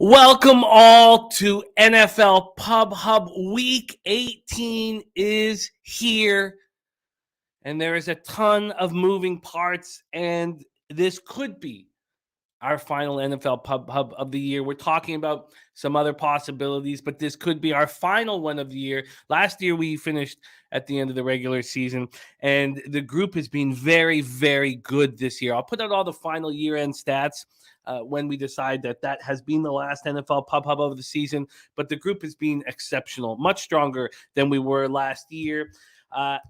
Welcome all to NFL Pub Hub. Week 18 is here, and there is a ton of moving parts, and this could be our final NFL Pub Hub of the year. We're talking about some other possibilities, but this could be our final one of the year. Last year, we finished at the end of the regular season, and the group has been very, very good this year. I'll put out all the final year-end stats when we decide that has been the last NFL Pub Hub of the season, but the group has been exceptional, much stronger than we were last year.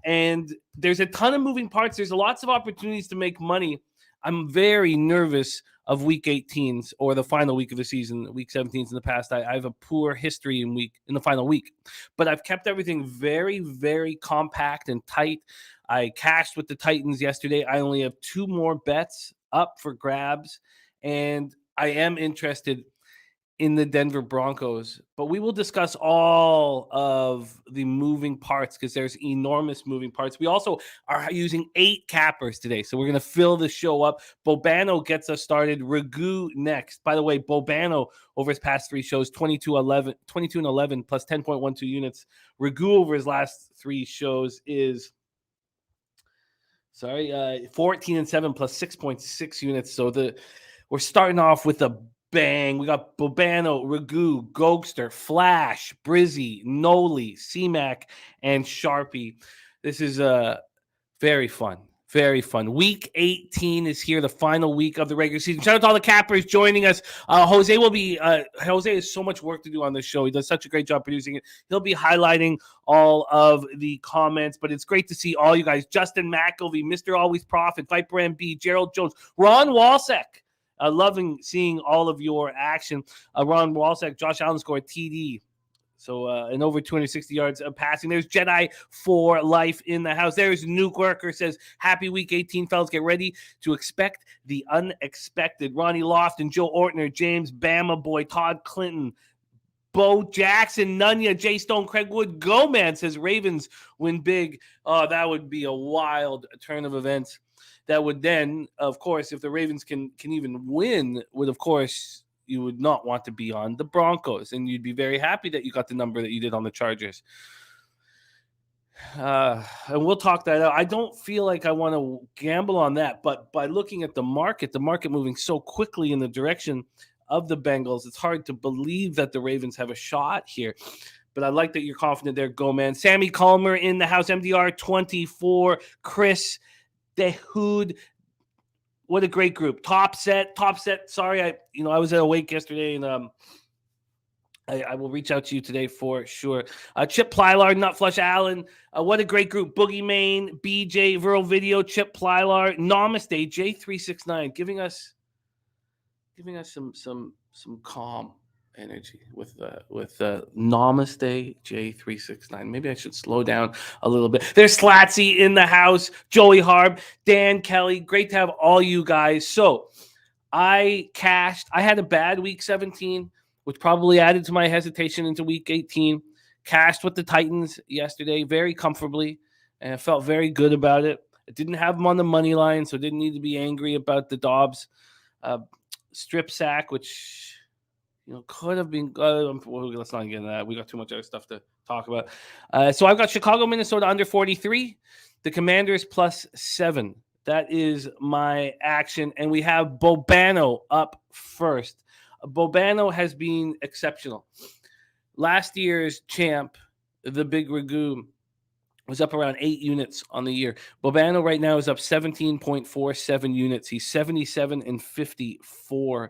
And there's a ton of moving parts. There's lots of opportunities to make money. I'm very nervous of week 18s or the final week of the season. Week 17s in the past, I have a poor history in the final week, but I've kept everything very, very compact and tight. I cashed with the Titans yesterday. I only have two more bets up for grabs, and I am interested in the Denver Broncos, but we will discuss all of the moving parts because there's enormous moving parts. We also are using 8 cappers today, so we're going to fill the show up. Bobano gets us started. Ragu next. By the way, Bobano over his past 3 shows, 22-11 plus 10.12 units. Ragu over his last 3 shows is 14-7 plus 6.6 units. So we're starting off with a bang. We got Bobano, Ragu, Goldster, Flash, Brizzy, Noli, CMAC, and Sharpie. This is very fun. Very fun. Week 18 is here, the final week of the regular season. Shout out to all the cappers joining us. Jose will be Jose has so much work to do on this show. He does such a great job producing it. He'll be highlighting all of the comments, but it's great to see all you guys. Justin McElvey, Mr. Always Profit, Viper MB, Gerald Jones, Ron Walsek. Loving seeing all of your action. Ron Walsek, Josh Allen scored TD. So, and over 260 yards of passing. There's Jedi for life in the house. There's Nuke Worker says, happy week 18, fellas. Get ready to expect the unexpected. Ronnie Lofton, Joe Ortner, James Bama Boy, Todd Clinton, Bo Jackson, Nunya, Jay Stone, Craig Wood, Go Man says Ravens win big. Oh, that would be a wild turn of events. That would then, of course, if the Ravens can even win, would, of course, you would not want to be on the Broncos, and you'd be very happy that you got the number that you did on the Chargers. And we'll talk that out. I don't feel like I want to gamble on that, but by looking at the market moving so quickly in the direction of the Bengals, it's hard to believe that the Ravens have a shot here. But I like that you're confident there, Go Man. Sammy Calmer in the house, MDR 24, Chris Dehood. What a great group. Top set. Sorry, I was at a wake yesterday, and I will reach out to you today for sure. Chip Plylar, Nutflush Allen. What a great group. Boogie Main, BJ, Viral Video, Chip Plylar, Namaste, J369, giving us some calm energy with Namaste J369. Maybe I should slow down a little bit. There's Slatsy in the house, Joey Harb, Dan Kelly. Great to have all you guys. So I cashed. I had a bad week 17, which probably added to my hesitation into week 18. Cashed with the Titans yesterday very comfortably, and I felt very good about it. I didn't have them on the money line, so didn't need to be angry about the Dobbs strip sack, which could have been good. Let's not get into that. We got too much other stuff to talk about. So I've got Chicago, Minnesota under 43, the Commanders +7. That is my action. And we have Bobano up first. Bobano has been exceptional. Last year's champ, the Big Ragu, was up around 8 units on the year. Bobano right now is up 17.47 units. He's 77-54.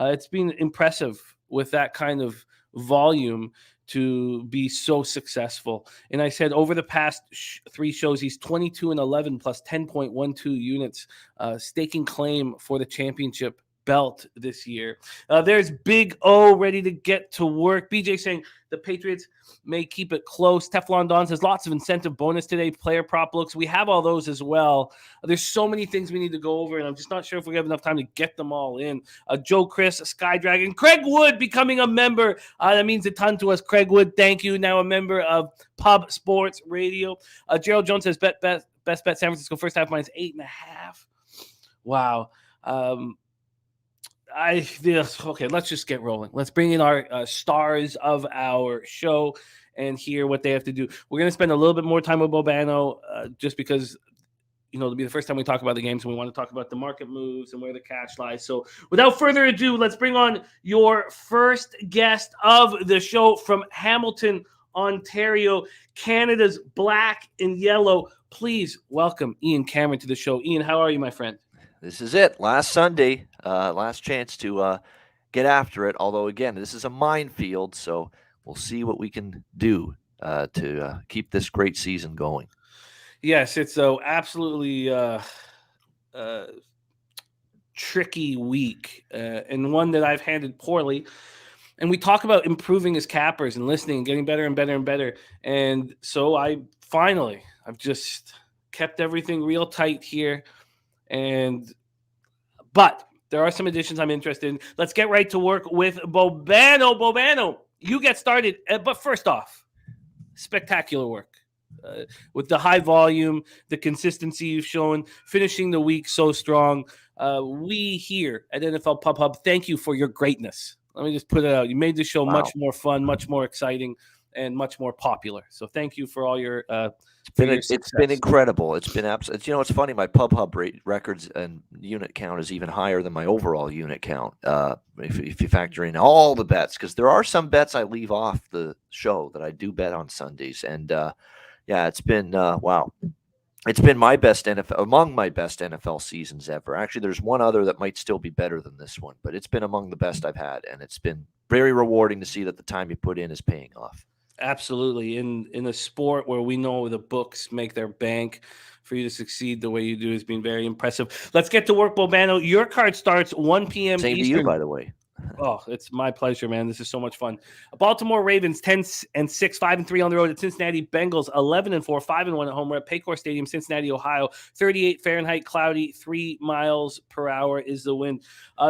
It's been impressive with that kind of volume to be so successful. And I said over the past 3 shows, he's 22-11 plus 10.12 units, staking claim for the championship belt this year. There's Big O ready to get to work. BJ saying the Patriots may keep it close. Teflon Don says lots of incentive bonus today. Player prop looks. We have all those as well. There's so many things we need to go over, and I'm just not sure if we have enough time to get them all in. Joe Chris, Sky Dragon, Craig Wood becoming a member. That means a ton to us. Craig Wood, thank you. Now a member of Pub Sports Radio. Gerald Jones says best bet San Francisco first half -8.5. Wow. Okay, let's just get rolling. Let's bring in our stars of our show and hear what they have to do. We're going to spend a little bit more time with Bobano just because, it'll be the first time we talk about the games and we want to talk about the market moves and where the cash lies. So without further ado, let's bring on your first guest of the show from Hamilton, Ontario, Canada's black and yellow. Please welcome Ian Cameron to the show. Ian, how are you, my friend? This is it. Last Sunday, last chance to get after it. Although, again, this is a minefield, so we'll see what we can do to keep this great season going. Yes, it's so absolutely tricky week and one that I've handled poorly. And we talk about improving as cappers and listening and getting better and better and better. And so I've just kept everything real tight here. But there are some additions I'm interested in. Let's get right to work with Bobano. Bobano, you get started. But first off, spectacular work. With the high volume, the consistency you've shown, finishing the week so strong. We here at NFL Pub Hub, thank you for your greatness. Let me just put it out. You made the show much more fun, much more exciting, and much more popular. So thank you for all your It's been incredible. It's been absolutely. It's funny. My Pub Hub records and unit count is even higher than my overall unit count. If you factor in all the bets, because there are some bets I leave off the show that I do bet on Sundays, and yeah, it's been wow. It's been my best among my best NFL seasons ever. Actually, there's one other that might still be better than this one, but it's been among the best I've had, and it's been very rewarding to see that the time you put in is paying off. Absolutely. In a sport where we know the books make their bank, for you to succeed the way you do has been very impressive. Let's get to work, Bobano. Your card starts 1 p.m. Same Eastern. to you, by the way. Oh, it's my pleasure, man. This is so much fun. Baltimore Ravens 10-6, 5-3 on the road at Cincinnati Bengals 11-4, 5-1 at home. We're at Paycor Stadium, Cincinnati, Ohio. 38 Fahrenheit, cloudy, 3 miles per hour is the wind.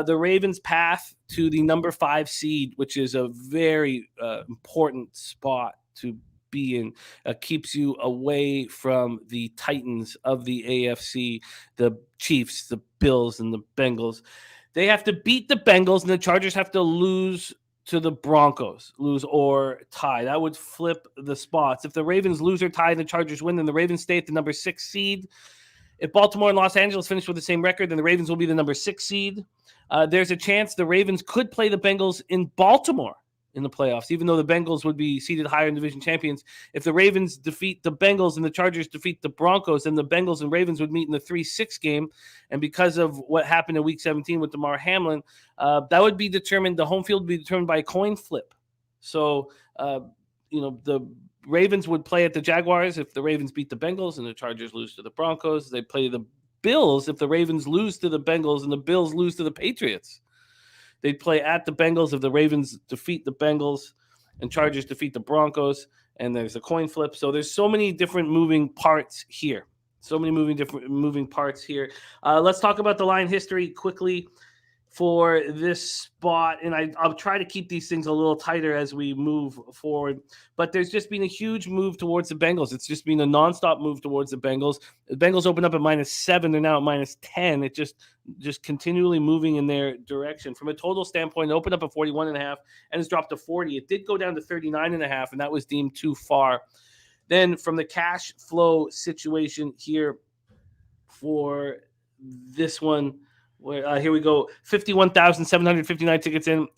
The Ravens' path to the number 5 seed, which is a very important spot to be in, keeps you away from the Titans of the AFC, the Chiefs, the Bills, and the Bengals. They have to beat the Bengals, and the Chargers have to lose to the Broncos, lose or tie. That would flip the spots. If the Ravens lose or tie and the Chargers win, then the Ravens stay at the number 6 seed. If Baltimore and Los Angeles finish with the same record, then the Ravens will be the number 6 seed. There's a chance the Ravens could play the Bengals in Baltimore in the playoffs, even though the Bengals would be seeded higher in division champions. If the Ravens defeat the Bengals and the Chargers defeat the Broncos, then the Bengals and Ravens would meet in the 3-6 game. And because of what happened in Week 17 with Damar Hamlin, that would be determined. The home field would be determined by a coin flip. So, the Ravens would play at the Jaguars if the Ravens beat the Bengals and the Chargers lose to the Broncos. They play the Bills if the Ravens lose to the Bengals and the Bills lose to the Patriots. They'd play at the Bengals if the Ravens defeat the Bengals and Chargers defeat the Broncos, and there's a coin flip. So there's so many different moving parts here. Moving parts here. Let's talk about the line history quickly for this spot, and I'll try to keep these things a little tighter as we move forward. But there's just been a huge move towards the Bengals. It's just been a nonstop move towards the Bengals. The Bengals opened up at -7. They're now at -10. It just continually moving in their direction. From a total standpoint, it opened up at 41.5 and it's dropped to 40. It did go down to 39.5, and that was deemed too far. Then from the cash flow situation here for this one, here we go. 51,759 tickets in.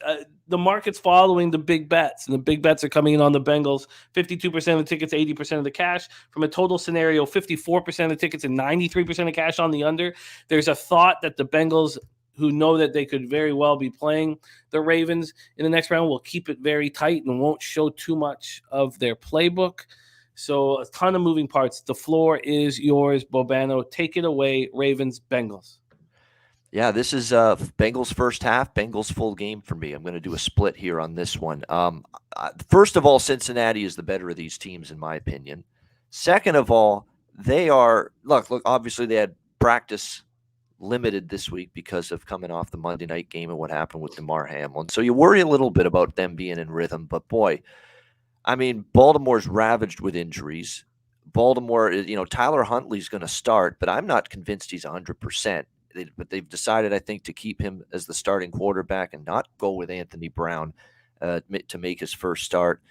The market's following the big bets, and the big bets are coming in on the Bengals. 52% of the tickets, 80% of the cash. From a total scenario, 54% of the tickets and 93% of cash on the under. There's a thought that the Bengals, who know that they could very well be playing the Ravens in the next round, will keep it very tight and won't show too much of their playbook. So a ton of moving parts. The floor is yours, Bobano. Take it away, Ravens, Bengals. Yeah, this is Bengals first half, Bengals full game for me. I'm going to do a split here on this one. First of all, Cincinnati is the better of these teams, in my opinion. Second of all, they are look. Obviously, they had practice limited this week because of coming off the Monday night game and what happened with Damar Hamlin. So you worry a little bit about them being in rhythm. But boy, I mean, Baltimore's ravaged with injuries. Baltimore, Tyler Huntley's going to start, but I'm not convinced he's 100%. but they've decided, I think, to keep him as the starting quarterback and not go with Anthony Brown to make his first start.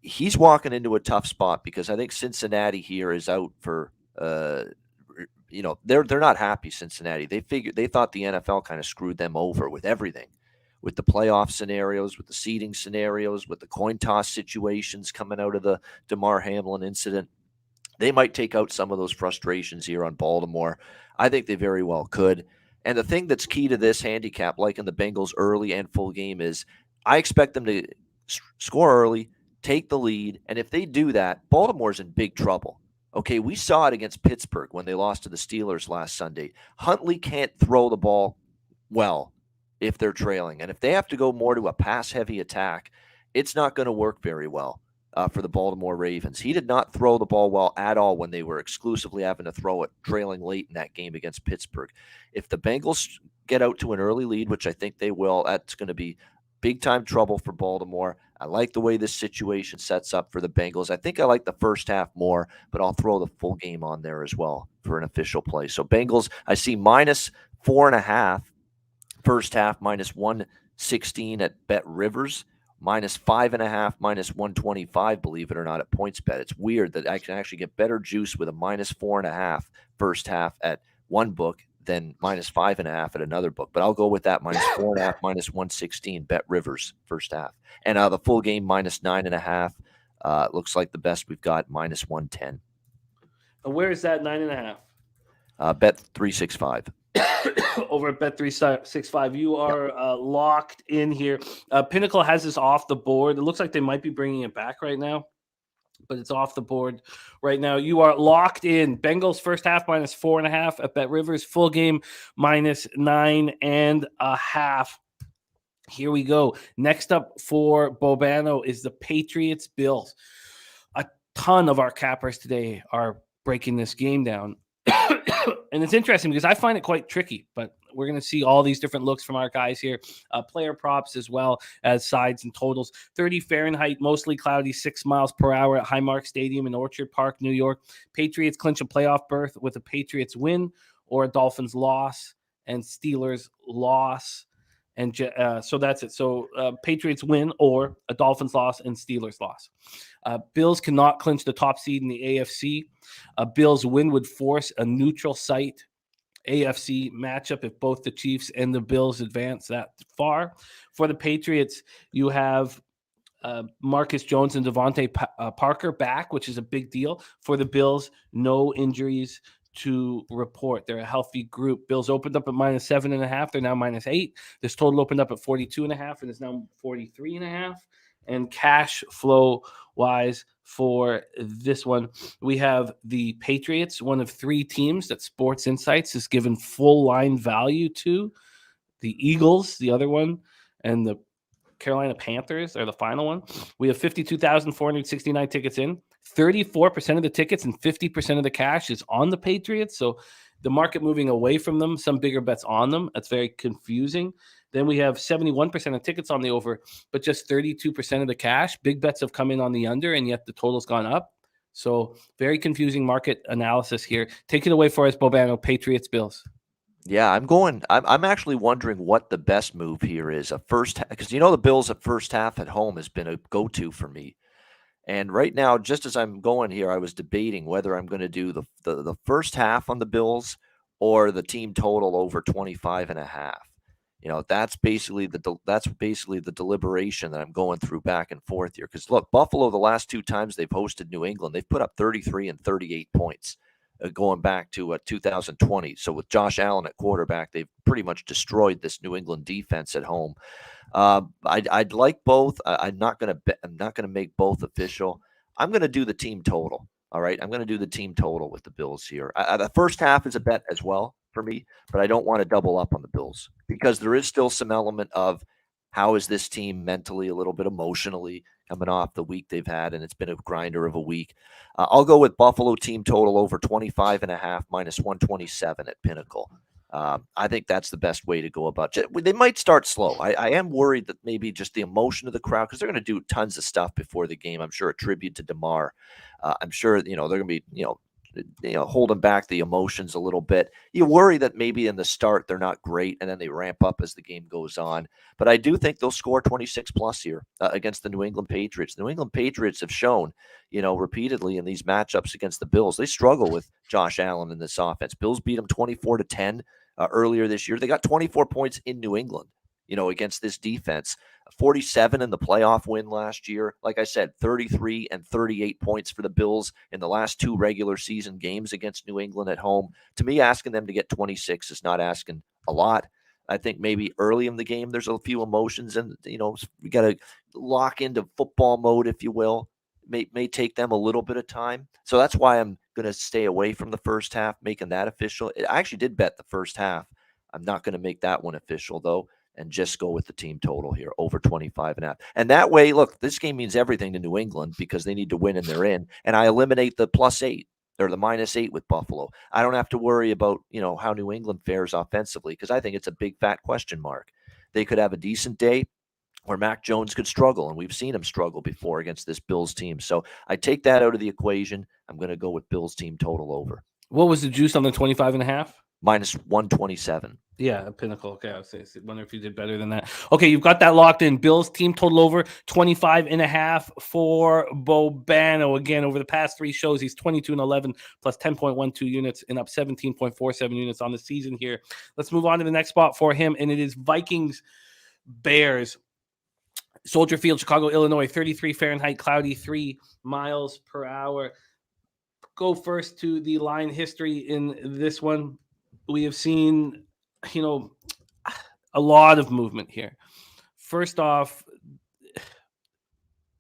He's walking into a tough spot because I think Cincinnati here is out for they're not happy. Cincinnati, they thought the NFL kind of screwed them over with everything, with the playoff scenarios, with the seeding scenarios, with the coin toss situations coming out of the DeMar Hamlin incident. They might take out some of those frustrations here on Baltimore. I think they very well could. And the thing that's key to this handicap, like in the Bengals early and full game, is I expect them to score early, take the lead, and if they do that, Baltimore's in big trouble. Okay, we saw it against Pittsburgh when they lost to the Steelers last Sunday. Huntley can't throw the ball well if they're trailing. And if they have to go more to a pass-heavy attack, it's not going to work very well for the Baltimore Ravens. He did not throw the ball well at all when they were exclusively having to throw it trailing late in that game against Pittsburgh. If the Bengals get out to an early lead, which I think they will, that's going to be big-time trouble for Baltimore. I like the way this situation sets up for the Bengals. I think I like the first half more, but I'll throw the full game on there as well for an official play. So Bengals, I see -4.5 first half, -116 at Bet Rivers, -5.5, -125, believe it or not, at PointsBet. It's weird that I can actually get better juice with a -4.5 first half at one book than -5.5 at another book. But I'll go with that -4.5, -116, Bet Rivers first half. And the full game -9.5. Looks like the best we've got -110. And where is that 9.5? Bet 365. Over at Bet 365. You are locked in here. Pinnacle has this off the board. It looks like they might be bringing it back right now, but it's off the board right now. You are locked in. Bengals first half -4.5 at Bet Rivers. Full game -9.5. Here we go. Next up for Bobano is the Patriots Bills. A ton of our cappers today are breaking this game down. And it's interesting because I find it quite tricky, but we're going to see all these different looks from our guys here. Player props as well as sides and totals. 30 Fahrenheit, mostly cloudy, 6 miles per hour at Highmark Stadium in Orchard Park, New York. Patriots clinch a playoff berth with a Patriots win or a Dolphins loss, and Steelers loss. And so that's it. So Patriots win or a Dolphins loss and Steelers loss. Bills cannot clinch the top seed in the AFC. Bills win would force a neutral site AFC matchup if both the Chiefs and the Bills advance that far. For the Patriots, you have Marcus Jones and Devontae Parker back, which is a big deal. For the Bills, no injuries to report. They're a healthy group. Bills opened up at -7.5. They're now -8. This total opened up at 42.5 and is now 43.5. And cash flow wise for this one, we have the Patriots, one of 3 teams that Sports Insights has given full line value to. The Eagles, the other one, and the Carolina Panthers are the final one. We have 52,469 tickets in. 34% of the tickets and 50% of the cash is on the Patriots. So the market moving away from them, some bigger bets on them. That's very confusing. Then we have 71% of tickets on the over, but just 32% of the cash. Big bets have come in on the under, and yet the total's gone up. So very confusing market analysis here. Take it away for us, Bobano. Patriots, Bills. Yeah, I'm actually wondering what the best move here is. Because the Bills at first half at home has been a go-to for me. And right now, just as I'm going here, I was debating whether I'm going to do the first half on the Bills or the team total over 25.5. That's basically the deliberation that I'm going through back and forth here. Because look, Buffalo, the last 2 times they've hosted New England, they've put up 33 and 38 points. Going back to 2020. So with Josh Allen at quarterback, they've pretty much destroyed this New England defense at home. I'd like both. I'm not going to make both official. I'm going to do the team total. All right. I'm going to do the team total with the Bills here. The first half is a bet as well for me, but I don't want to double up on the Bills because there is still some element of how is this team mentally, a little bit emotionally coming off the week they've had, and it's been a grinder of a week. I'll go with Buffalo team total over 25.5 -127 at Pinnacle. I think that's the best way to go about it. They might start slow. I am worried that maybe just the emotion of the crowd, because they're going to do tons of stuff before the game. I'm sure a tribute to DeMar. I'm sure, they're going to be, holding back the emotions a little bit. You worry that maybe in the start they're not great and then they ramp up as the game goes on. But I do think they'll score 26 plus here against the New England Patriots. The New England Patriots have shown, repeatedly in these matchups against the Bills, they struggle with Josh Allen in this offense. Bills beat them 24-10 earlier this year. They got 24 points in New England, against this defense. 47 in the playoff win last year. Like I said, 33 and 38 points for the Bills in the last 2 regular season games against New England at home. To me, asking them to get 26 is not asking a lot. I think maybe early in the game, there's a few emotions and, we got to lock into football mode, if you will. May take them a little bit of time. So that's why I'm going to stay away from the first half, making that official. I actually did bet the first half. I'm not going to make that one official, though, and just go with the team total here, over 25.5. And that way, look, this game means everything to New England because they need to win and they're in. And I eliminate the +8 or the -8 with Buffalo. I don't have to worry about, how New England fares offensively because I think it's a big fat question mark. They could have a decent day where Mac Jones could struggle, and we've seen him struggle before against this Bills team. So I take that out of the equation. I'm going to go with Bills team total over. What was the juice on the 25.5? -127. Yeah, a Pinnacle. Okay, I wonder if you did better than that. Okay, you've got that locked in. Bills team total over 25.5 for Bobano. Again, over the past 3 shows, he's 22-11 plus 10.12 units and up 17.47 units on the season here. Let's move on to the next spot for him, and it is Vikings Bears. Soldier Field, Chicago, Illinois, 33 Fahrenheit, cloudy, 3 miles per hour. Go first to the line history in this one. We have seen, a lot of movement here. First off,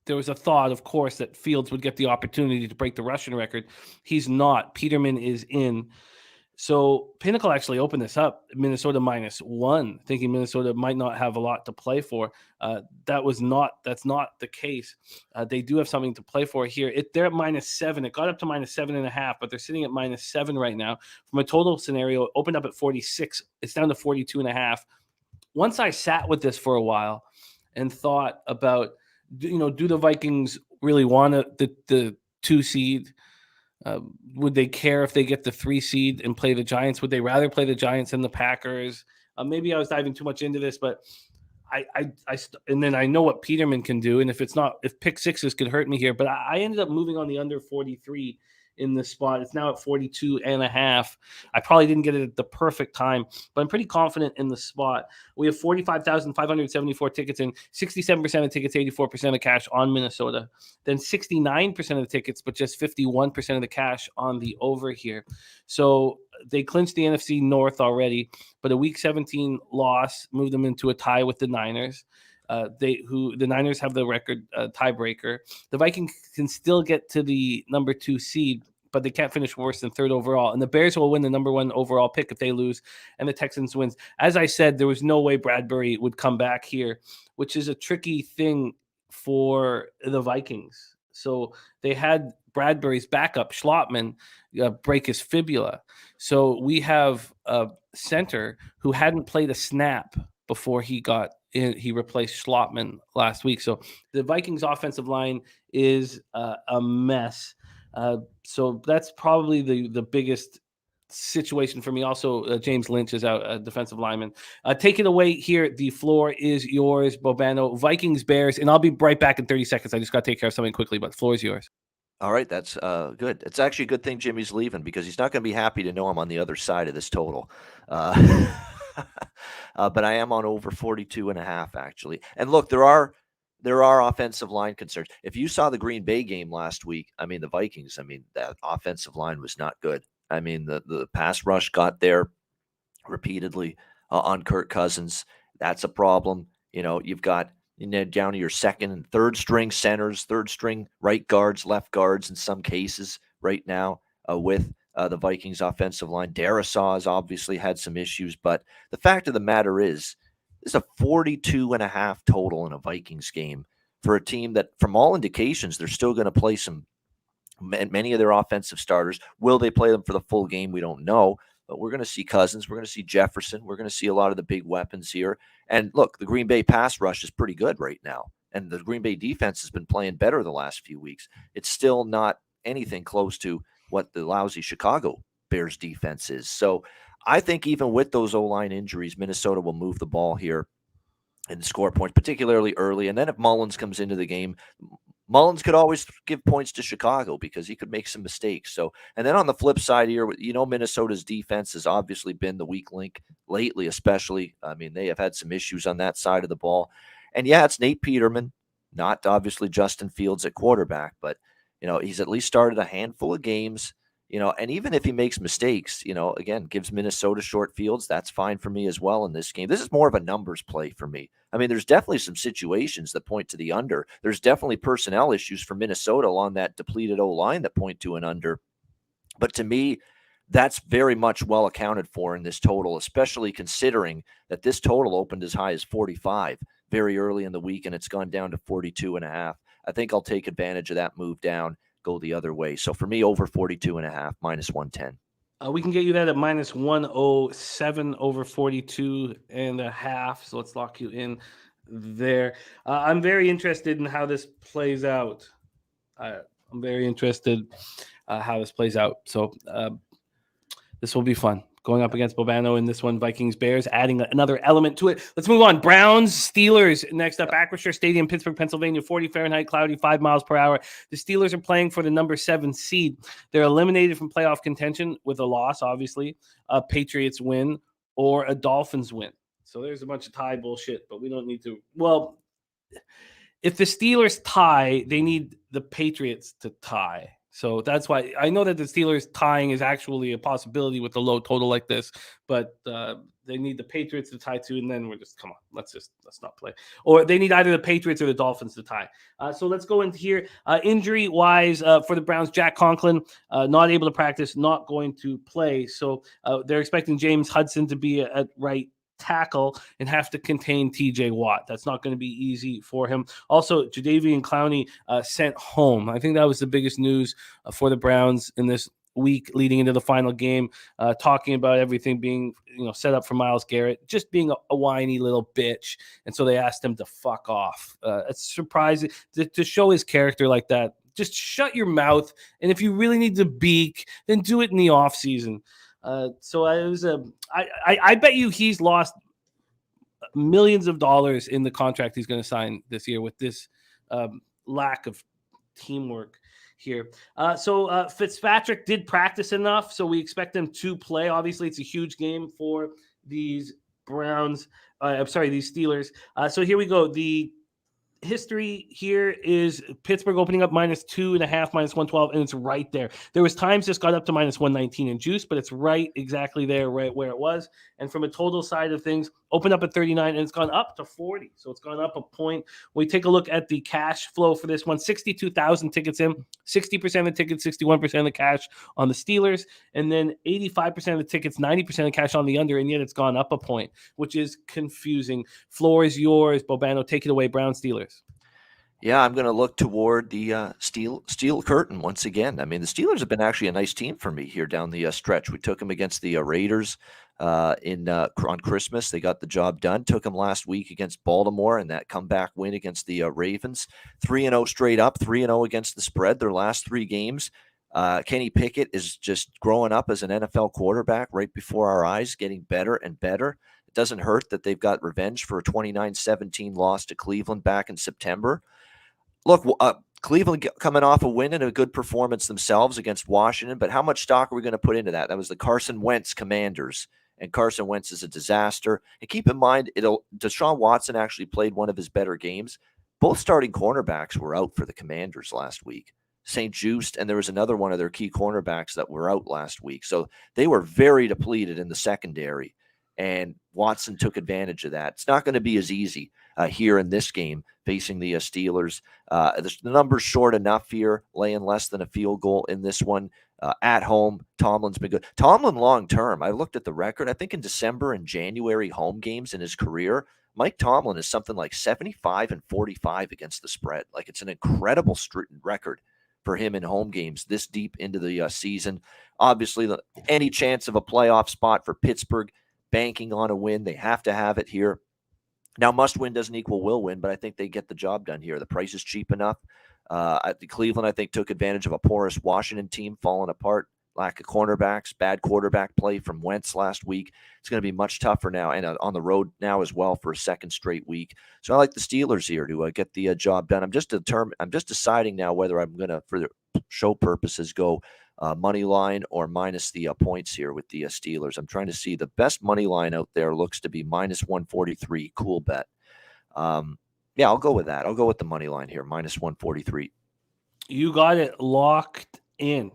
there was a thought, of course, that Fields would get the opportunity to break the rushing record. He's not. Peterman is in. So Pinnacle actually opened this up, Minnesota -1, thinking Minnesota might not have a lot to play for. That's not the case. They do have something to play for here. They're at -7. It got up to -7.5, but they're sitting at -7 right now. From a total scenario, it opened up at 46. It's down to 42.5. Once I sat with this for a while and thought about, do the Vikings really want the 2 seed? Would they care if they get the 3 seed and play the Giants? Would they rather play the Giants than the Packers? Maybe I was diving too much into this, but and then I know what Peterman can do. And if pick sixes could hurt me here, but I ended up moving on the under 43 in this spot. It's now at 42.5. I probably didn't get it at the perfect time, but I'm pretty confident in the spot. We have 45,574 tickets in, 67% of tickets, 84% of cash on Minnesota. Then 69% of the tickets, but just 51% of the cash on the over here. So they clinched the NFC North already, but a Week 17 loss moved them into a tie with the Niners. The Niners have the record tiebreaker. The Vikings can still get to the number 2 seed, but they can't finish worse than 3rd overall. And the Bears will win the number 1 overall pick if they lose, and the Texans wins. As I said, there was no way Bradbury would come back here, which is a tricky thing for the Vikings. So they had Bradbury's backup, Schlottman, break his fibula. So we have a center who hadn't played a snap before he replaced Schlottman last week. So the Vikings offensive line is a mess. So that's probably the biggest situation for me. Also, James Lynch is out, a defensive lineman. Take it away here. The floor is yours, Bobano. Vikings, Bears, and I'll be right back in 30 seconds. I just got to take care of something quickly, but the floor is yours. All right, that's good. It's actually a good thing Jimmy's leaving because he's not going to be happy to know I'm on the other side of this total. But I am on over 42.5 actually. And look, there are offensive line concerns. If you saw the Green Bay game last week, the Vikings, that offensive line was not good. The pass rush got there repeatedly on Kirk Cousins. That's a problem. You've got down to your 2nd and 3rd string centers, 3rd string right guards, left guards in some cases right now with the Vikings offensive line. Darisaw has obviously had some issues, but the fact of the matter is, this is a 42.5 total in a Vikings game for a team that, from all indications, they're still going to play many of their offensive starters. Will they play them for the full game? We don't know, but we're going to see Cousins. We're going to see Jefferson. We're going to see a lot of the big weapons here. And look, the Green Bay pass rush is pretty good right now, and the Green Bay defense has been playing better the last few weeks. It's still not anything close to what the lousy Chicago Bears defense is. So I think even with those O-line injuries, Minnesota will move the ball here and score points, particularly early. And then if Mullins comes into the game, Mullins could always give points to Chicago because he could make some mistakes. So, and then on the flip side here, Minnesota's defense has obviously been the weak link lately, especially. I mean, they have had some issues on that side of the ball. And yeah, it's Nate Peterman, not obviously Justin Fields at quarterback, but, he's at least started a handful of games. And even if he makes mistakes, again, gives Minnesota short fields, that's fine for me as well in this game. This is more of a numbers play for me. I mean, there's definitely some situations that point to the under. There's definitely personnel issues for Minnesota along that depleted O-line that point to an under. But to me, that's very much well accounted for in this total, especially considering that this total opened as high as 45 very early in the week, and it's gone down to 42.5. I think I'll take advantage of that move down, go the other way. So for me, over 42.5, minus 110. We can get you that at minus 107 over 42.5. So let's lock you in there. I'm very interested in how this plays out. I'm very interested how this plays out. So this will be fun. Going up against Bobano in this one, Vikings Bears, adding another element to it. Let's move on. Browns Steelers next up. Acrisure Stadium, Pittsburgh, Pennsylvania. 40 Fahrenheit, cloudy, 5 miles per hour. The Steelers are playing for the number 7 seed. They're eliminated from playoff contention with a loss, obviously, a Patriots win or a Dolphins win. So there's a bunch of tie bullshit, but we don't need to. Well, if the Steelers tie, they need the Patriots to tie. So that's why I know that the Steelers tying is actually a possibility with a low total like this, but they need the Patriots to tie too, and then we're just, come on, let's not play. Or they need either the Patriots or the Dolphins to tie. So let's go into here. Injury-wise for the Browns, Jack Conklin, not able to practice, not going to play. So they're expecting James Hudson to be at right tackle and have to contain TJ Watt. That's not going to be easy for him. Also, Jadeveon Clowney sent home. I think that was the biggest news for the Browns in this week leading into the final game, talking about everything being set up for Myles Garrett, just being a whiny little bitch. And so they asked him to fuck off. It's surprising to show his character like that. Just shut your mouth. And if you really need to beak, then do it in the offseason. So I bet you he's lost millions of dollars in the contract he's going to sign this year with this lack of teamwork here. So Fitzpatrick did practice enough, so we expect him to play. Obviously, it's a huge game for these Browns. These Steelers. So here we go. The history here is Pittsburgh opening up -2.5, -112, and it's right there. There was times this got up to -119 and juice, but it's right exactly there, right where it was. And from a total side of things, opened up at 39 and it's gone up to 40. So it's gone up a point. We take a look at the cash flow for this one. 62,000 tickets in, 60% of the tickets, 61% of the cash on the Steelers, and then 85% of the tickets, 90% of the cash on the under, and yet it's gone up a point, which is confusing. Floor is yours, Bobano. Take it away, Brown Steelers. Yeah, I'm going to look toward the steel curtain once again. I mean, the Steelers have been actually a nice team for me here down the stretch. We took them against the Raiders on Christmas. They got the job done. Took them last week against Baltimore and that comeback win against the Ravens. 3-0 straight up, 3-0 against the spread their last 3 games. Kenny Pickett is just growing up as an NFL quarterback right before our eyes, getting better and better. It doesn't hurt that they've got revenge for a 29-17 loss to Cleveland back in September. Look, Cleveland coming off a win and a good performance themselves against Washington, but how much stock are we going to put into that? That was the Carson Wentz Commanders, and Carson Wentz is a disaster. And keep in mind, Deshaun Watson actually played one of his better games. Both starting cornerbacks were out for the Commanders last week. St. Juste, and there was another one of their key cornerbacks that were out last week. So they were very depleted in the secondary, and Watson took advantage of that. It's not going to be as easy here in this game facing the Steelers. The number's short enough here, laying less than a field goal in this one. At home, Tomlin's been good. Tomlin long-term, I looked at the record. I think in December and January home games in his career, Mike Tomlin is something like 75-45 against the spread. Like, it's an incredible record for him in home games this deep into the season. Obviously, any chance of a playoff spot for Pittsburgh, banking on a win. They have to have it here. Now, must win doesn't equal will win, but I think they get the job done here. The price is cheap enough. Cleveland, I think, took advantage of a porous Washington team falling apart. Lack of cornerbacks, bad quarterback play from Wentz last week. It's going to be much tougher now, and on the road now as well for a second straight week. So I like the Steelers here to get the job done. I'm just deciding now whether I'm going to, for the show purposes, go money line or minus the points here with the Steelers. I'm trying to see the best money line out there looks to be minus 143. Cool bet. Yeah, I'll go with that. I'll go with the money line here, minus 143. You got it locked in.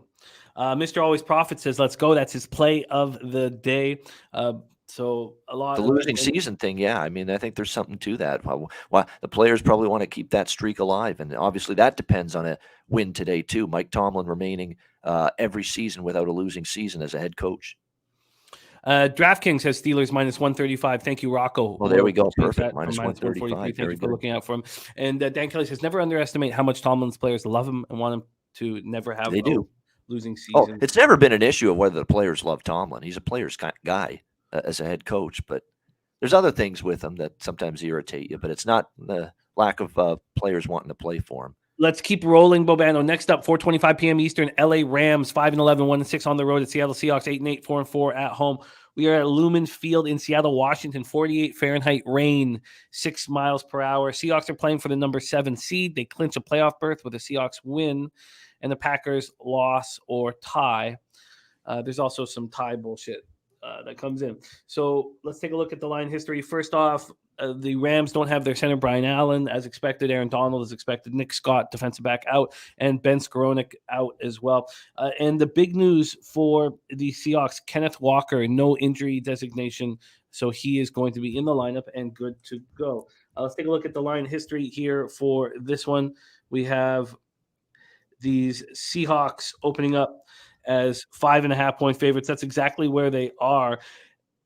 Mr. Always Profit says, let's go. That's his play of the day. So a lot. The losing season thing, yeah. I mean, I think there's something to that. Well, the players probably want to keep that streak alive, and obviously that depends on a win today too. Mike Tomlin remaining every season without a losing season as a head coach. DraftKings has Steelers minus 135. Thank you, Rocco. Well, there we go. Perfect. Minus 135. Thank you for looking out for him. And Dan Kelly says, never underestimate how much Tomlin's players love him and want him to never have losing season. Oh, it's never been an issue of whether the players love Tomlin. He's a player's guy as a head coach, but there's other things with him that sometimes irritate you, but it's not the lack of players wanting to play for him. Let's keep rolling, Bobano. Next up, 4:25 p.m. Eastern, LA Rams 5-11, 1-6 on the road at Seattle Seahawks, 8-8, 4-4 at home. We are at Lumen Field in Seattle, Washington, 48 Fahrenheit rain, 6 miles per hour. Seahawks are playing for the number 7 seed. They clinch a playoff berth with a Seahawks win and the Packers loss or tie. There's also some tie bullshit that comes in. So let's take a look at the line history. First off, the Rams don't have their center, Brian Allen, as expected. Aaron Donald is expected. Nick Scott, defensive back, out. And Ben Skowronek out as well. And the big news for the Seahawks, Kenneth Walker, no injury designation. So he is going to be in the lineup and good to go. Let's take a look at the line history here for this one. We have these Seahawks opening up as 5.5-point favorites. That's exactly where they are.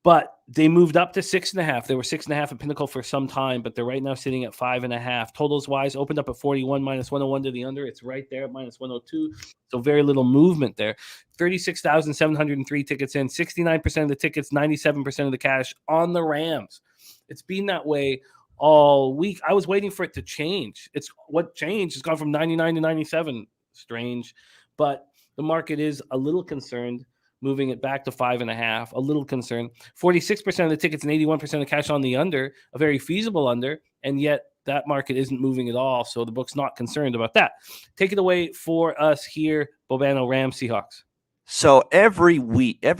But they moved up to 6.5. They were 6.5 at Pinnacle for some time, but they're right now sitting at 5.5. Totals wise, opened up at 41, minus 101 to the under. It's right there at minus 102. So very little movement there. 36,703 tickets in, 69% of the tickets, 97% of the cash on the Rams. It's been that way all week. I was waiting for it to change. It's what changed. It's gone from 99 to 97. Strange. But the market is a little concerned, moving it back to 5.5, a little concerned. 46% of the tickets and 81% of cash on the under, a very feasible under, and yet that market isn't moving at all, so the book's not concerned about that. Take it away for us here, Bobano, Rams, Seahawks. So every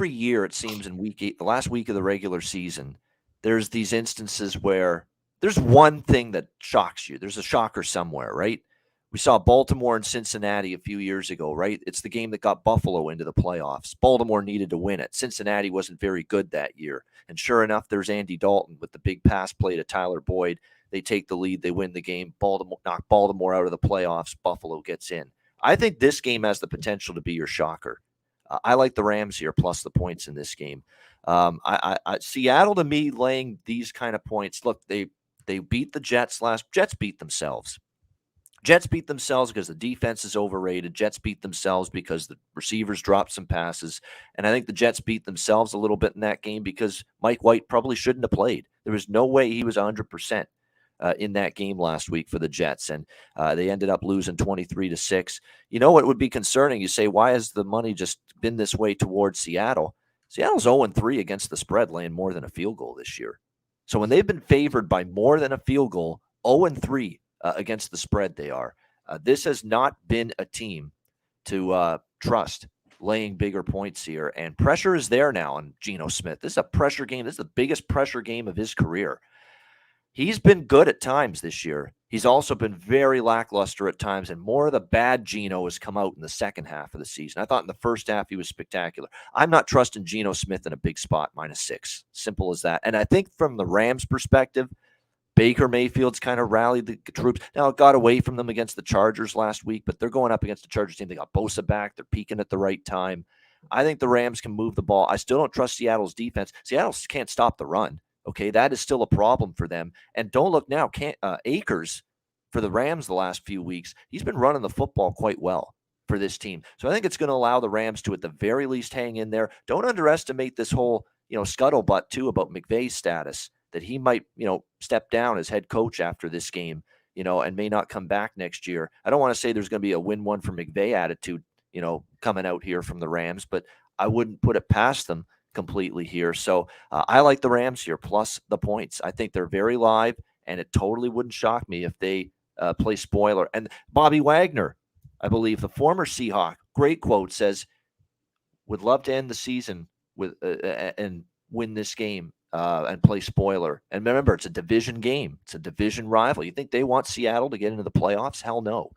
year, it seems in week 8, the last week of the regular season, there's these instances where there's one thing that shocks you. There's a shocker somewhere, right? We saw Baltimore and Cincinnati a few years ago, right? It's the game that got Buffalo into the playoffs. Baltimore needed to win it. Cincinnati wasn't very good that year. And sure enough, there's Andy Dalton with the big pass play to Tyler Boyd. They take the lead. They win the game. Knock Baltimore out of the playoffs. Buffalo gets in. I think this game has the potential to be your shocker. I like the Rams here, plus the points in this game. Seattle, to me, laying these kind of points. Look, they beat the Jets Jets beat themselves. Jets beat themselves because the defense is overrated. Jets beat themselves because the receivers dropped some passes. And I think the Jets beat themselves a little bit in that game because Mike White probably shouldn't have played. There was no way he was 100% in that game last week for the Jets. And they ended up losing 23-6. You know what would be concerning? You say, why has the money just been this way towards Seattle? Seattle's 0-3 against the spread, laying more than a field goal this year. So when they've been favored by more than a field goal, 0-3 against the spread they are. This has not been a team to trust laying bigger points here, and pressure is there now on Geno Smith. This is a pressure game. This is the biggest pressure game of his career. He's been good at times this year. He's also been very lackluster at times, and more of the bad Geno has come out in the second half of the season. I thought in the first half he was spectacular. I'm not trusting Geno Smith in a big spot, -6. Simple as that. And I think from the Rams' perspective, Baker Mayfield's kind of rallied the troops. Now, it got away from them against the Chargers last week, but they're going up against the Chargers team. They got Bosa back. They're peaking at the right time. I think the Rams can move the ball. I still don't trust Seattle's defense. Seattle can't stop the run. Okay, that is still a problem for them. And don't look now, Akers for the Rams the last few weeks, he's been running the football quite well for this team. So I think it's going to allow the Rams to, at the very least, hang in there. Don't underestimate this whole, scuttlebutt, too, about McVay's status, that he might, step down as head coach after this game. and may not come back next year. I don't want to say there's going to be a win one for McVay attitude, coming out here from the Rams, but I wouldn't put it past them completely here. So I like the Rams here, plus the points. I think they're very live, and it totally wouldn't shock me if they play spoiler. And Bobby Wagner, I believe, the former Seahawk, great quote, says, would love to end the season with and win this game and play spoiler. And remember, it's a division game. It's a division rival. You think they want Seattle to get into the playoffs? Hell no.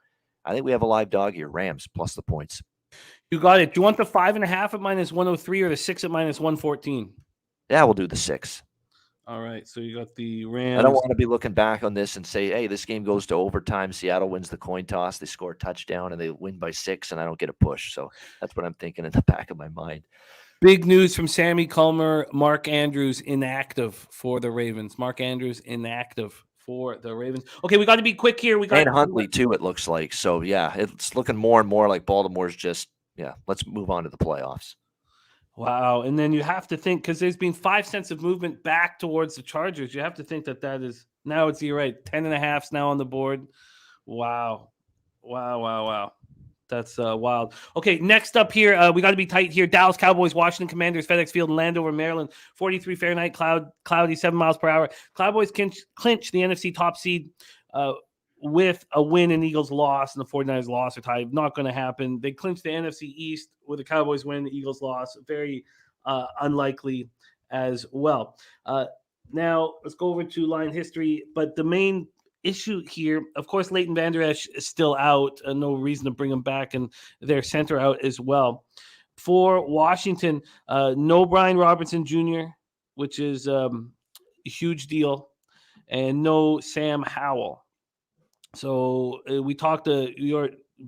I think we have a live dog here. Rams plus the points. You got it. Do you want the 5.5 at -103 or the 6 at -114? Yeah, we'll do the 6. All right. So you got the Rams. I don't want to be looking back on this and say, hey, this game goes to overtime. Seattle wins the coin toss. They score a touchdown and they win by 6 and I don't get a push. So that's what I'm thinking in the back of my mind. Big news from Sammy Culmer. Mark Andrews inactive for the Ravens. Mark Andrews inactive for the Ravens. Okay, we got to be quick here. We got and Huntley too, it looks like. So yeah, it's looking more and more like Baltimore's just, let's move on to the playoffs. Wow. And then you have to think, because there's been 5 cents of movement back towards the Chargers. You have to think that is now it's, you're right, 10.5 now on the board. Wow. That's wild. Okay, next up here, we got to be tight here. Dallas Cowboys, Washington Commanders, FedEx Field, Landover, Maryland. 43 Fahrenheit, cloudy, 7 miles per hour. Cowboys clinch the NFC top seed with a win and Eagles loss, and the 49ers loss or tie. Not going to happen. They clinch the NFC East with the Cowboys win, the Eagles loss. Very unlikely as well. Now, let's go over to line history. But the main issue here, of course, Leighton Vander Esch is still out. No reason to bring him back, and their center out as well. For Washington, no Brian Robinson Jr., which is a huge deal, and no Sam Howell. So we talked to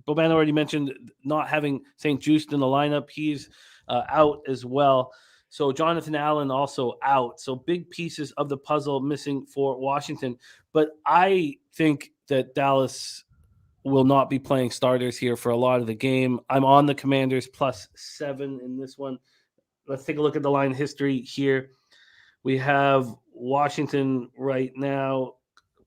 Boban already mentioned not having St. Just in the lineup. He's out as well. So Jonathan Allen also out. So big pieces of the puzzle missing for Washington. But I think that Dallas will not be playing starters here for a lot of the game. I'm on the Commanders +7 in this one. Let's take a look at the line history here. We have Washington right now.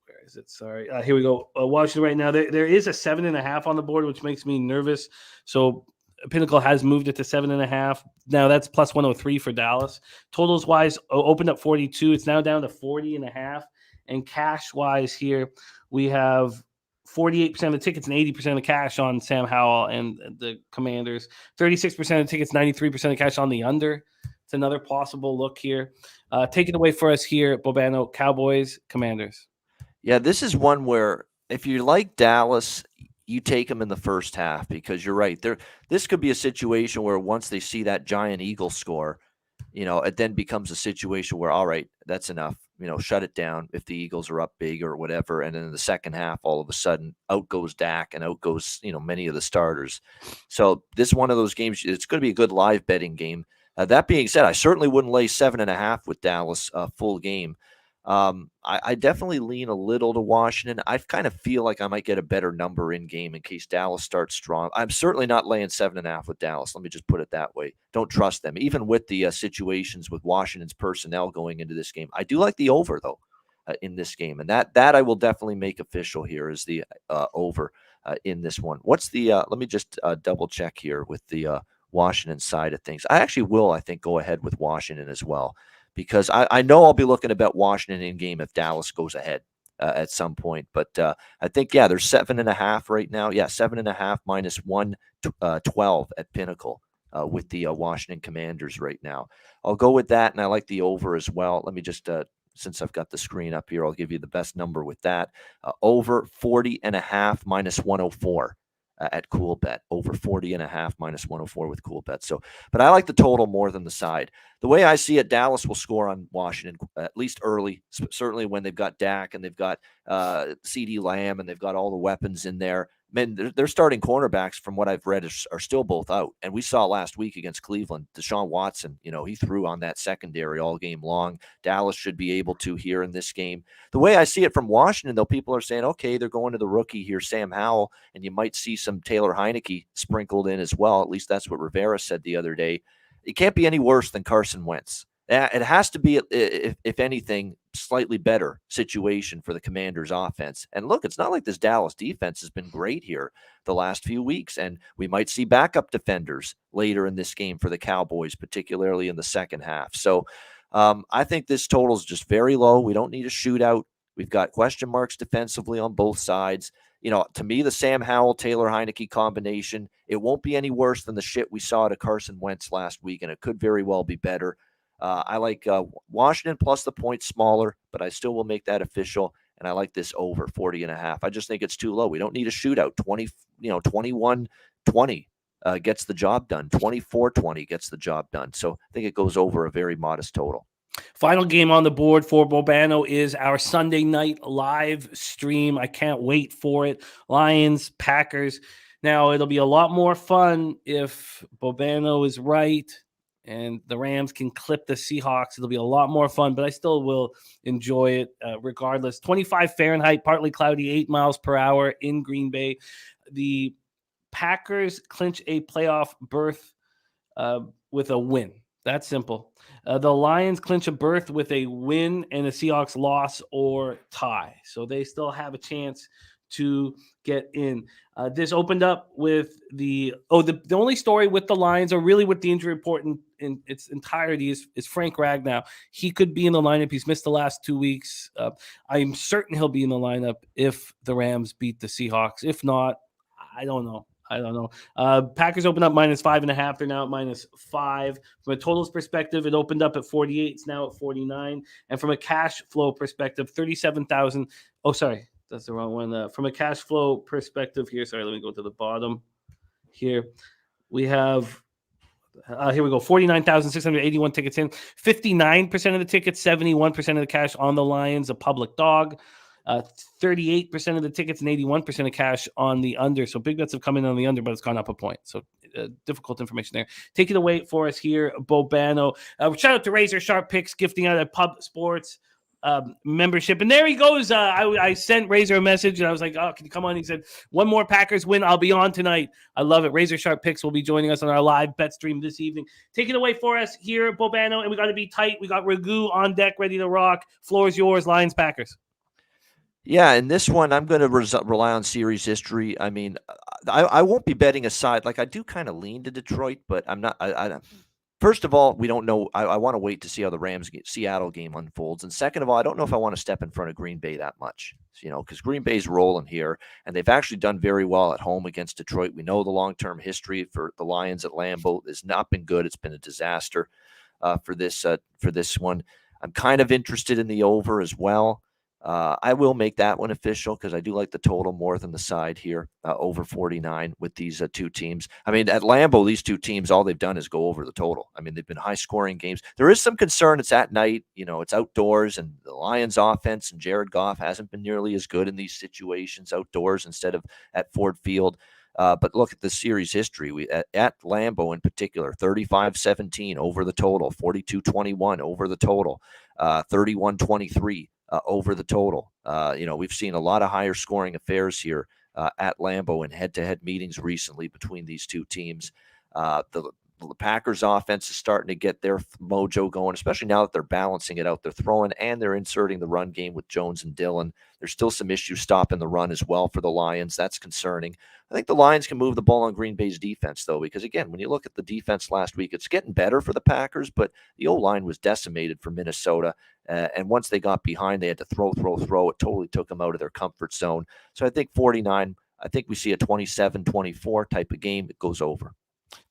Where is it? Sorry. Here we go. Washington right now. There is a 7.5 on the board, which makes me nervous. So Pinnacle has moved it to 7.5. Now that's +103 for Dallas. Totals wise, opened up 42. It's now down to 40.5. And cash wise here, we have 48% of the tickets and 80% of the cash on Sam Howell and the Commanders. 36% of the tickets, 93% of cash on the under. It's another possible look here. Take it away for us here, Bobano. Cowboys, Commanders. Yeah, this is one where if you like Dallas, you take them in the first half, because you're right. This could be a situation where once they see that giant Eagle score, it then becomes a situation where, all right, that's enough. Shut it down if the Eagles are up big or whatever. And then in the second half, all of a sudden, out goes Dak and out goes, many of the starters. So this is one of those games. It's going to be a good live betting game. That being said, I certainly wouldn't lay 7.5 with Dallas full game. I definitely lean a little to Washington. I kind of feel like I might get a better number in game in case Dallas starts strong. I'm certainly not laying 7.5 with Dallas. Let me just put it that way. Don't trust them, even with the situations with Washington's personnel going into this game. I do like the over though in this game, and that I will definitely make official here is the over in this one. What's the? Let me just double check here with the Washington side of things. I actually will, I think, go ahead with Washington as well, because I know I'll be looking about Washington in game if Dallas goes ahead at some point. But I think, there's 7.5 right now. Yeah, 7.5 minus 112 at Pinnacle with the Washington Commanders right now. I'll go with that, and I like the over as well. Let me just, since I've got the screen up here, I'll give you the best number with that. Over 40.5 minus 104. At Cool Bet, over 40.5 minus 104 with Cool Bet. So, but I like the total more than the side. The way I see it, Dallas will score on Washington at least early, certainly when they've got Dak and they've got CeeDee Lamb and they've got all the weapons in there. Man, they're starting cornerbacks from what I've read are still both out. And we saw last week against Cleveland, Deshaun Watson, he threw on that secondary all game long. Dallas should be able to here in this game. The way I see it from Washington, though, people are saying, okay, they're going to the rookie here, Sam Howell, and you might see some Taylor Heineke sprinkled in as well. At least that's what Rivera said the other day. It can't be any worse than Carson Wentz. It has to be, if anything, slightly better situation for the Commanders' offense. And look, it's not like this Dallas defense has been great here the last few weeks, and we might see backup defenders later in this game for the Cowboys, particularly in the second half. So I think this total is just very low. We don't need a shootout. We've got question marks defensively on both sides. To me, the Sam Howell, Taylor Heineke combination, it won't be any worse than the shit we saw to Carson Wentz last week, and it could very well be better. I like Washington plus the point smaller, but I still will make that official. And I like this over 40.5. I just think it's too low. We don't need a shootout. 21-20 gets the job done. 24-20 gets the job done. So I think it goes over a very modest total. Final game on the board for Bobano is our Sunday night live stream. I can't wait for it. Lions, Packers. Now, it'll be a lot more fun if Bobano is right and the Rams can clip the Seahawks. It'll be a lot more fun, but I still will enjoy it regardless. 25 Fahrenheit, partly cloudy, 8 miles per hour in Green Bay. The Packers clinch a playoff berth with a win. That's simple. The Lions clinch a berth with a win and a Seahawks loss or tie. So they still have a chance to get in. This opened up with the only story with the Lions, or really with the injury report in its entirety, is Frank Ragnow. He could be in the lineup. He's missed the last 2 weeks. I'm certain he'll be in the lineup if the Rams beat the Seahawks. If not, I don't know. Packers opened up -5.5. They're now at -5. From a totals perspective, it opened up at 48. It's now at 49. And from a cash flow perspective, 37,000. Oh, sorry. That's the wrong one. From a cash flow perspective here, sorry, let me go to the bottom here. We have, here we go, 49,681 tickets in. 59% of the tickets, 71% of the cash on the Lions, a public dog. 38% of the tickets and 81% of cash on the under. So big bets have come in on the under, but it's gone up a point. So difficult information there. Take it away for us here, Bobano. Shout out to Razor Sharp Picks, gifting out a Pub Sports membership. And there he goes. I sent Razor a message and I was like, oh, can you come on? He said, one more Packers win, I'll be on tonight. I love it. Razor Sharp Picks will be joining us on our live bet stream this evening. Take it away for us here, Bobano. And we got to be tight. We got Ragu on deck, ready to rock. Floor is yours, Lions, Packers. Yeah, in this one, I'm going to rely on series history. I mean, I won't be betting a side. Like, I do kind of lean to Detroit, but I'm not. First of all, we don't know. I want to wait to see how the Seattle game unfolds. And second of all, I don't know if I want to step in front of Green Bay that much, because Green Bay's rolling here, and they've actually done very well at home against Detroit. We know the long-term history for the Lions at Lambeau has not been good. It's been a disaster for this one. I'm kind of interested in the over as well. I will make that one official because I do like the total more than the side here, over 49 with these two teams. I mean, at Lambeau, these two teams, all they've done is go over the total. I mean, they've been high-scoring games. There is some concern. It's at night. It's outdoors, and the Lions' offense and Jared Goff hasn't been nearly as good in these situations outdoors instead of at Ford Field. But look at the series history. At Lambeau in particular, 35-17 over the total, 42-21 over the total, 31-23 over the total. We've seen a lot of higher scoring affairs here at Lambeau in head-to-head meetings recently between these two teams. The Packers offense is starting to get their mojo going, especially now that they're balancing it out. They're throwing and they're inserting the run game with Jones and Dillon. There's still some issues stopping the run as well for the Lions. That's concerning. I think the Lions can move the ball on Green Bay's defense, though, because, again, when you look at the defense last week, it's getting better for the Packers, but the O-line was decimated for Minnesota. And once they got behind, they had to throw. It totally took them out of their comfort zone. So I think 49, I think we see a 27-24 type of game. It goes over.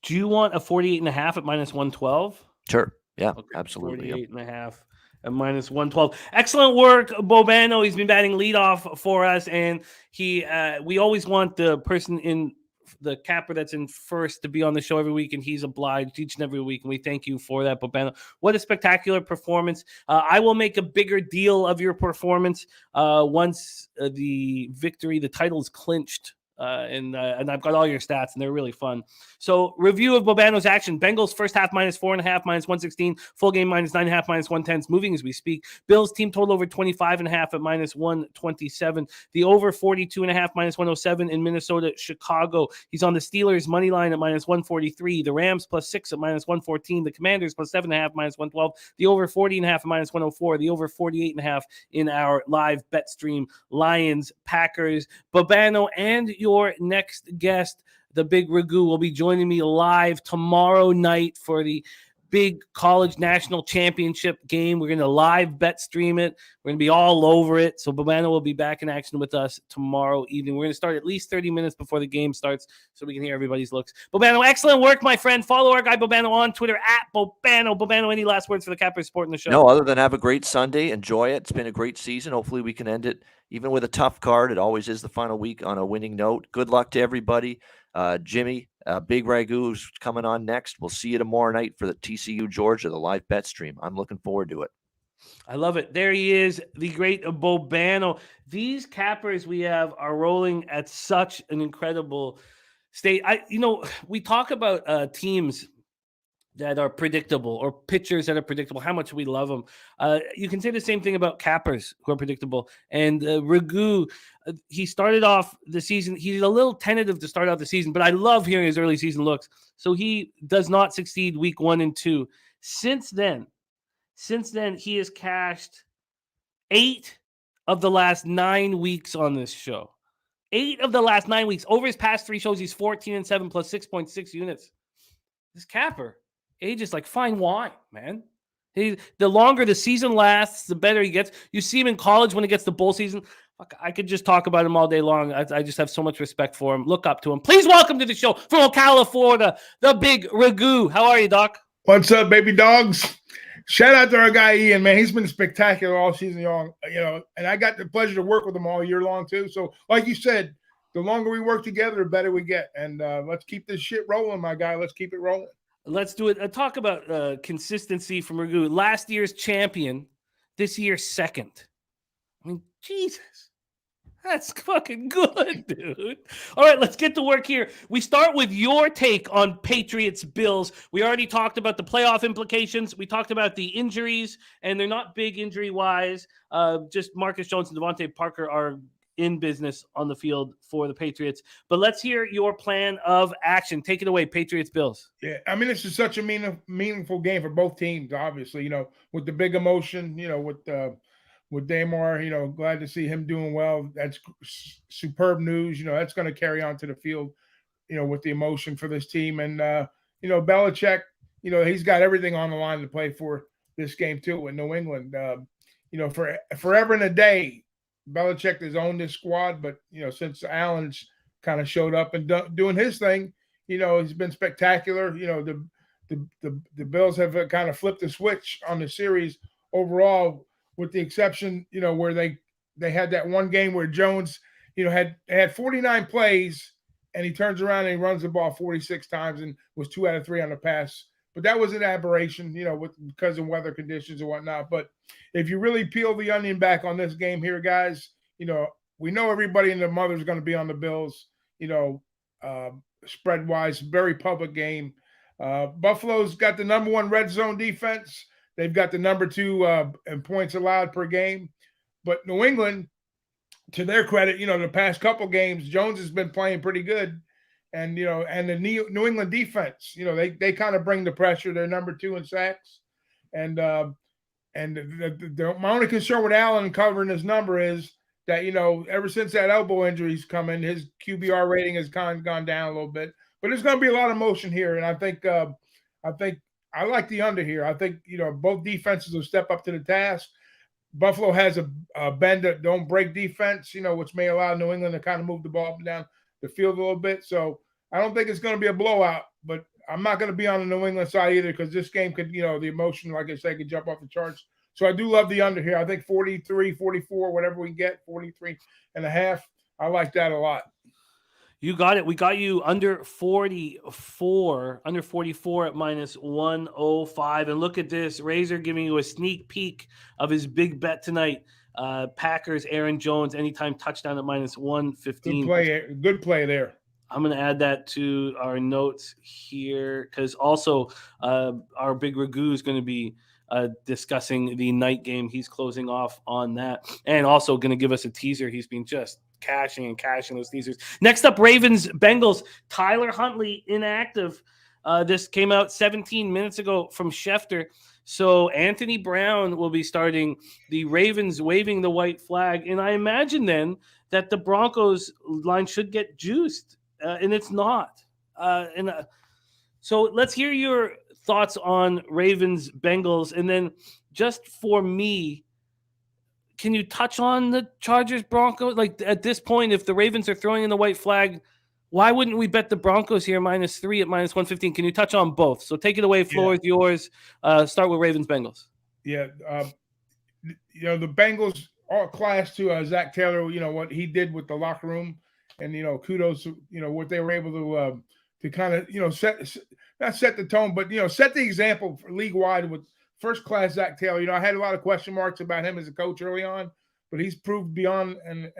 Do you want a 48.5 at -112? Sure. Yeah, okay, absolutely. 48.5 at -112. Excellent work, Bobano. He's been batting leadoff for us, and we always want the person in the capper that's in first to be on the show every week, and he's obliged each and every week, and we thank you for that, Bobano. What a spectacular performance. I will make a bigger deal of your performance once the title is clinched And I've got all your stats, and they're really fun. So, review of Bobano's action. Bengals first half -4.5, -116. Full game -9.5, -110. It's moving as we speak. Bills team total over 25.5 at -127. The over 42.5, -107 in Minnesota, Chicago. He's on the Steelers money line at -143. The Rams +6 at -114. The Commanders +7.5, -112. The over 40.5 at -104. The over 48.5 in our live bet stream. Lions, Packers, Bobano, and your next guest, the Big Ragu, will be joining me live tomorrow night for the big college national championship game. We're going to live bet stream it. We're going to be all over it. So Bobano will be back in action with us tomorrow evening. We're going to start at least 30 minutes before the game starts so we can hear everybody's looks. Bobano, excellent work, my friend. Follow our guy Bobano on Twitter at Bobano. Bobano, any last words for the Cappers supporting the show? No, other than have a great Sunday. Enjoy it. It's been a great season. Hopefully we can end it even with a tough card. It always is the final week on a winning note. Good luck to everybody. Jimmy, Big Ragu is coming on next. We'll see you tomorrow night for the TCU Georgia, the live bet stream. I'm looking forward to it. I love it. There he is, the great Bobano. These Cappers we have are rolling at such an incredible state. We talk about teams that are predictable or pitchers that are predictable, how much we love them. You can say the same thing about Cappers who are predictable. And Ragu, he started off the season. He's a little tentative to start out the season, but I love hearing his early season looks. So he does not succeed week 1 and 2. Since then, he has cashed 8 of the last 9 weeks on this show. 8 of the last 9 weeks. Over his past 3 shows, he's 14-7 plus 6.6 units. This Capper ages like fine wine, man. The longer the season lasts, the better he gets. You see him in college when he gets the bowl season. Fuck, I could just talk about him all day long. I just have so much respect for him. Look up to him. Please welcome to the show from Ocala, Florida, the Big Ragu. How are you, Doc? What's up, baby dogs? Shout out to our guy Ian, man. He's been spectacular all season long, and I got the pleasure to work with him all year long too. So, like you said, the longer we work together, the better we get. And let's keep this shit rolling, my guy. Let's keep it rolling. Let's do it. Talk about consistency from Ragu. Last year's champion, this year's second. I mean, Jesus. That's fucking good, dude. All right, let's get to work here. We start with your take on Patriots Bills. We already talked about the playoff implications. We talked about the injuries, and they're not big injury-wise. Just Marcus Jones and Devontae Parker are in business on the field for the Patriots. But let's hear your plan of action. Take it away, Patriots Bills. Yeah, I mean, this is such a meaningful game for both teams, obviously, with the big emotion, with Damar, glad to see him doing well. That's superb news. That's going to carry on to the field, with the emotion for this team. And, Belichick, he's got everything on the line to play for this game too with New England. For forever and a day, Belichick has owned this squad, but, since Allen's kind of showed up and doing his thing, he's been spectacular. The Bills have kind of flipped the switch on the series overall, with the exception, where they had that one game where Jones, had 49 plays and he turns around and he runs the ball 46 times and was 2 out of 3 on the pass. But that was an aberration, because of weather conditions and whatnot. But if you really peel the onion back on this game here, guys, we know everybody and their mother is going to be on the Bills, spread-wise, very public game. Buffalo's got the number 1 red zone defense. They've got the number 2 in points allowed per game. But New England, to their credit, the past couple games, Jones has been playing pretty good. And, and the New England defense, they kind of bring the pressure. They're number 2 in sacks. And my only concern with Allen covering his number is that, ever since that elbow injury's come in, his QBR rating has kind of gone down a little bit. But there's going to be a lot of motion here. And I think I like the under here. I think, both defenses will step up to the task. Buffalo has a bend that don't break defense, which may allow New England to kind of move the ball up and down the field a little bit. So I don't think it's going to be a blowout, but I'm not going to be on the New England side either, because this game could, the emotion, like I said, could jump off the charts. So I do love the under here. I think 43, 44, whatever we can get, 43 and a half. I like that a lot. You got it. We got you under 44 at minus 105. And look at this. Razor giving you a sneak peek of his big bet tonight. Packers, Aaron Jones, anytime touchdown at minus 115. Good play there. I'm going to add that to our notes here because also our Big Ragu is going to be discussing the night game. He's closing off on that and also going to give us a teaser. He's been just cashing those teasers. Next up, Ravens Bengals. Tyler Huntley inactive. This came out 17 minutes ago from Schefter. So Anthony Brown will be starting. The Ravens waving the white flag. And I imagine that the Broncos line should get juiced. And it's not. So let's hear your thoughts on Ravens Bengals. And then just for me, can you touch on the Chargers Broncos? Like at this point, if the Ravens are throwing in the white flag, why wouldn't we bet the Broncos here -3 at minus 115? Can you touch on both? So take it away. Floor is yours. Start with Ravens Bengals. Yeah. The Bengals all class to Zach Taylor, what he did with the locker room and, kudos to, what they were able to kind of, not set the tone, but, set the example for league wide with first class Zach Taylor. I had a lot of question marks about him as a coach early on, but he's proved beyond and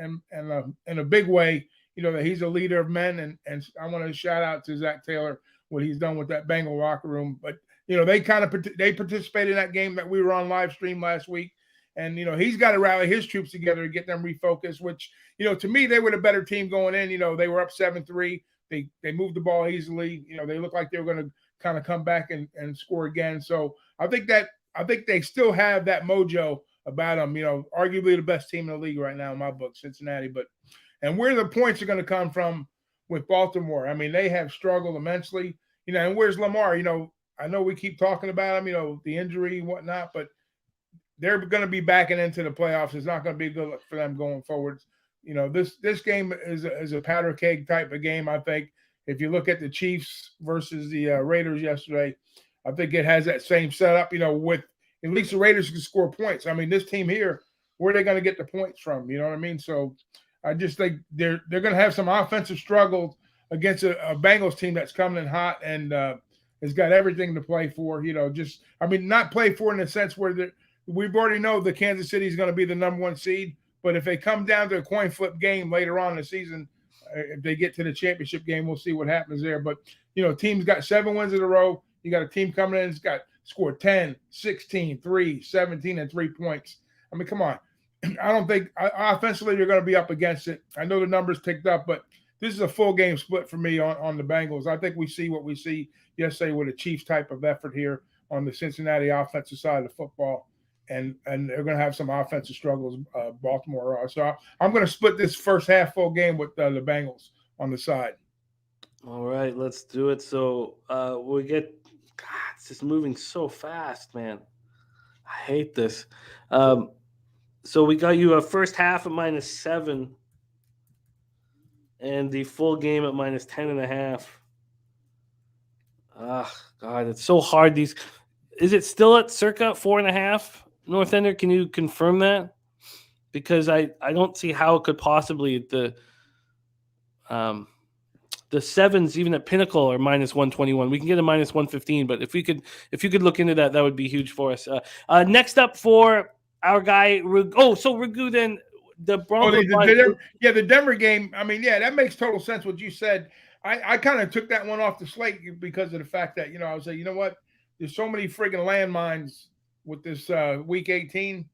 in a big way, that he's a leader of men. And I want to shout out to Zach Taylor, what he's done with that Bengal locker room. But, they participated in that game that we were on live stream last week. And, he's got to rally his troops together to get them refocused, which, to me, they were the better team going in. They were up 7-3. They moved the ball easily. They looked like they were going to kind of come back and score again. So I think they still have that mojo about them. Arguably the best team in the league right now in my book, Cincinnati. And where the points are going to come from with Baltimore. I mean, they have struggled immensely. And where's Lamar? I know we keep talking about him, the injury and whatnot, but they're going to be backing into the playoffs. It's not going to be good for them going forward. This game is a powder keg type of game. I think if you look at the Chiefs versus the Raiders yesterday, I think it has that same setup, with at least the Raiders can score points. I mean, this team here, where are they going to get the points from? You know what I mean? So I just think they're going to have some offensive struggles against a Bengals team that's coming in hot and has got everything to play for, not play for in the sense where we've already know that Kansas City is going to be the number one seed. But if they come down to a coin flip game later on in the season, if they get to the championship game, we'll see what happens there. But, teams got 7 wins in a row. You got a team coming in that's got scored 10, 16, 3, 17, and 3 points. I mean, come on. I don't think offensively you're going to be up against it. I know the numbers ticked up, but this is a full game split for me on the Bengals. I think we see what we see yesterday with a Chiefs type of effort here on the Cincinnati offensive side of the football. And they're going to have some offensive struggles, Baltimore are. So I'm going to split this first half full game with the Bengals on the side. All right, let's do it. So it's just moving so fast, man. I hate this. So we got you a first half at -7 and the full game at -10.5. God, it's so hard. Is it still at circa 4.5? North Ender, can you confirm that? Because I don't see how it could possibly the sevens even at Pinnacle are -121. We can get a -115, but if you could look into that, that would be huge for us. Next up for our guy Ragu. So Ragu, then the Broncos. The Denver game. I mean, that makes total sense what you said. I kind of took that one off the slate because of the fact that I was like, you know what? There's so many friggin' landmines with this week 18,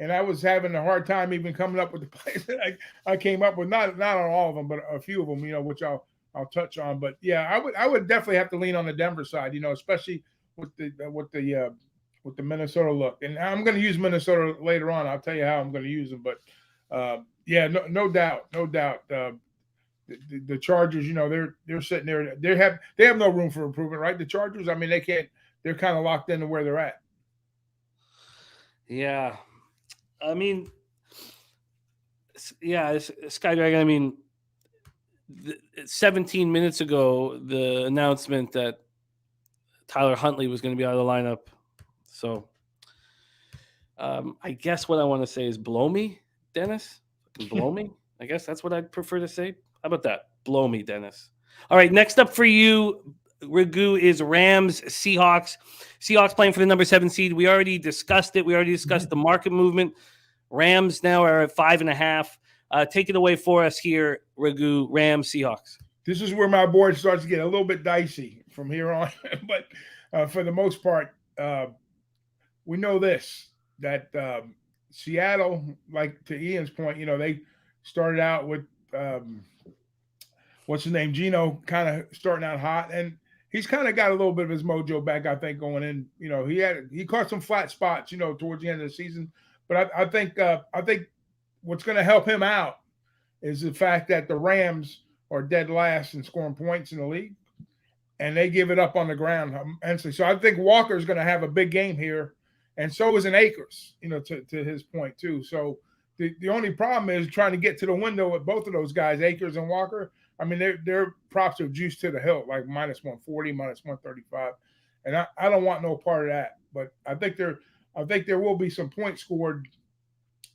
and I was having a hard time even coming up with the plays that I came up with. Not on all of them, but a few of them, which I'll touch on. But I would definitely have to lean on the Denver side, especially with the Minnesota look. And I'm going to use Minnesota later on. I'll tell you how I'm going to use them. But no doubt. The Chargers, they're sitting there. They have no room for improvement, right? The Chargers, I mean, they can't. They're kind of locked into where they're at. Yeah, I mean, Skydragon. I mean, 17 minutes ago, the announcement that Tyler Huntley was going to be out of the lineup. So, I guess what I want to say is blow me, Dennis. Blow me. I guess that's what I'd prefer to say. How about that? Blow me, Dennis. All right, next up for you, Ragu, is Rams Seahawks. Seahawks playing for the number 7 seed. We already discussed it. We already discussed the market movement. Rams now are at 5.5. Take it away for us here, Ragu. Rams Seahawks. This is where my board starts to get a little bit dicey from here on. But for the most part, we know this, that Seattle, like to Ian's point, they started out with what's his name, Geno, kind of starting out hot, and he's kind of got a little bit of his mojo back, I think, going in. He caught some flat spots, towards the end of the season. But I think what's going to help him out is the fact that the Rams are dead last in scoring points in the league, and they give it up on the ground. So I think Walker's going to have a big game here, and so is an Akers, to his point too. So the only problem is trying to get to the window with both of those guys, Akers and Walker. I mean, their props are juiced to the hilt, like minus 140, minus 135, and I don't want no part of that. But I think there will be some points scored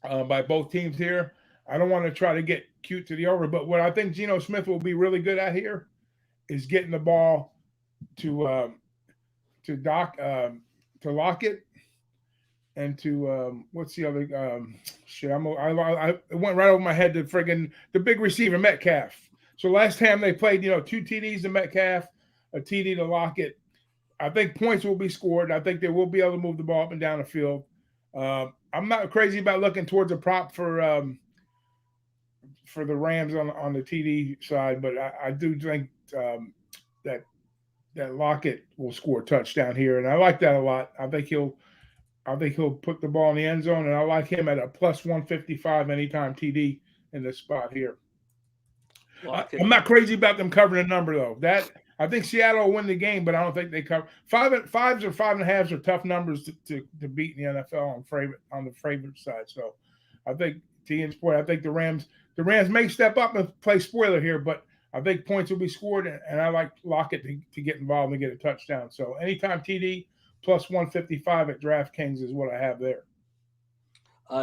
by both teams here. I don't want to try to get cute to the over, but what I think Geno Smith will be really good at here is getting the ball to Lockett and to what's the other shit? It went right over my head to the big receiver Metcalf. So last time they played, 2 TDs to Metcalf, a TD to Lockett. I think points will be scored. I think they will be able to move the ball up and down the field. I'm not crazy about looking towards a prop for the Rams on the TD side, but I do think that Lockett will score a touchdown here, and I like that a lot. I think he'll put the ball in the end zone, and I like him at a plus 155 anytime TD in this spot here. I'm not crazy about them covering a number though. I think Seattle will win the game, but I don't think they cover. 5s or 5.5s are tough numbers to beat in the NFL on the favorite side. So I think to Ian's point, I think the Rams may step up and play spoiler here, but I think points will be scored, and I like Lockett to get involved and get a touchdown. So anytime TD plus 155 at DraftKings is what I have there.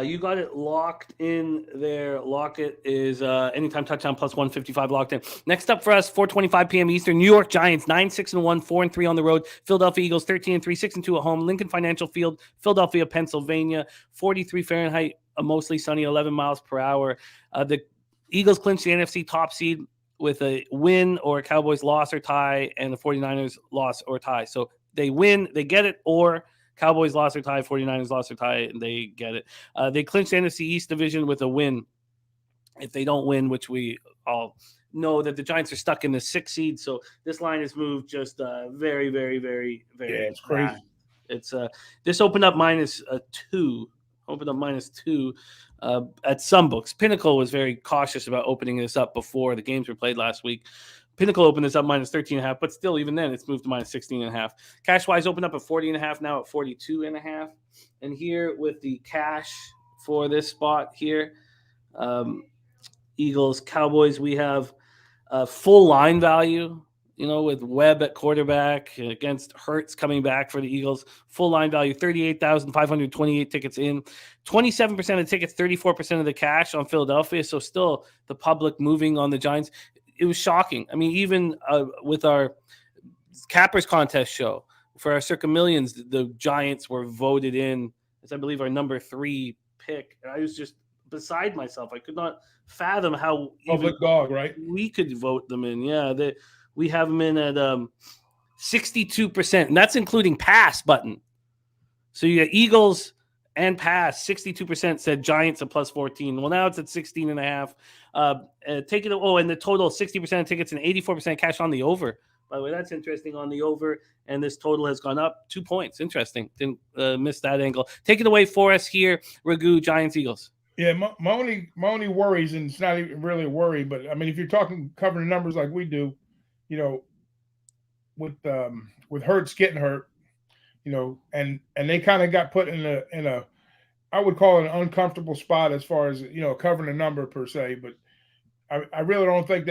You got it locked in there. Lockett is anytime touchdown plus 155 locked in. Next up for us, 4:25 p.m. Eastern. New York Giants 9-6-1, 4-3 on the road. Philadelphia Eagles 13-3, 6-2 at home. Lincoln Financial Field, Philadelphia, Pennsylvania. 43 Fahrenheit, mostly sunny, 11 miles per hour. The Eagles clinched the NFC top seed with a win or a Cowboys loss or tie, and the 49ers loss or tie. So they win, they get it, or Cowboys lost or tie, 49ers lost or tie, and they get it. They clinched the NFC East division with a win. If they don't win, which we all know that the Giants are stuck in the 6th seed, so this line has moved just very, very, very, very. Yeah, it's crazy. It's this opened up minus 2. Opened up minus 2 at some books. Pinnacle was very cautious about opening this up before the games were played last week. Pinnacle opened this up minus 13.5, but still, even then, it's moved to minus 16.5. Cash-wise opened up at 40.5, now at 42.5. And here with the cash for this spot here, Eagles, Cowboys, we have full line value, with Webb at quarterback against Hurts coming back for the Eagles. Full line value, 38,528 tickets in. 27% of the tickets, 34% of the cash on Philadelphia. So still the public moving on the Giants. It was shocking. I mean, even with our Cappers contest show for our Circa Millions, the Giants were voted in as, I believe, our number 3 pick. And I was just beside myself. I could not fathom how public dog, right? We could vote them in. Yeah, we have them in at 62%, and that's including pass button. So you got Eagles and pass. 62% said Giants at plus 14. Well, now it's at 16.5. Take it. Oh, and the total 60% of tickets and 84% cash on the over. By the way, that's interesting on the over, and this total has gone up 2 points. Interesting. Didn't miss that angle. Take it away for us here, Ragu, Giants, Eagles. Yeah, my only worries, and it's not even really a worry, but I mean, if you're talking covering numbers like we do, with Hurts getting hurt, and they kind of got put in a I would call it an uncomfortable spot as far as covering a number per se, but I really don't think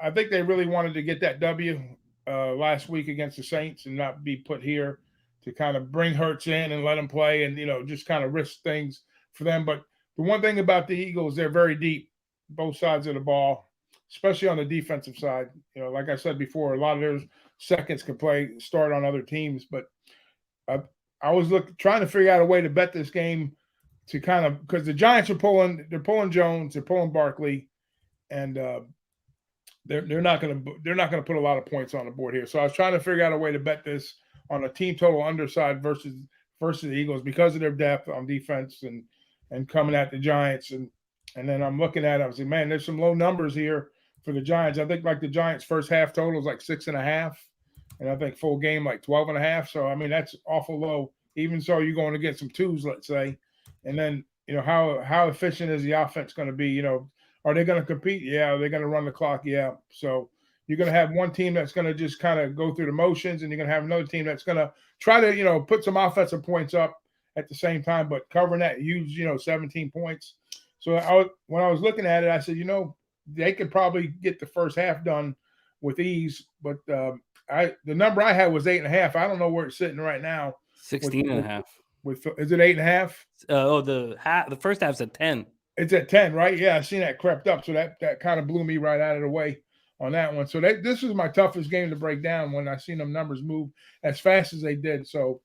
I think they really wanted to get that W last week against the Saints and not be put here to kind of bring Hurts in and let him play and just kind of risk things for them. But the one thing about the Eagles, they're very deep, both sides of the ball. especially on the defensive side. You know, like I said before, a lot of their seconds can start on other teams. But I was trying to figure out a way to bet this game to kind of, because the Giants they're pulling Jones, they're pulling Barkley, and they're not going to put a lot of points on the board here. So I was trying to figure out a way to bet this on a team total underside versus the Eagles because of their depth on defense and coming at the Giants. And then I'm looking at it, I was like, man, there's some low numbers here for the Giants. I think like the Giants first half total is like 6.5, and I think full game like 12.5. So I mean that's awful low. Even so, you're going to get some twos, let's say. And then you know how efficient is the offense going to be? You know, are they going to compete? Yeah. Are they going to run the clock? Yeah. So you're going to have one team that's going to just kind of go through the motions, and you're going to have another team that's going to try to put some offensive points up at the same time, but covering that huge 17 points. So when I was looking at it, I said, they could probably get the first half done with ease. But the number I had was 8.5. I don't know where it's sitting right now. 16.5. Is it 8.5? The first half's at 10. It's at 10, right? Yeah, I seen that crept up. So that kind of blew me right out of the way on that one. So this was my toughest game to break down when I seen them numbers move as fast as they did. So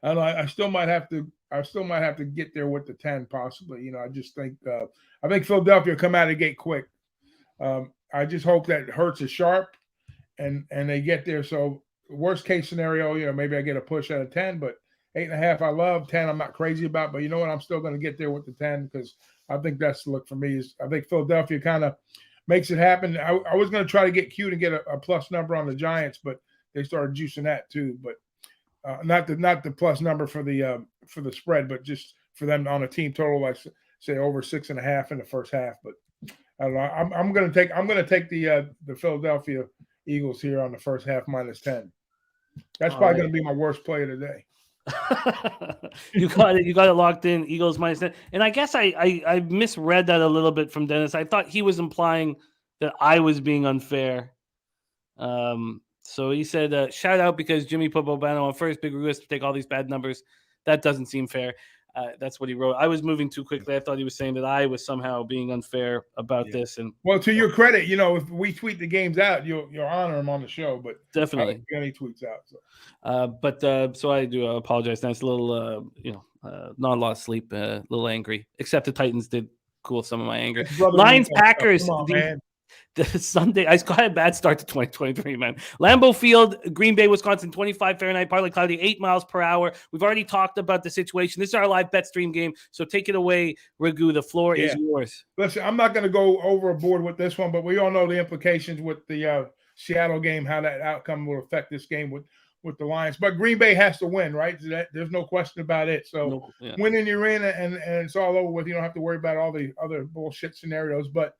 I don't know, I still might have to get there with the 10 possibly. I just think I think Philadelphia will come out of the gate quick. I just hope that Hurts is sharp and they get there. So worst case scenario, maybe I get a push out of 10, but 8.5 I love. 10 I'm not crazy about, but you know what? I'm still going to get there with the 10 because I think that's the look for me. I think Philadelphia kind of makes it happen. I was going to try to get cute and get a plus number on the Giants, but they started juicing that too. But not the plus number for the spread, but just for them on a team total, like say over 6.5 in the first half. But I don't know. I'm going to take the Philadelphia Eagles here on the first half minus 10. That's probably going to be my worst play of the day. You got it locked in. Eagles minus 10. And I guess I misread that a little bit from Dennis. I thought he was implying that I was being unfair. So he said, shout out because Jimmy put Bobano on first. Big Ragu to take all these bad numbers. That doesn't seem fair. That's what he wrote. I was moving too quickly. I thought he was saying that I was somehow being unfair about this. And well, to your credit, if we tweet the games out, you'll honor him on the show. But definitely, I don't get any tweets out. So I do apologize. That's a little, not a lot of sleep, a little angry. Except the Titans did cool some of my anger. Lions Packers. Come on, man. The Sunday, I got a bad start to 2023, man. Lambeau Field, Green Bay, Wisconsin, 25 Fahrenheit, partly cloudy, 8 miles per hour. We've already talked about the situation. This is our live bet stream game, so take it away, Ragu. The floor is yours. Listen, I'm not going to go overboard with this one, but we all know the implications with the Seattle game, how that outcome will affect this game with the Lions. But Green Bay has to win, right? There's no question about it. So winning, you're in, and it's all over with. You don't have to worry about all the other bullshit scenarios. But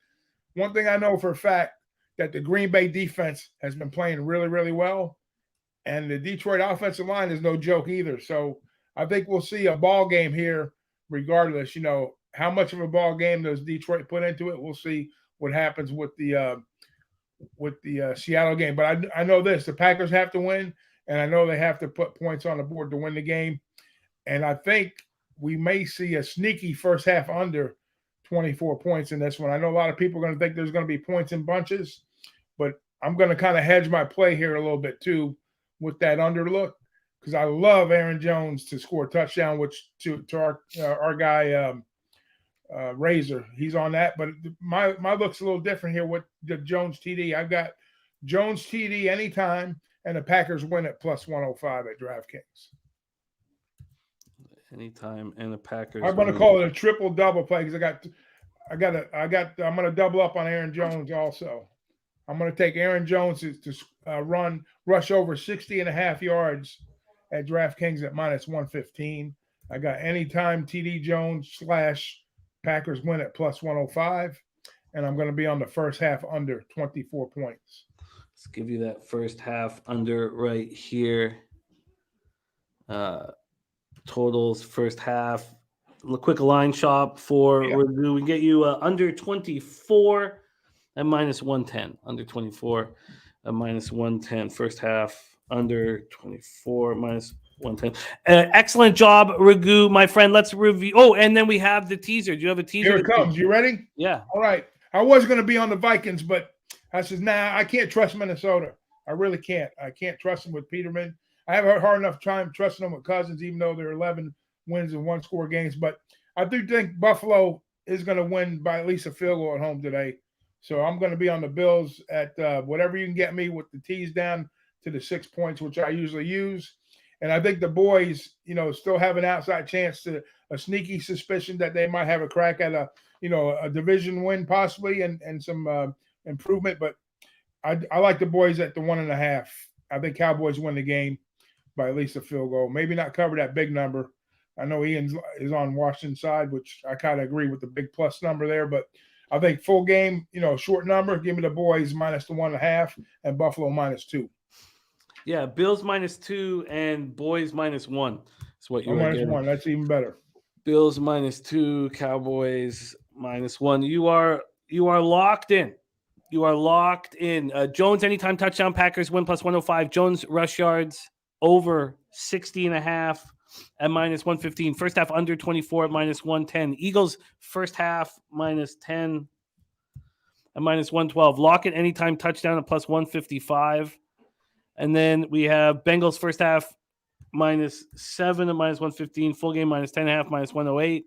one thing I know for a fact that the Green Bay defense has been playing really, really well, and the Detroit offensive line is no joke either. So I think we'll see a ball game here, regardless. How much of a ball game does Detroit put into it? We'll see what happens with the Seattle game. But I know this: the Packers have to win, and I know they have to put points on the board to win the game. And I think we may see a sneaky first half under 24 points in this one. I know a lot of people are going to think there's going to be points in bunches, but I'm going to kind of hedge my play here a little bit too with that under look because I love Aaron Jones to score a touchdown, which to our guy Razor, he's on that. But my look's a little different here with the Jones TD. I've got Jones TD anytime, and the Packers win at plus 105 at DraftKings. Anytime, and the Packers. I'm going to call it a triple double play because I'm going to double up on Aaron Jones also. I'm going to take Aaron Jones to rush over 60.5 yards at DraftKings at minus 115. I got anytime TD Jones / Packers win at plus 105, and I'm going to be on the first half under 24 points. Let's give you that first half under right here. Totals first half. A quick line shop for Ragu. We get you under 24 at minus 110. Under 24 at minus 110. First half under 24 minus 110. Excellent job, Ragu, my friend. Let's review. Oh, and then we have the teaser. Do you have a teaser? Here it comes. You ready? Yeah. All right. I was going to be on the Vikings, but I said, nah, I can't trust Minnesota. I really can't. I can't trust them with Peterman. I have a hard enough time trusting them with Cousins, even though they're 11 wins and one-score games. But I do think Buffalo is going to win by at least a field goal at home today. So I'm going to be on the Bills at whatever you can get me with the tees down to the 6 points, which I usually use. And I think the boys, still have an outside chance to a sneaky suspicion that they might have a crack at a division win possibly and some improvement. But I like the boys at the 1.5. I think Cowboys win the game by at least a field goal. Maybe not cover that big number. I know Ian is on Washington's side, which I kind of agree with the big plus number there. But I think full game, short number, give me the boys minus the 1.5 and Buffalo -2. Yeah, Bills -2 and boys -1. That's what you are getting. -1. That's even better. Bills -2, Cowboys -1. You are locked in. You are locked in. Jones anytime touchdown, Packers win +105. Jones rush yards over 60.5 at -115. First half under 24 at -110. Eagles first half -10 at -112. Lockett anytime touchdown at +155. And then we have Bengals first half -7 at -115. Full game -10.5 -108.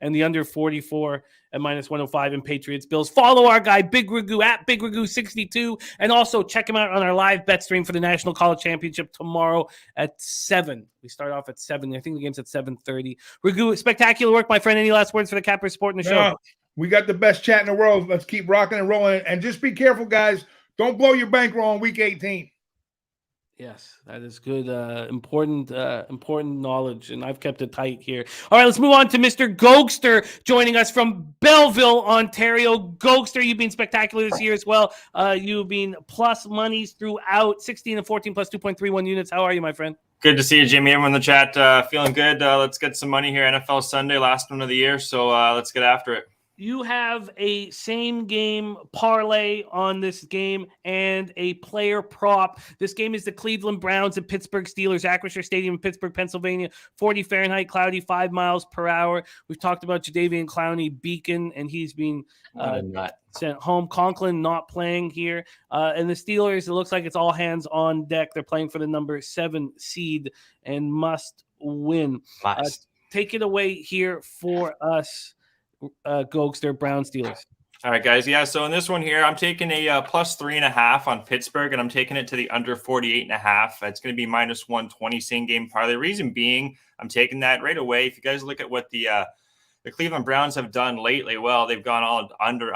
And the under 44 at -105 in Patriots Bills. Follow our guy, Big Ragu, at Big Ragu 62. And also check him out on our live bet stream for the National College Championship tomorrow at 7. We start off at 7. I think the game's at 7:30. Ragu, spectacular work, my friend. Any last words for the Capper Sport in the show? We got the best chat in the world. Let's keep rocking and rolling. And just be careful, guys. Don't blow your bankroll on week 18. Yes, that is good. Important knowledge, and I've kept it tight here. All right, let's move on to Mr. Goldster joining us from Belleville, Ontario. Goldster, you've been spectacular this year as well. You've been plus monies throughout, 16 and 14 plus 2.31 units. How are you, my friend? Good to see you, Jimmy. Everyone in the chat feeling good. Let's get some money here. NFL Sunday, last one of the year, so let's get after it. You have a same game parlay on this game and a player prop. This game is the Cleveland Browns and Pittsburgh Steelers, Acrisure Stadium in Pittsburgh, Pennsylvania, 40 Fahrenheit, cloudy, 5 miles per hour. We've talked about Jadeveon Clowney, Beacon, and he's been sent home. Conklin not playing here. And the Steelers, it looks like it's all hands on deck. They're playing for the number 7 seed and must win. Take it away here for us. Goldster, Brown Steelers. All right, guys. Yeah, so in this one here, I'm taking a plus 3.5 on Pittsburgh, and I'm taking it to the under 48.5. It's going to be -120 same game parlay. The reason being, I'm taking that right away. If you guys look at what the Cleveland Browns have done lately, well, they've gone all under.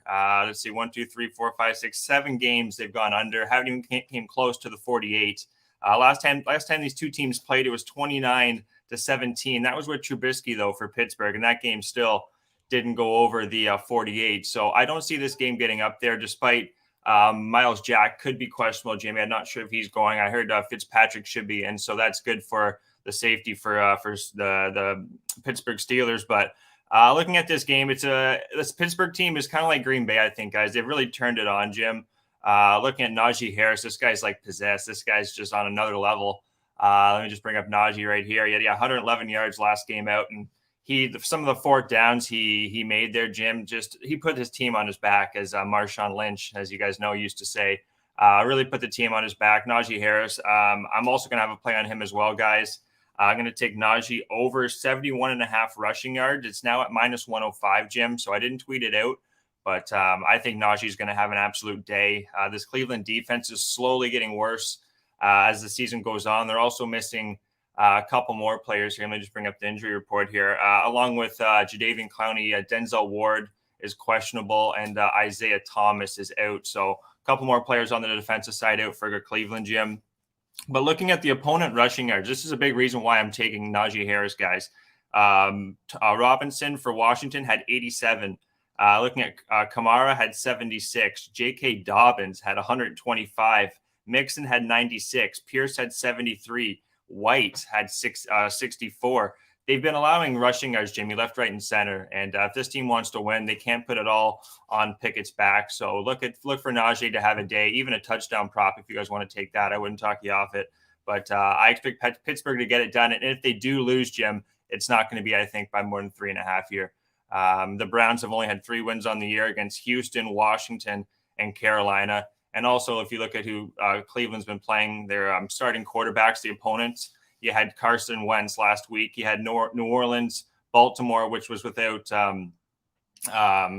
Let's see, 1, 2, 3, 4, 5, 6, 7 games they've gone under. Haven't even came close to the 48. Last time these two teams played, it was 29-17. That was with Trubisky, though, for Pittsburgh, and that game still didn't go over the 48. So I don't see this game getting up there, despite Miles Jack could be questionable, Jimmy. I'm not sure if he's going. I heard Fitzpatrick should be, and so that's good for the safety for the Pittsburgh Steelers. But looking at this game, this Pittsburgh team is kind of like Green Bay, I think, guys. They've really turned it on, Jim. Looking at Najee Harris, this guy's like possessed. This guy's just on another level. Let me just bring up Najee right here. Yeah, 111 yards last game out, and some of the fourth downs he made there, Jim, he put his team on his back, as Marshawn Lynch, as you guys know, used to say. Really put the team on his back. Najee Harris, I'm also going to have a play on him as well, guys. I'm going to take Najee over 71.5 rushing yards. It's now at -105, Jim, so I didn't tweet it out. But I think Najee is going to have an absolute day. This Cleveland defense is slowly getting worse as the season goes on. They're also missing a couple more players here. Let me just bring up the injury report here. Along with Jadeveon Clowney, Denzel Ward is questionable, and Isaiah Thomas is out. So a couple more players on the defensive side out for Cleveland, Jim. But looking at the opponent rushing yards, this is a big reason why I'm taking Najee Harris, guys. Robinson for Washington had 87. Looking at Kamara had 76. J.K. Dobbins had 125. Mixon had 96. Pierce had 73. White had 64. They've been allowing rushing yards, Jimmy, left, right, and center. And if this team wants to win, they can't put it all on Pickett's back. So look for Najee to have a day, even a touchdown prop if you guys want to take that. I wouldn't talk you off it. But I expect Pittsburgh to get it done. And if they do lose, Jim, it's not going to be, I think, by more than 3.5 here. The Browns have only had 3 wins on the year against Houston, Washington, and Carolina. And also, if you look at who Cleveland's been playing, their starting quarterbacks, the opponents, you had Carson Wentz last week. You had New Orleans, Baltimore, which was without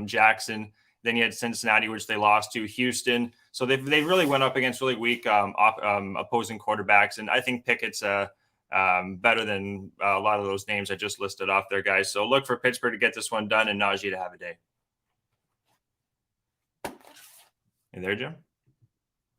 Jackson. Then you had Cincinnati, which they lost to, Houston. So they really went up against really weak opposing quarterbacks. And I think Pickett's better than a lot of those names I just listed off there, guys. So look for Pittsburgh to get this one done and Najee to have a day. You there, Jim?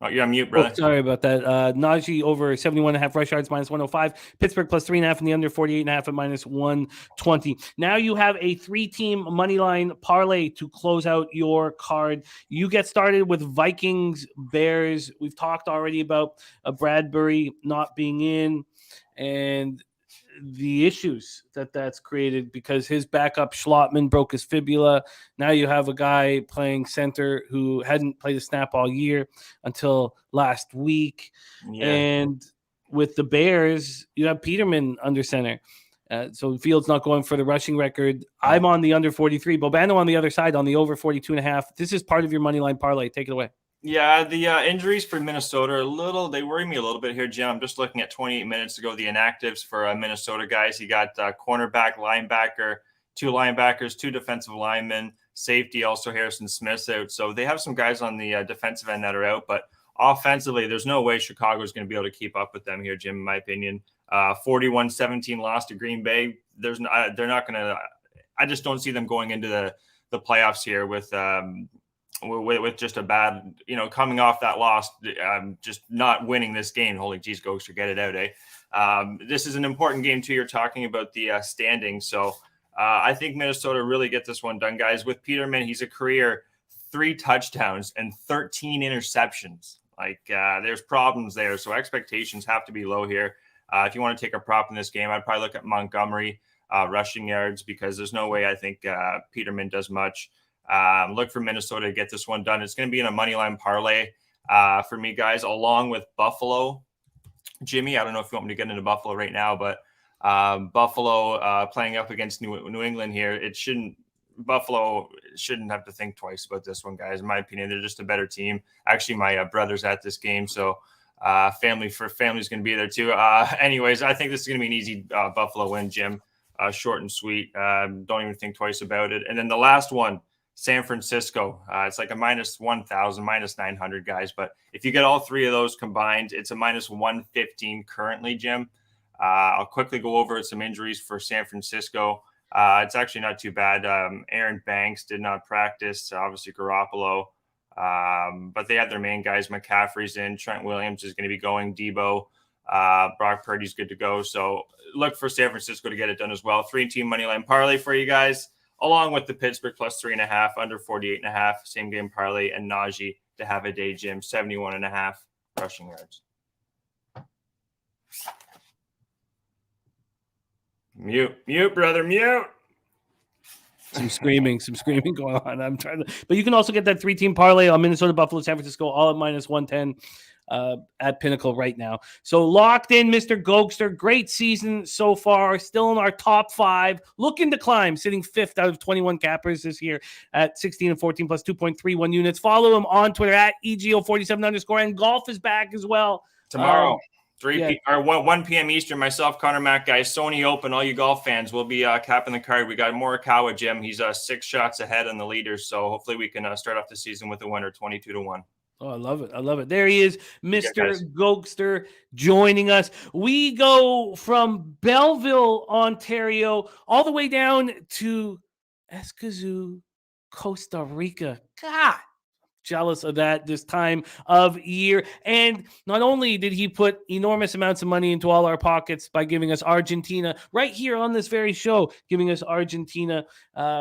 Oh, you're on mute, brother. Oh, sorry about that. Najee over 71.5 rush yards, minus 105. Pittsburgh plus 3.5 and the under 48.5 at minus 120. Now you have a 3-team money line parlay to close out your card. You get started with Vikings Bears. We've talked already about Bradbury not being in and the issues that's created because his backup Schlottman broke his fibula. Now you have a guy playing center who hadn't played a snap all year until last week. Yeah. And with the Bears, you have Peterman under center. So Fields not going for the rushing record. I'm on the under 43. Bobano on the other side on the over 42.5. This is part of your money line parlay. Take it away. Yeah, the injuries for Minnesota they worry me a little bit here, Jim. I'm just looking at 28 minutes ago, the inactives for Minnesota guys. You got cornerback, linebacker, 2 linebackers, 2 defensive linemen, safety, also Harrison Smith's out. So they have some guys on the defensive end that are out, but offensively, there's no way Chicago's going to be able to keep up with them here, Jim, in my opinion. 41-17 loss to Green Bay. They're not going to – I just don't see them going into the playoffs here with just a bad, coming off that loss, just not winning this game. Holy geez, Goldster, get it out, eh? This is an important game, too. You're talking about the standings. So I think Minnesota really get this one done, guys. With Peterman, he's a career 3 touchdowns and 13 interceptions. There's problems there. So expectations have to be low here. If you want to take a prop in this game, I'd probably look at Montgomery rushing yards because there's no way I think Peterman does much. Look for Minnesota to get this one done. It's going to be in a money line parlay for me, guys, along with Buffalo. Jimmy, I don't know if you want me to get into Buffalo right now, but Buffalo playing up against New England here. Buffalo shouldn't have to think twice about this one, guys. In my opinion, they're just a better team. Actually, my brother's at this game, so family's going to be there too. Anyways, I think this is going to be an easy Buffalo win, Jim. Short and sweet. Don't even think twice about it. And then the last one, San Francisco. It's like a minus 1,000, minus 900, guys. But if you get all 3 of those combined, it's a minus 115 currently, Jim. I'll quickly go over some injuries for San Francisco. It's actually not too bad. Aaron Banks did not practice, obviously Garoppolo. But they have their main guys. McCaffrey's in. Trent Williams is going to be going. Debo. Brock Purdy's good to go. So look for San Francisco to get it done as well. 3-team money line parlay for you guys, along with the Pittsburgh plus 3.5, under 48.5, same game parlay, and Najee to have a day, Jim, 71.5 rushing yards. Mute, brother, mute. Some screaming going on. I'm trying to, but you can also get that 3-team parlay on Minnesota, Buffalo, San Francisco, all at minus 110 at Pinnacle right now. So locked in, Mr. Goldster. Great season so far. Still in our top 5. Looking to climb, sitting 5th out of 21 cappers this year at 16-14 plus 2.31 units. Follow him on Twitter at EGO47_. And golf is back as well tomorrow. 1 p.m. Eastern, myself, Connor Mack, guys, Sony Open, all you golf fans, will be capping the card. We got Morikawa, Jim. He's 6 shots ahead on the leaders, so hopefully we can start off the season with a winner, 22-1. Oh, I love it. There he is, Mr. Goldster, joining us. We go from Belleville, Ontario, all the way down to Escazú, Costa Rica. God, jealous of that this time of year. And not only did he put enormous amounts of money into all our pockets by giving us Argentina right here on this very show, giving us Argentina,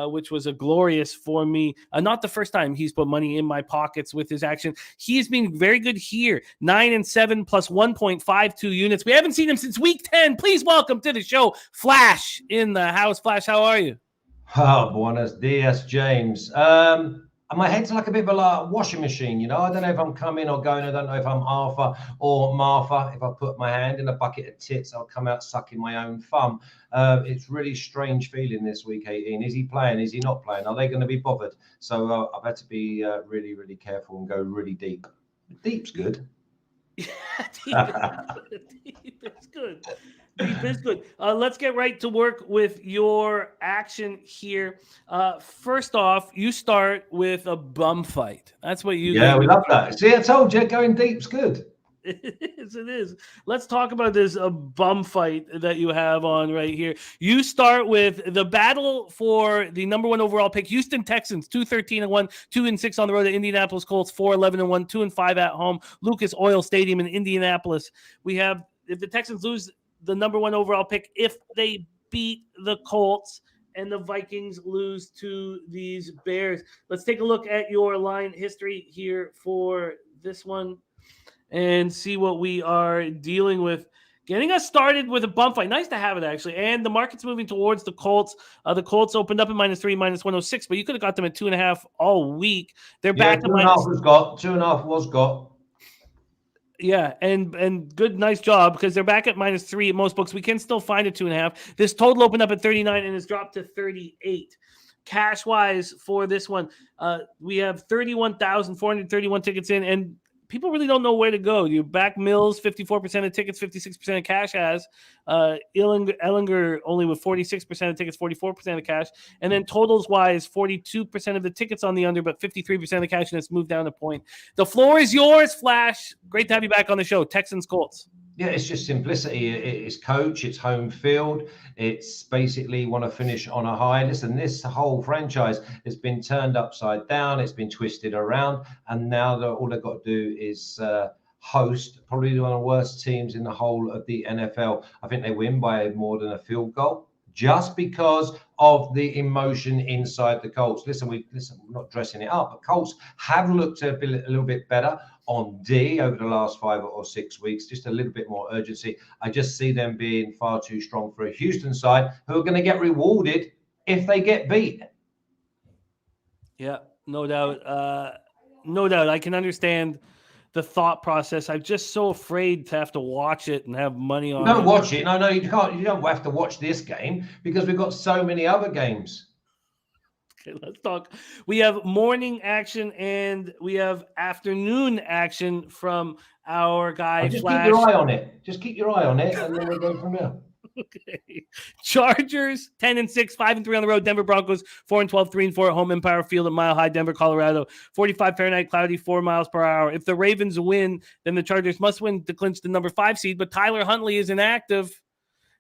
which was a glorious for me. Not the first time he's put money in my pockets with his action. He's been very good here. 9-7 plus 1.52 units. We haven't seen him since week 10. Please welcome to the show, Flash in the house. Flash, how are you? Oh, buenos dias, James. And my head's like a bit of a washing machine, you know. I don't know if I'm coming or going. I don't know if I'm Arthur or Martha. If I put my hand in a bucket of tits, I'll come out sucking my own thumb. It's really strange feeling this week, 18. Is he playing? Is he not playing? Are they going to be bothered? So I've had to be really, really careful and go really deep. Deep's good. Yeah, deep is good. Deep is good. Let's get right to work with your action here. First off, you start with a bum fight. That's what you. Yeah, we love that. See, I told you, going deep's good. It is. It is. Let's talk about this bum fight that you have on right here. You start with the battle for the number 1 overall pick. Houston Texans 2-13-1, 2-6 on the road at Indianapolis Colts, 4-11-1, 2-5 at home. Lucas Oil Stadium in Indianapolis. We have, if the Texans lose the number 1 overall pick, if they beat the Colts, and the Vikings lose to these Bears. Let's take a look at your line history here for this one and see what we are dealing with. Getting us started with a bump fight. Nice to have it, actually. And the market's moving towards the Colts. The Colts opened up at -3, -106, but you could have got them at 2.5 all week. They're back at -2.5 was got. 2.5 was got. Yeah, and good, nice job, because they're back at -3 at most books. We can still find a 2.5. This total opened up at 39 and has dropped to 38. Cash-wise for this one, we have 31,431 tickets in, and people really don't know where to go. You back Mills, 54% of tickets, 56% of cash has. Ellinger only with 46% of tickets, 44% of cash. And then totals-wise, 42% of the tickets on the under, but 53% of the cash, and it's moved down a point. The floor is yours, Flash. Great to have you back on the show. Texans, Colts. Yeah, it's just simplicity. It's coach, it's home field. It's basically want to finish on a high. Listen, this whole franchise has been turned upside down. It's been twisted around. And now all they've got to do is host probably one of the worst teams in the whole of the NFL. I think they win by more than a field goal just because of the emotion inside the Colts. Listen, we're not dressing it up, but Colts have looked a little bit better on D over the last 5 or 6 weeks, just a little bit more urgency. I just see them being far too strong for a Houston side who are going to get rewarded if they get beat. Yeah, no doubt. No doubt. I can understand the thought process. I'm just so afraid to have to watch it and have money on it. Don't watch it. No, you can't. You don't have to watch this game because we've got so many other games. Okay, let's talk. We have morning action and we have afternoon action from our guy Flash. Keep your eye on it. Just keep your eye on it, and then we'll go from there. Okay. Chargers 10-6, 5-3 on the road. Denver Broncos 4-12, 3-4 at home. Empire Field at Mile High, Denver, Colorado. 45 Fahrenheit, cloudy, 4 miles per hour. If the Ravens win, then the Chargers must win to clinch the number 5 seed. But Tyler Huntley is inactive.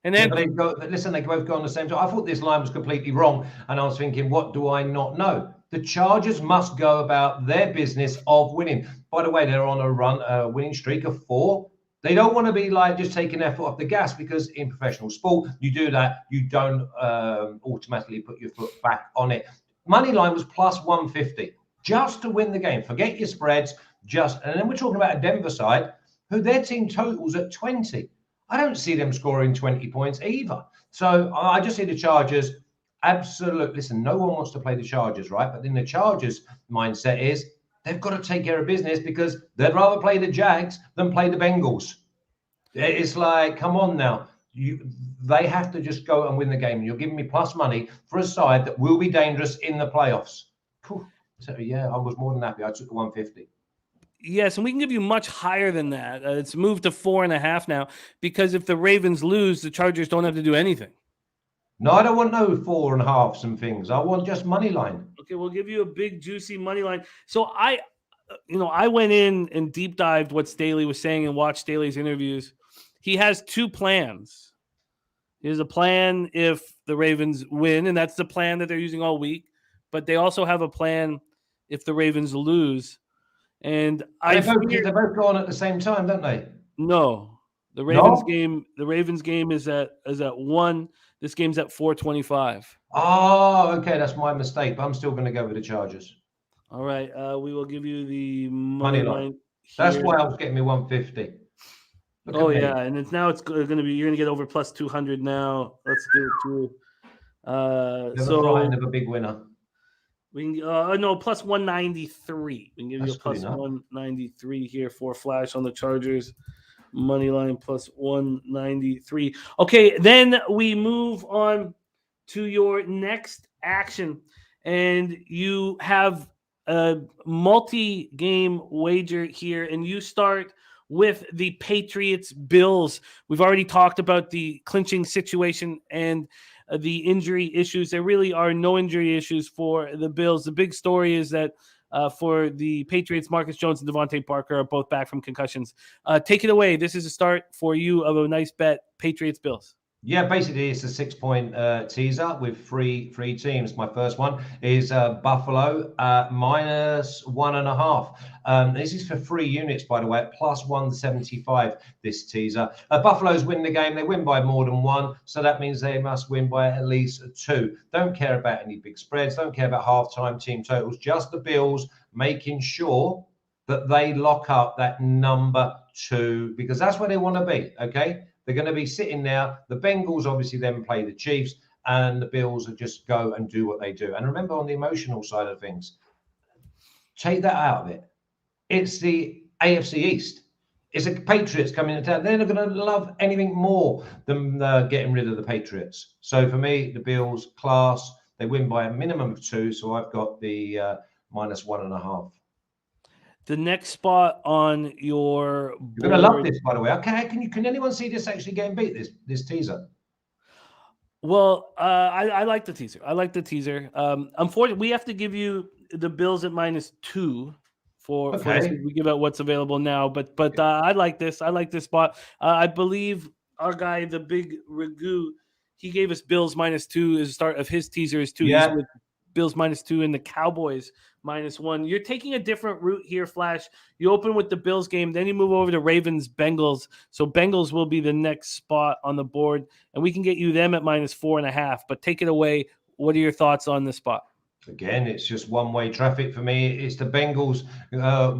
And then they both go on the same time. I thought this line was completely wrong, and I was thinking, what do I not know? The Chargers must go about their business of winning. By the way, they're on a winning streak of 4. They don't want to be like just taking their foot off the gas, because in professional sport, you do that, you don't automatically put your foot back on it. Money line was plus 150 just to win the game. Forget your spreads, and then we're talking about a Denver side who their team totals at 20. I don't see them scoring 20 points either. So I just see the Chargers. Absolutely. Listen, no one wants to play the Chargers, right? But then the Chargers mindset is they've got to take care of business because they'd rather play the Jags than play the Bengals. It's like, come on now. They have to just go and win the game. You're giving me plus money for a side that will be dangerous in the playoffs. Cool. So, yeah, I was more than happy. I took the 150. Yes, and we can give you much higher than that. It's moved to 4.5 now, because if the Ravens lose, the Chargers don't have to do anything. No, I don't want no 4.5 and things. I want just money line. Okay, we'll give you a big juicy money line. So I went in and deep dived what Staley was saying and watched Staley's interviews. He has 2 plans. He has a plan if the Ravens win, and that's the plan that they're using all week. But they also have a plan if the Ravens lose. And they both go on at the same time, don't they? No, the Ravens game. The Ravens game is at 1. This game's at 4:25. Oh, okay, that's my mistake. But I'm still going to go with the Chargers. All right, we will give you the money line. That's why I was getting me 150. And it's going to be, you're going to get over plus 200 now. Let's do it too. So of a big winner. We can no plus 193. We can give you a That's good plus enough. 193 here for Flash on the Chargers. Money line plus 193. Okay, then we move on to your next action, and you have a multi-game wager here, and you start with the Patriots Bills. We've already talked about the clinching situation and the injury issues. There really are no injury issues for the Bills. The big story is that for the Patriots, Marcus Jones and Devontae Parker are both back from concussions. Take it away. This is a start for you of a nice bet, Patriots Bills. Yeah, basically it's a 6-point teaser with three teams. My first one is Buffalo minus 1.5. This is for 3 units, by the way, at plus 175. This teaser. Buffalo's win the game. They win by more than 1, so that means they must win by at least 2. Don't care about any big spreads. Don't care about halftime team totals. Just the Bills making sure that they lock up that number 2 because that's where they want to be. Okay. They're going to be sitting there. The Bengals obviously then play the Chiefs, and the Bills will just go and do what they do. And remember, on the emotional side of things, take that out of it. It's the AFC East. It's the Patriots coming into town. They're not going to love anything more than getting rid of the Patriots. So for me, the Bills, class, they win by a minimum of 2. So I've got the minus 1.5. The next spot on your board. You're going to love this, by the way. Okay, can anyone see this actually getting beat? This teaser. Well, I like the teaser. I like the teaser. Unfortunately, we have to give you the Bills at minus 2 for this. We give out what's available now, but I like this. I like this spot. I believe our guy, the Big Ragu, he gave us Bills minus 2 as the start of his teaser is 2. Yeah. He's with Bills minus 2 and the Cowboys minus 1. You're taking a different route here, Flash. You open with the Bills game, then you move over to Ravens Bengals. So Bengals will be the next spot on the board, and we can get you them at minus 4.5. But take it away. What are your thoughts on this spot? Again, it's just one-way traffic for me. It's the Bengals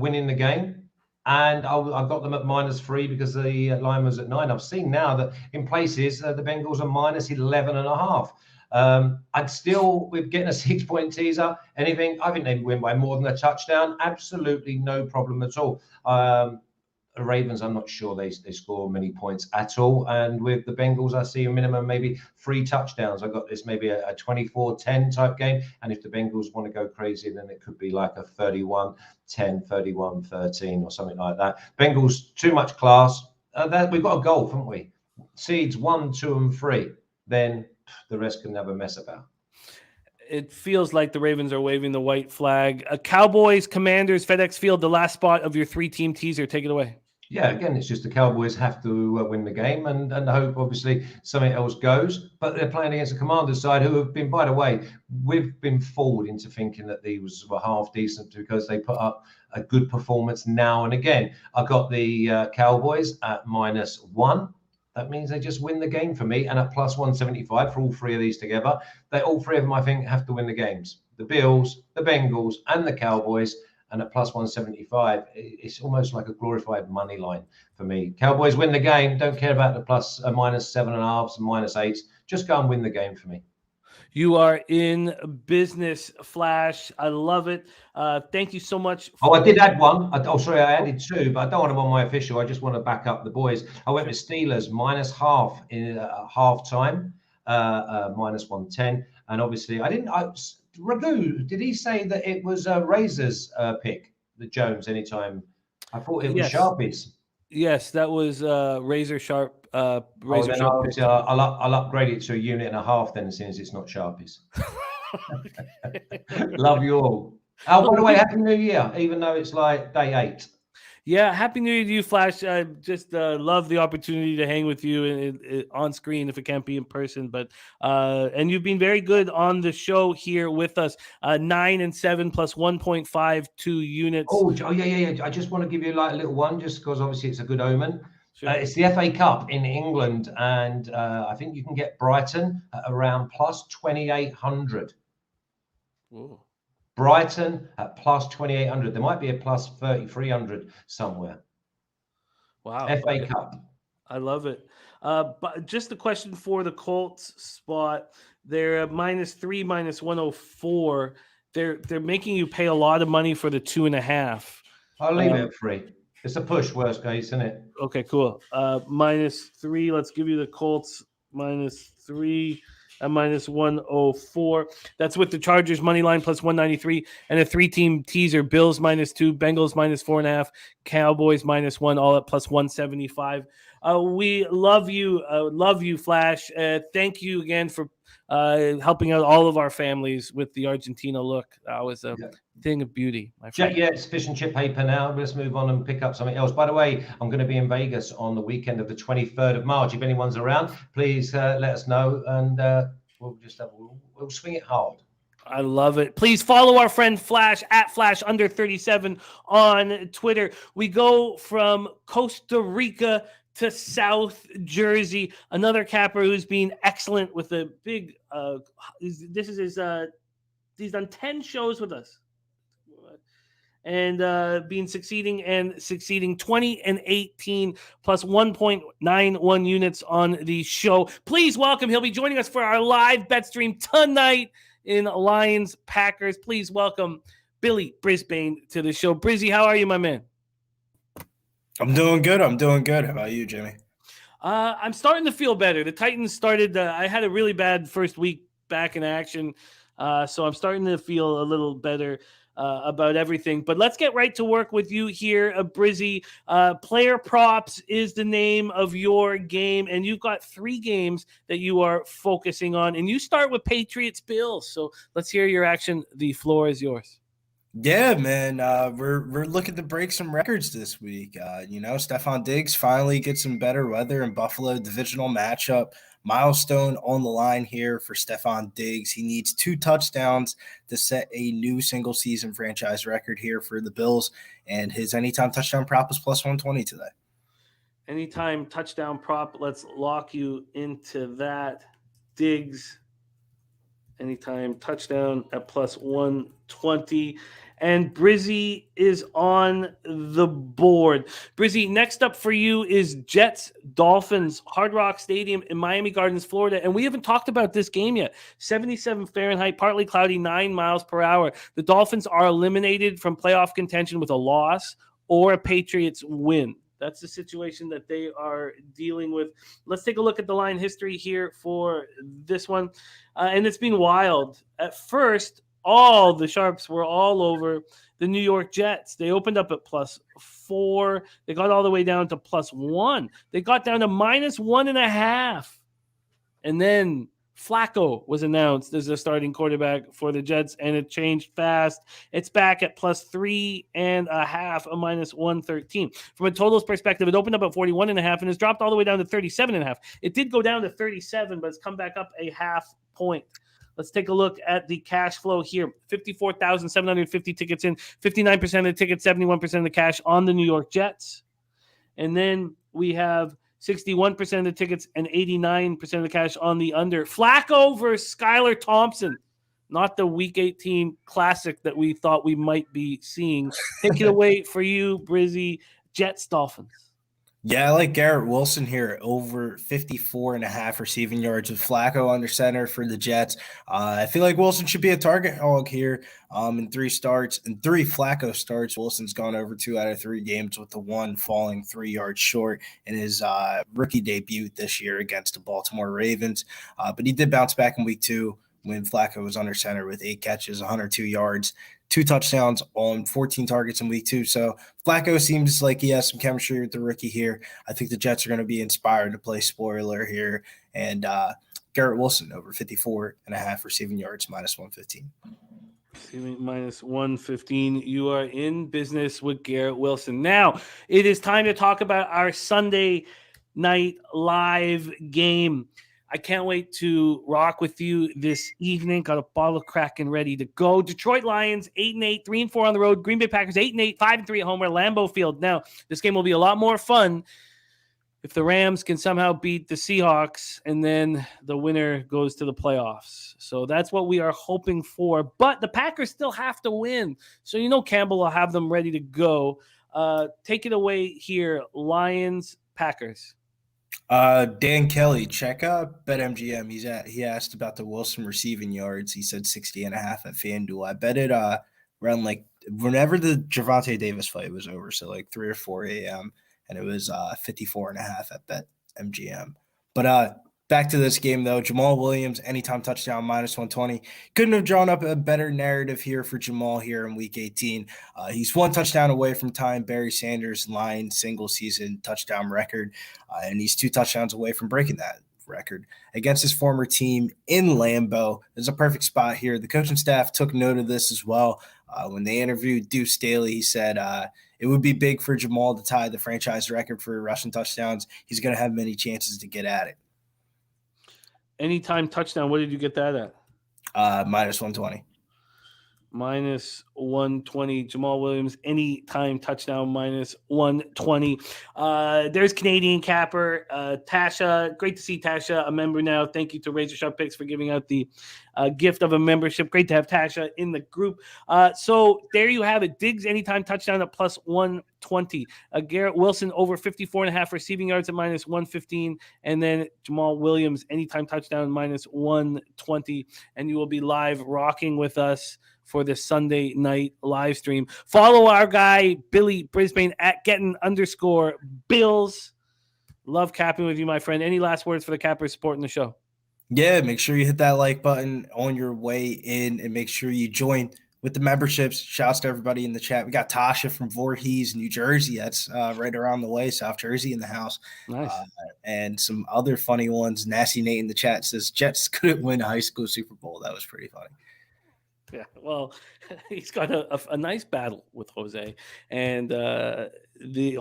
winning the game. And I got them at minus 3 because the line was at 9. I've seen now that in places the Bengals are minus 11.5. I'd still, with getting a 6-point teaser, anything, I think they win by more than a touchdown. Absolutely no problem at all. The Ravens, I'm not sure they score many points at all. And with the Bengals, I see a minimum maybe 3 touchdowns. I got this maybe a 24-10 type game. And if the Bengals want to go crazy, then it could be like a 31-10, 31-13 or something like that. Bengals, too much class. We've got a goal, haven't we? Seeds 1, 2, and 3. Then the rest can have a mess about. It feels like the Ravens are waving the white flag. Cowboys, Commanders, FedEx Field, the last spot of your 3-team teaser. Take it away. Yeah, again, it's just the Cowboys have to win the game and hope, obviously, something else goes. But they're playing against the Commanders side, who have been, by the way, we've been fooled into thinking that these were half decent because they put up a good performance now and again. I got the Cowboys at minus 1. That means they just win the game for me. And at plus 175 for all 3 of these together, all 3 of them, I think, have to win the games. The Bills, the Bengals, and the Cowboys. And at plus 175, it's almost like a glorified money line for me. Cowboys win the game. Don't care about the plus minus 7.5s and minus 8s. Just go and win the game for me. You are in business, Flash. I love it. Thank you so much. I did add one. Sorry, I added 2, but I don't want them on my official. I just want to back up the boys. I went with Steelers minus half in half time, minus 110. And obviously, Ragu, did he say that it was Razor's pick, the Jones, anytime? I thought it was Sharpie's. Yes, that was Razor Sharp. Razor Sharp. I'll upgrade it to a 1.5 units then, since it's not Sharpie's. Love you all. Oh, by the way, Happy New Year, even though it's like day 8. Yeah, Happy New Year to you, Flash. I just love the opportunity to hang with you on screen if it can't be in person. But and you've been very good on the show here with us. 9 and 7 plus 1.52 units. Oh yeah. I just want to give you like a little one, just because obviously it's a good omen. Sure. It's the FA Cup in England, and I think you can get Brighton at around plus 2,800. Ooh. Brighton at plus 2,800. There might be a plus 3,300 somewhere. Wow. FA Cup. I love it. But just a question for the Colts spot. They're minus 3, minus 104. they're making you pay a lot of money for the 2.5. I'll leave it at 3. It's a push, worst case, isn't it? Okay, cool. -3. Let's give you the Colts -3 at -104. That's with the Chargers money line plus 193 and a 3-team teaser. Bills -2, Bengals -4.5, Cowboys -1, all at plus 175. We love you, Flash. Thank you again for helping out all of our families with the Argentina look. That was a thing of beauty, my friend. Yeah, it's fish and chip paper now. Let's move on and pick up something else. By the way, I'm going to be in Vegas on the weekend of the 23rd of March. If anyone's around, please let us know, and we'll swing it hard. I love it. Please follow our friend Flash at Flash_37 on Twitter. We go from Costa Rica to South Jersey. Another capper who's been excellent with a big. He's done 10 shows with us, and been succeeding 20 and 18 plus 1.91 units on the show. Please welcome. He'll be joining us for our live bet stream tonight in Lions Packers. Please welcome Billy Brisbane to the show. Brizzy, how are you, my man? I'm doing good. How about you, Jimmy? I'm starting to feel better. The Titans started. I had a really bad first week back in action, so I'm starting to feel a little better about everything. But let's get right to work with you here, Brizzy. Player props is the name of your game, and you've got 3 games that you are focusing on, and you start with Patriots Bills. So let's hear your action. The floor is yours. Yeah, man. We're looking to break some records this week. Stephon Diggs finally gets some better weather in Buffalo. Divisional matchup. Milestone on the line here for Stephon Diggs. He needs 2 touchdowns to set a new single-season franchise record here for the Bills, and his anytime touchdown prop is plus 120 today. Anytime touchdown prop, let's lock you into that. Diggs, anytime touchdown at plus 120. And Brizzy is on the board. Brizzy, next up for you is Jets Dolphins, Hard Rock Stadium in Miami Gardens, Florida. And we haven't talked about this game yet. 77 Fahrenheit, partly cloudy, 9 miles per hour. The Dolphins are eliminated from playoff contention with a loss or a Patriots win. That's the situation that they are dealing with. Let's take a look at the line history here for this one. And it's been wild. At first, all the sharps were all over the New York Jets. They opened up at plus 4. They got all the way down to plus 1. They got down to minus 1.5. And then Flacco was announced as the starting quarterback for the Jets, and it changed fast. It's back at plus 3.5, a minus 113. From a totals perspective, it opened up at 41.5 and has dropped all the way down to 37.5. It did go down to 37, but it's come back up a half point. Let's take a look at the cash flow here. 54,750 tickets in, 59% of the tickets, 71% of the cash on the New York Jets. And then we have 61% of the tickets and 89% of the cash on the under. Flacco versus Skylar Thompson. Not the Week 18 classic that we thought we might be seeing. Take it away for you, Brizzy. Jets Dolphins. Yeah, I like Garrett Wilson here over 54.5 receiving yards with Flacco under center for the Jets. I feel like Wilson should be a target hog here in 3 starts and 3 Flacco starts. Wilson's gone over 2 out of 3 games with the 1 falling 3 yards short in his rookie debut this year against the Baltimore Ravens. But he did bounce back in week 2 when Flacco was under center with 8 catches, 102 yards. 2 touchdowns on 14 targets in week 2. So Flacco seems like he has some chemistry with the rookie here. I think the Jets are going to be inspired to play spoiler here. And Garrett Wilson over 54.5 receiving yards, minus 115. Minus 115. You are in business with Garrett Wilson. Now, it is time to talk about our Sunday night live game. I can't wait to rock with you this evening. Got a bottle of Kraken ready to go. Detroit Lions 8-8, 3-4 on the road. Green Bay Packers 8-8, 5-3 at home. We're at Lambeau Field. Now, this game will be a lot more fun if the Rams can somehow beat the Seahawks, and then the winner goes to the playoffs. So that's what we are hoping for. But the Packers still have to win. So Campbell will have them ready to go. Take it away here, Lions, Packers. Dan Kelly, check out BetMGM. He asked about the Wilson receiving yards. He said 60.5 at FanDuel. I bet it around like whenever the Gervonta Davis fight was over, so like 3 or 4 a.m. and it was 54.5 at BetMGM. But back to this game though, Jamal Williams, anytime touchdown -120. Couldn't have drawn up a better narrative here for Jamal here in Week 18. He's one touchdown away from tying Barry Sanders' line single season touchdown record, and he's 2 touchdowns away from breaking that record against his former team in Lambeau. There's a perfect spot here. The coaching staff took note of this as well. When they interviewed Deuce Staley, he said it would be big for Jamal to tie the franchise record for rushing touchdowns. He's going to have many chances to get at it. Anytime touchdown, what did you get that at? -120. -120. Jamal Williams, anytime touchdown, -120. There's Canadian Capper. Tasha, great to see Tasha, a member now. Thank you to Razor Sharp Picks for giving out the gift of a membership. Great to have Tasha in the group. So there you have it. Diggs, anytime touchdown at +120. Garrett Wilson over 54.5 receiving yards at -115. And then Jamal Williams, anytime touchdown, -120. And you will be live rocking with us for the Sunday night live stream. Follow our guy, Billy Brisbane, at getting_Bills. Love capping with you, my friend. Any last words for the cappers supporting the show? Yeah, make sure you hit that like button on your way in and make sure you join with the memberships. Shouts to everybody in the chat. We got Tasha from Voorhees, New Jersey. That's right around the way, South Jersey in the house. Nice. And some other funny ones. Nasty Nate in the chat says Jets couldn't win a high school Super Bowl. That was pretty funny. Yeah, well, he's got a nice battle with Jose, and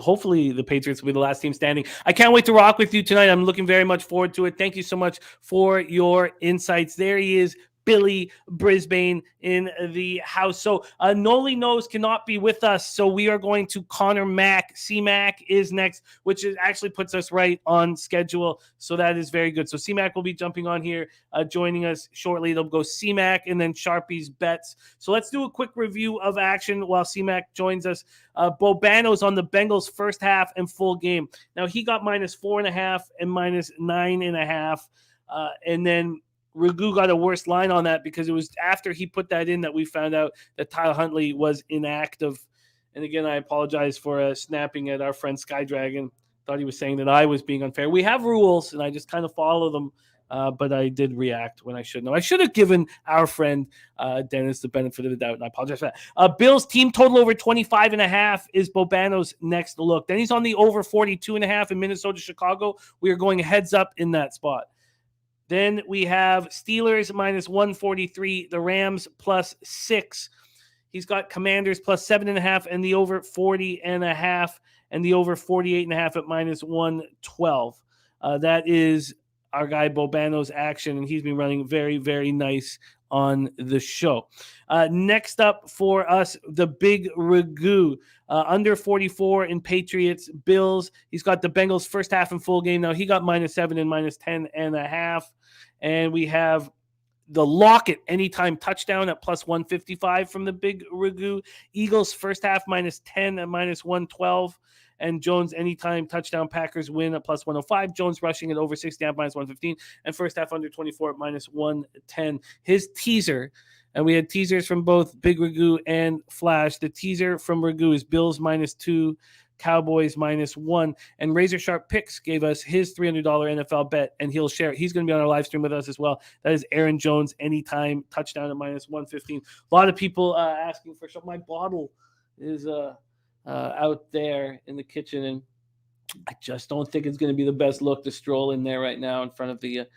hopefully the Patriots will be the last team standing. I can't wait to rock with you tonight. I'm looking very much forward to it. Thank you so much for your insights. There he is, Billy Brisbane in the house. So Noli Knows cannot be with us, so we are going to Connor Mack. CMAC is next, which actually puts us right on schedule. So that is very good. So CMAC will be jumping on here, joining us shortly. They'll go CMAC and then Sharpie's bets. So let's do a quick review of action while CMAC joins us. Bobano's on the Bengals first half and full game. Now he got -4.5 and -9.5, and then Ragu got a worse line on that because it was after he put that in that we found out that Tyler Huntley was inactive. And again, I apologize for snapping at our friend Sky Dragon. Thought he was saying that I was being unfair. We have rules, and I just kind of follow them. But I did react when I shouldn't have. I should have given our friend Dennis the benefit of the doubt, and I apologize for that. Bills team total over 25.5 is Bobano's next look. Then he's on the over 42.5 in Minnesota, Chicago. We are going heads up in that spot. Then we have Steelers -143, the Rams +6. He's got Commanders +7.5 and the over 40.5 and the over 48.5 at -112. That is our guy Bobano's action, and he's been running very, very nice on the show. Next up for us, the Big Ragu, under 44 in Patriots Bills. He's got the Bengals first half and full game. Now he got -7 and -10.5. And we have the Lockett anytime touchdown at +155 from the Big Ragu. Eagles first half -10 and -112. And Jones anytime touchdown Packers win at +105. Jones rushing at over 60 at -115. And first half under 24 at -110. His teaser, and we had teasers from both Big Ragu and Flash. The teaser from Ragu is Bills -2. Cowboys -1, and Razor Sharp Picks gave us his $300 NFL bet, and he'll share it. He's going to be on our live stream with us as well. That is Aaron Jones anytime touchdown at -115. A lot of people asking for some. My bottle is out there in the kitchen, and I just don't think it's going to be the best look to stroll in there right now in front of the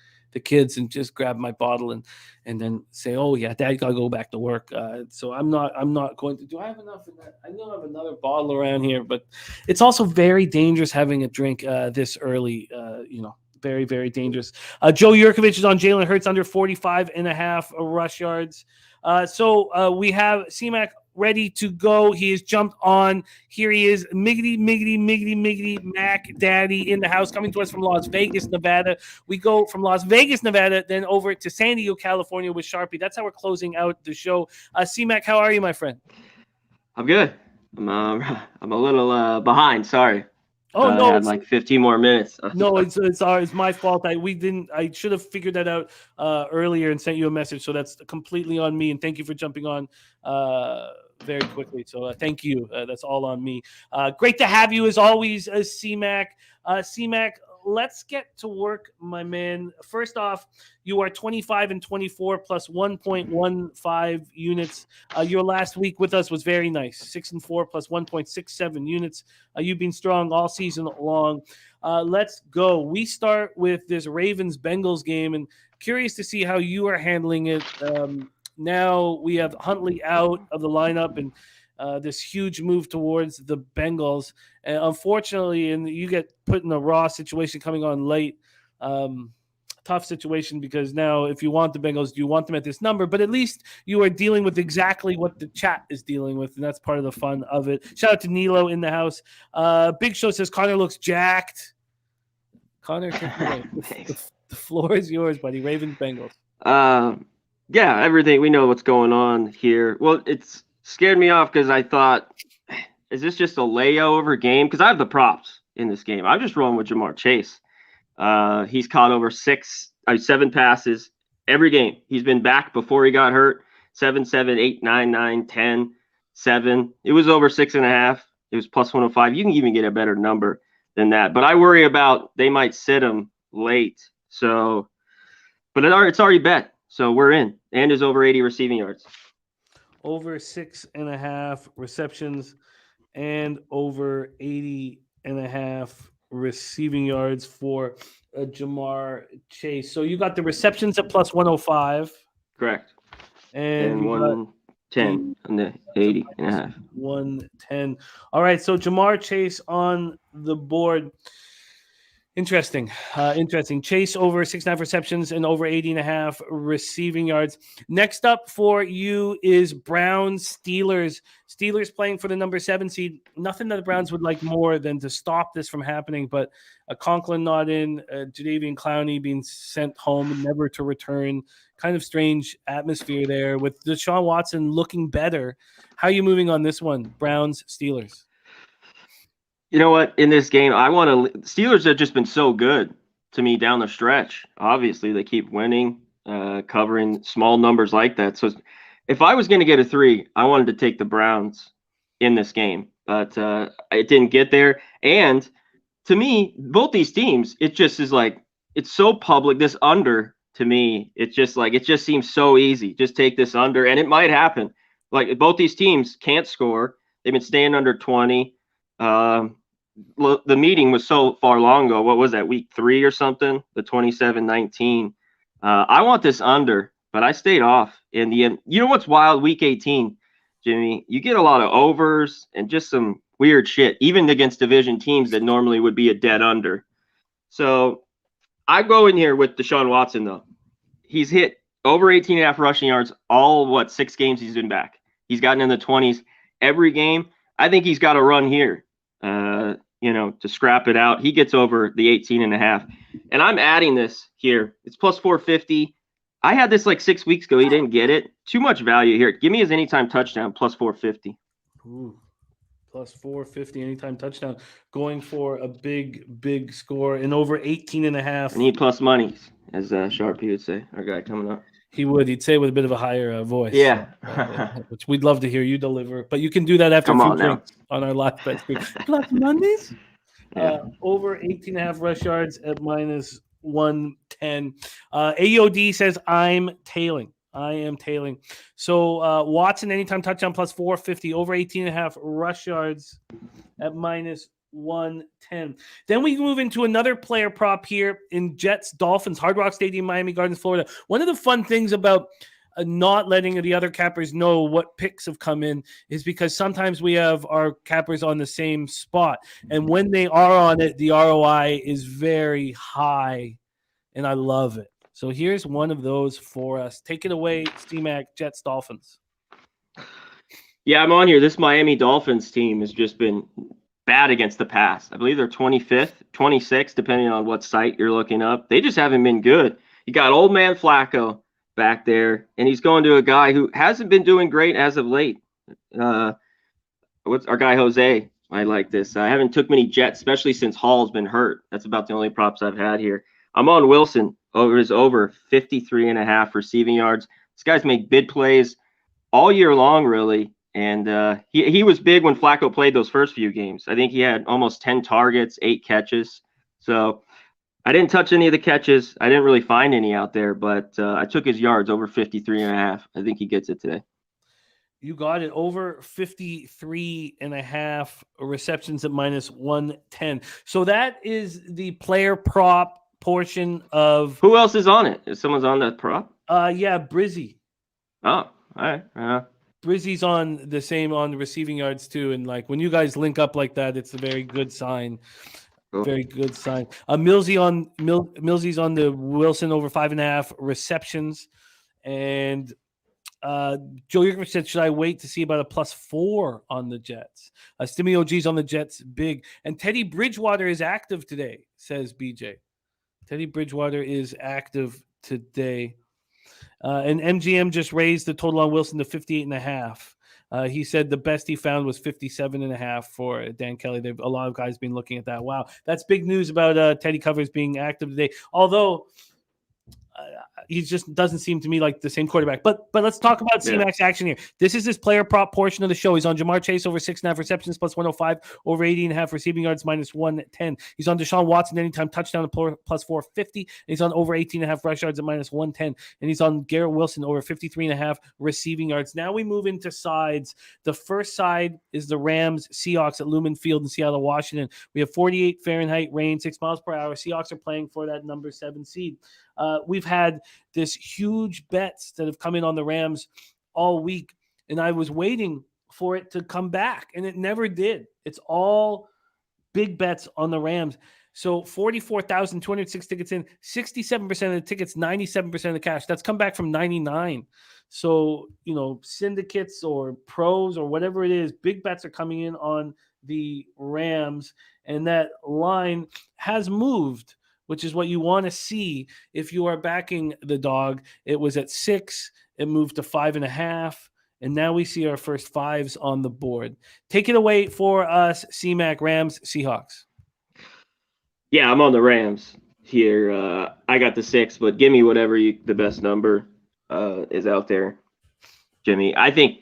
kids and just grab my bottle and then say, "Oh yeah, Dad got to go back to work." So I'm not going to. Do I have enough of that? I know I have another bottle around here, but it's also very dangerous having a drink this early. Very, very dangerous. Joe Yurkovich is on Jalen Hurts under 45.5 rush yards. So we have CMAC ready to go. He has jumped on. Here he is, Miggity Mac Daddy in the house, coming to us from Las Vegas, Nevada. We go from Las Vegas, Nevada, then over to San Diego, California with Sharpie. That's how we're closing out the show. CMAC, how are you, my friend? I'm good. I'm a little behind. Sorry. Oh no, I had like 15 more minutes. no, it's my fault. I should have figured that out earlier and sent you a message. So that's completely on me. And thank you for jumping on very quickly. So thank you. That's all on me. Great to have you as always, CMAC. CMAC, let's get to work, my man. First off, you are 25 and 24 plus 1.15 units. Your last week with us was very nice. 6 and 4 plus 1.67 units. You've been strong all season long. Let's go. We start with this Ravens Bengals game, and curious to see how you are handling it. Now we have Huntley out of the lineup, and this huge move towards the Bengals. And unfortunately, and you get put in a raw situation coming on late. Tough situation because now if you want the Bengals, you want them at this number, but at least you are dealing with exactly what the chat is dealing with, and that's part of the fun of it. Shout out to Nilo in the house. Big Show says Connor looks jacked. Connor, the floor is yours, buddy. Ravens, Bengals. Yeah, everything. We know what's going on here. Well, it's scared me off because I thought, is this just a layover game? Because I have the props in this game. I'm just rolling with Jamar Chase. He's caught over 7 passes every game. He's been back before he got hurt. 7, 7, 8, 9, 9, 10, 7. It was over 6.5. It was plus 105. You can even get a better number than that. But I worry about they might sit him late. So, but it's already bet. So we're in. And is over 80 receiving yards. Over 6.5 receptions and over 80.5 receiving yards for Jamar Chase. So you got the receptions at plus 105. Correct. And 110 on the 80.5. 110. All right. So Jamar Chase on the board. Interesting. Chase over 6.5 receptions and over 80.5 receiving yards. Next up for you is Browns Steelers. Steelers playing for the number 7 seed. Nothing that the Browns would like more than to stop this from happening, but Conklin not in, Jadeveon Clowney being sent home, never to return. Kind of strange atmosphere there with Deshaun Watson looking better. How are you moving on this one, Browns Steelers? You know what? In this game, Steelers have just been so good to me down the stretch. Obviously, they keep winning, covering small numbers like that. So if I was going to get a 3, I wanted to take the Browns in this game, but it didn't get there. And to me, both these teams, it just is like, it's so public. This under, to me, it just seems so easy. Just take this under, and it might happen. Like, both these teams can't score. They've been staying under 20. The meeting was so far long ago. What was that, week 3 or something? The 27-19. I want this under, but I stayed off in the end. You know what's wild? Week 18, Jimmy, you get a lot of overs and just some weird shit, even against division teams that normally would be a dead under. So I go in here with Deshaun Watson, though. He's hit over 18.5 rushing yards all, 6 games he's been back. He's gotten in the 20s every game. I think he's got a run here. To scrap it out. He gets over the 18.5. And I'm adding this here. It's plus 450. I had this like 6 weeks ago. He didn't get it. Too much value here. Give me his anytime touchdown, plus 450. Ooh, plus 450 anytime touchdown. Going for a big score and over 18.5. I need plus monies, as Sharpie would say, our guy coming up. He would. He'd say with a bit of a higher voice. Yeah. Which we'd love to hear you deliver. But you can do that after a few drinks on our live bet screen. Plus Mondays? Over 18.5 rush yards at minus 110. AOD says, I am tailing. So Watson, anytime touchdown, plus 450. Over 18.5 rush yards at minus 110. Then we move into another player prop here in Jets Dolphins, Hard Rock Stadium, Miami Gardens, Florida. One of the fun things about not letting the other cappers know what picks have come in is because sometimes we have our cappers on the same spot, and when they are on it, the ROI is very high, and I love it. So here's one of those for us. Take it away, CMAC, Jets Dolphins. Yeah, I'm on here. This Miami Dolphins team has just been bad against the pass. I believe they're 25th, 26th, depending on what site you're looking up. They just haven't been good. You got old man Flacco back there, and he's going to a guy who hasn't been doing great as of late. What's our guy Jose I like this. I haven't took many Jets, especially since Hall's been hurt. That's about the only props I've had here. I'm on Wilson over 53.5 receiving yards. This guy's made big plays all year long, really. And he was big when Flacco played those first few games. I think he had almost 10 targets, 8 catches. So I didn't touch any of the catches. I didn't really find any out there, but I took his yards over 53.5. I think he gets it today. You got it over 53.5 receptions at -110. So that is the player prop portion of. Who else is on it? If someone's on that prop? Yeah, Brizzy. Oh, all right. Brizzy's on the same on the receiving yards too, and like when you guys link up like that, it's a very good sign. Cool. Very good sign. Millsy's on the Wilson over 5.5 receptions, and Joe Yerker said, should I wait to see about a +4 on the Jets? Stimmy OG's on the Jets big, and Teddy Bridgewater is active today, says BJ. Teddy Bridgewater is active today. And MGM just raised the total on Wilson to 58.5. He said the best he found was 57.5 for Dan Kelly. A lot of guys been looking at that. Wow, that's big news about Teddy Covers being active today. Although he just doesn't seem to me like the same quarterback. But let's talk about CMAC action here. This is his player prop portion of the show. He's on Jamar Chase over 6.5 receptions +105, over 80.5 receiving yards -110. He's on Deshaun Watson anytime touchdown +450. And he's on over 18.5 rush yards at -110. And he's on Garrett Wilson over 53.5 receiving yards. Now we move into sides. The first side is the Rams Seahawks at Lumen Field in Seattle, Washington. We have 48 Fahrenheit rain, 6 miles per hour. Seahawks are playing for that number 7 seed. We've had this huge bets that have come in on the Rams all week, and I was waiting for it to come back, and it never did. It's all big bets on the Rams. So 44,206 tickets in, 67% of the tickets, 97% of the cash. That's come back from 99. So, syndicates or pros or whatever it is, big bets are coming in on the Rams, and that line has moved, which is what you want to see if you are backing the dog. It was at 6, it moved to 5.5, and now we see our first 5s on the board. Take it away for us, CMAC, Rams, Seahawks. Yeah, I'm on the Rams here. I got the 6, but give me whatever the best number is out there, Jimmy. I think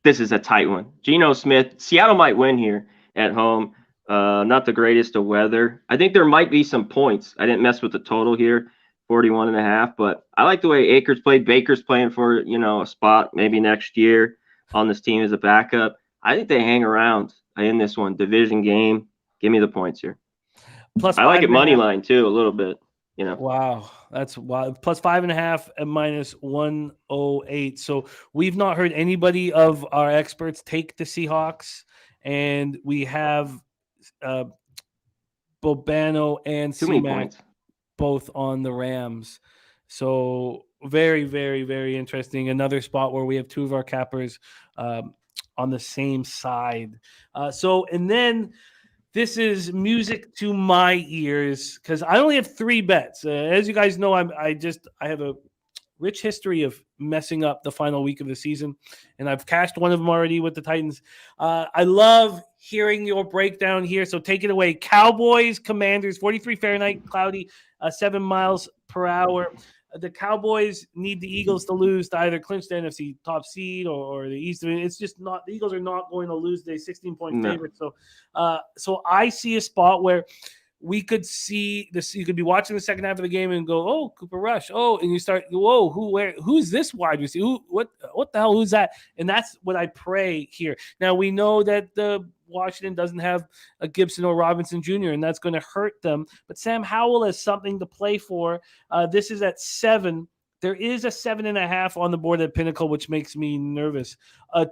this is a tight one. Geno Smith, Seattle might win here at home. Not the greatest of weather. I think there might be some points. I didn't mess with the total here, 41.5, but I like the way Akers played. Baker's playing for, a spot maybe next year on this team as a backup. I think they hang around in this one. Division game. Give me the points here. I like it money line too, a little bit. Wow, that's wild. +5.5 at -108. So we've not heard anybody of our experts take the Seahawks, and we have Bobano and CMAC both on the Rams. So very, very, very interesting. Another spot where we have 2 of our cappers on the same side. And then this is music to my ears because I only have 3 bets. As you guys know, I have a rich history of messing up the final week of the season, and I've cashed one of them already with the Titans. I love hearing your breakdown here, so take it away. Cowboys, Commanders, 43 Fahrenheit, cloudy, 7 miles per hour. The Cowboys need the Eagles to lose to either clinch the NFC top seed or the East. It's just not – the Eagles are not going to lose. They're 16-point favorites. So I see a spot where – we could see this. You could be watching the second half of the game and go, "Oh, Cooper Rush." Oh, and you start, "Whoa, who's this wide receiver? What the hell? Who's that?" And that's what I pray here. Now we know that the Washington doesn't have a Gibson or Robinson Jr., and that's going to hurt them. But Sam Howell has something to play for. This is at 7. There is a 7.5 on the board at Pinnacle, which makes me nervous.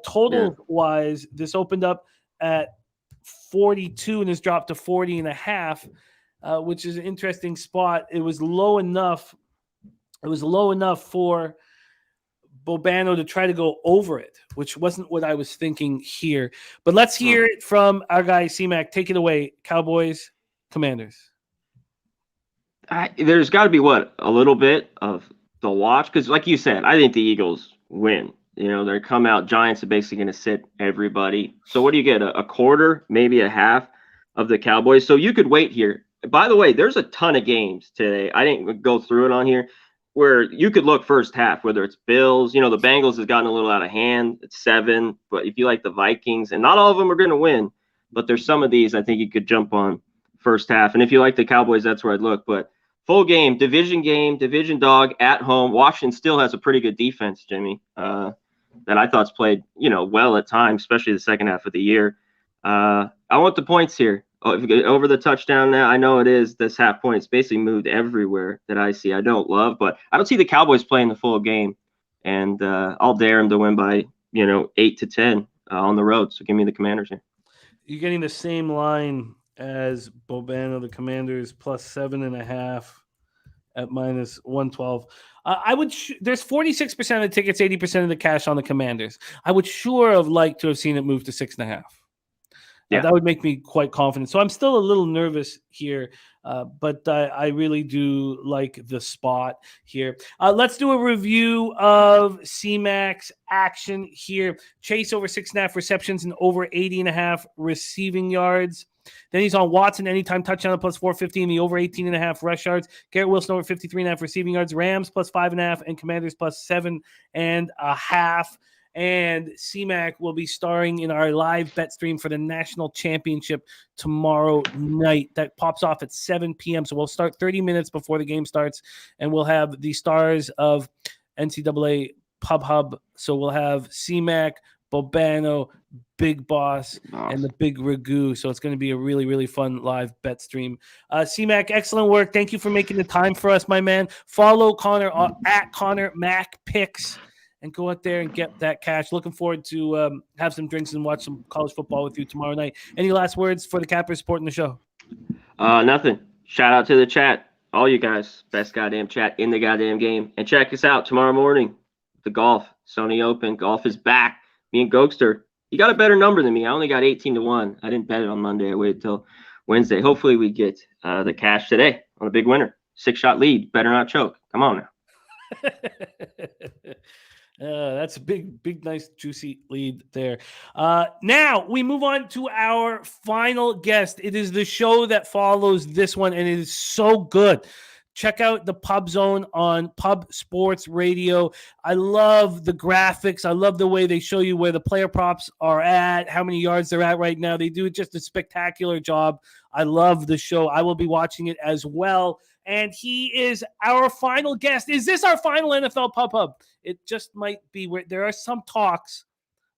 Total-wise, this opened up at 42 and has dropped to 40.5, which is an interesting spot. It was low enough for Bobano to try to go over it, which wasn't what I was thinking here. But let's hear it from our guy CMAC. Take it away, Cowboys, Commanders. There's got to be a little bit of the watch because, like you said, I think the Eagles win. They come out. Giants are basically going to sit everybody. So what do you get? A quarter, maybe a half of the Cowboys. So you could wait here. By the way, there's a ton of games today. I didn't go through it on here where you could look first half, whether it's Bills. The Bengals has gotten a little out of hand. It's 7. But if you like the Vikings, and not all of them are going to win, but there's some of these I think you could jump on first half. And if you like the Cowboys, that's where I'd look. But full game, division dog at home. Washington still has a pretty good defense, Jimmy, that I thought's played, well at times, especially the second half of the year. I want the points here. Over the touchdown now, I know it is. This half point's basically moved everywhere that I see. I don't love, but I don't see the Cowboys playing the full game. And I'll dare them to win by, 8 to 10 on the road. So give me the Commanders here. You're getting the same line as Bobano, the Commanders, plus 7.5 at minus 112. There's 46% of the tickets, 80% of the cash on the Commanders. I would sure have liked to have seen it move to 6.5. Yeah, that would make me quite confident. So I'm still a little nervous here, but I really do like the spot here. Let's do a review of CMAC's action here. Chase over 6.5 receptions and over 80.5 receiving yards. Then he's on Watson anytime touchdown at plus 415, the over 18.5 rush yards. Garrett Wilson over 53.5 receiving yards. Rams plus 5.5 and Commanders plus 7.5. And CMAC will be starring in our live bet stream for the national championship tomorrow night. That pops off at 7 p.m. So we'll start 30 minutes before the game starts, and we'll have the stars of NCAA Pub Hub. So we'll have CMAC, Bobano, Big Boss, and the Big Ragu. So it's going to be a really, really fun live bet stream. CMAC, excellent work. Thank you for making the time for us, my man. Follow Connor at Connor Mac Picks. And go out there and get that cash. Looking forward to have some drinks and watch some college football with you tomorrow night. Any last words for the Cappers supporting the show? Nothing. Shout out to the chat. All you guys. Best goddamn chat in the goddamn game. And check us out tomorrow morning. The golf. Sony Open. Golf is back. Me and Goldster. You got a better number than me. I only got 18-1. I didn't bet it on Monday. I waited till Wednesday. Hopefully we get the cash today on the big winner. 6-shot lead. Better not choke. Come on now. That's a big, nice, juicy lead there. Now we move on to our final guest. It is the show that follows this one, and it is so good. Check out the Pub Zone on Pub Sports Radio. I love the graphics. I love the way they show you where the player props are at, how many yards they're at right now. They do just a spectacular job. I love the show. I will be watching it as well. And he is our final guest. Is this our final NFL Pub Hub? It just might be. Where there are some talks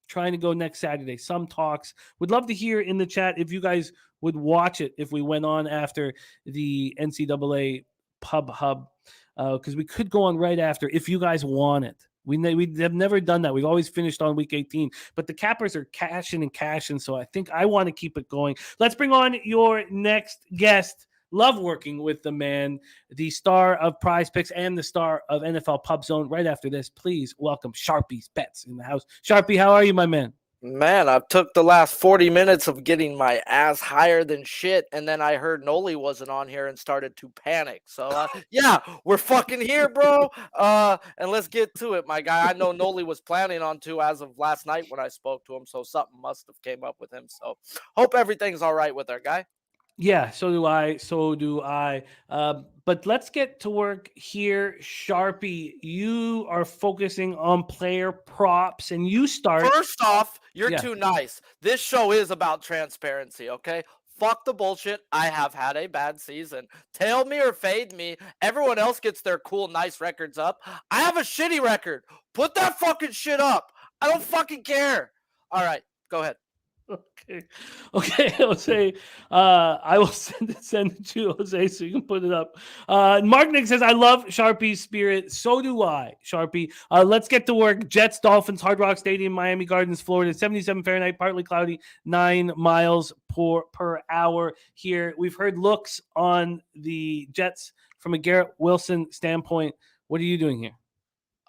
trying to go next Saturday. Some talks. Would love to hear in the chat if you guys would watch it if we went on after the NCAA Pub Hub, because we could go on right after if you guys want it. We have never done that. We've always finished on week 18, but the Cappers are cashing, so I think I want to keep it going. Let's bring on your next guest. Love working with the man, the star of Prize Picks and the star of NFL Pub Zone. Right after this, please welcome Sharpie's Bets in the house. Sharpie, how are you, my man? Man, I took the last 40 minutes of getting my ass higher than shit, and then I heard Noli wasn't on here and started to panic. So, yeah, we're fucking here, bro. And let's get to it, my guy. I know Noli was planning on to as of last night when I spoke to him, so something must have came up with him. So, hope everything's all right with our guy. Yeah, so do I. But let's get to work here. Sharpie, you are focusing on player props, and you start. First off, you're too nice. This show is about transparency, okay? Fuck the bullshit. I have had a bad season. Tail me or fade me. Everyone else gets their cool, nice records up. I have a shitty record. Put that fucking shit up. I don't fucking care. All right, go ahead. Okay, Jose. I will send it to you, Jose, so you can put it up. Mark Nick says, I love Sharpie's spirit. So do I, Sharpie. Let's get to work. Jets, Dolphins, Hard Rock Stadium, Miami Gardens, Florida. 77 Fahrenheit, partly cloudy, 9 miles per hour here. We've heard looks on the Jets from a Garrett Wilson standpoint. What are you doing here?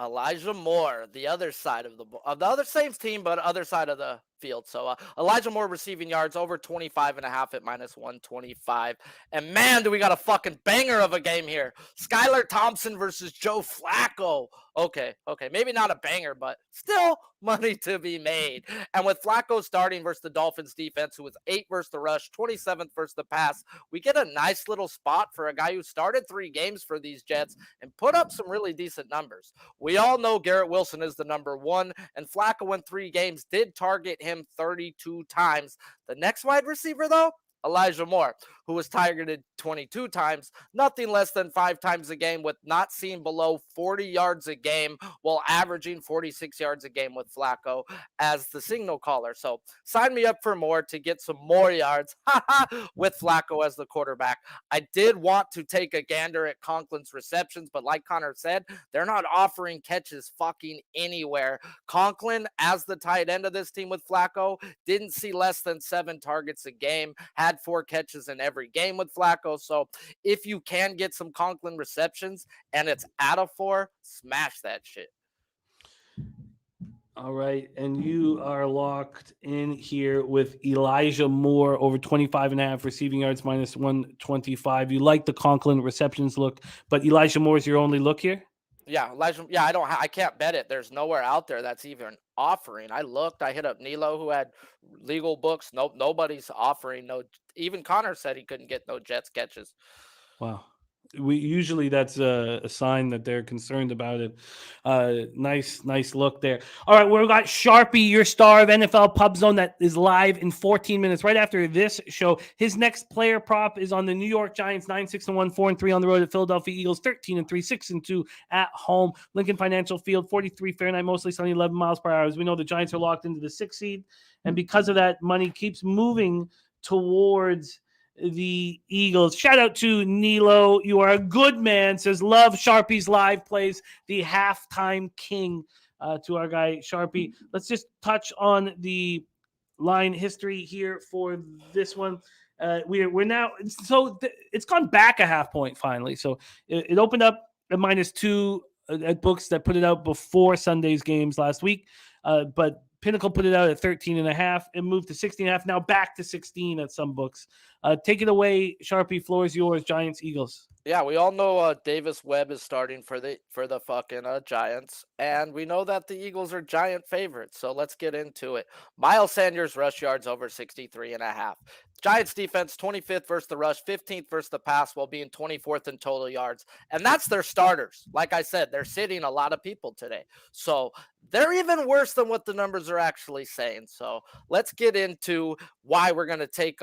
Elijah Moore, the other side of the other same team, but other side of the field. So Elijah Moore receiving yards over 25.5 at -125. And man, do we got a fucking banger of a game here. Skylar Thompson versus Joe Flacco. Okay. Maybe not a banger, but still money to be made. And with Flacco starting versus the Dolphins defense, who was 8 versus the rush, 27th versus the pass, we get a nice little spot for a guy who started 3 games for these Jets and put up some really decent numbers. We all know Garrett Wilson is the number 1, and Flacco in 3 games did target him 32 times. The next wide receiver, though, Elijah Moore, who was targeted 22 times, nothing less than 5 times a game, with not seeing below 40 yards a game, while averaging 46 yards a game with Flacco as the signal caller. So sign me up for more to get some more yards with Flacco as the quarterback. I did want to take a gander at Conklin's receptions, but like Connor said, they're not offering catches fucking anywhere. Conklin, as the tight end of this team with Flacco, didn't see less than 7 targets a game, had 4 catches in every game with Flacco. So if you can get some Conklin receptions and it's at a 4, smash that shit. All right. And you are locked in here with Elijah Moore over 25.5 receiving yards -125. You like the Conklin receptions look, but Elijah Moore is your only look here? Yeah, Elijah. Yeah, I can't bet it. There's nowhere out there that's even offering. I looked. I hit up Nilo, who had legal books. Nope, nobody's offering. No, even Connor said he couldn't get no Jets catches. Wow. Usually that's a sign that they're concerned about it. Nice look there. All right, we've got Sharpie, your star of NFL Pub Zone, that is live in 14 minutes right after this show. His next player prop is on the New York Giants, 9-6-1, 4-3 on the road at Philadelphia Eagles, 13-3, 6-2 at home. Lincoln Financial Field, 43 Fahrenheit, mostly sunny, 11 miles per hour. As we know, the Giants are locked into the 6th seed, and because of that, money keeps moving towards the Eagles. Shout out to Nilo. You are a good man. Says, love Sharpie's live plays, the halftime king, to our guy Sharpie. Let's just touch on the line history here for this one. We're now, so it's gone back a half point finally. So it opened up at -2 at books that put it out before Sunday's games last week. But Pinnacle put it out at 13.5. It moved to 16.5. Now back to 16 at some books. Take it away, Sharpie. Floor is yours. Giants, Eagles. Yeah, we all know Davis Webb is starting for the fucking Giants, and we know that the Eagles are giant favorites. So let's get into it. Miles Sanders rush yards over 63.5. Giants defense 25th versus the rush, 15th versus the pass, while being 24th in total yards. And that's their starters. Like I said, they're sitting a lot of people today. So they're even worse than what the numbers are actually saying. So let's get into why we're going to take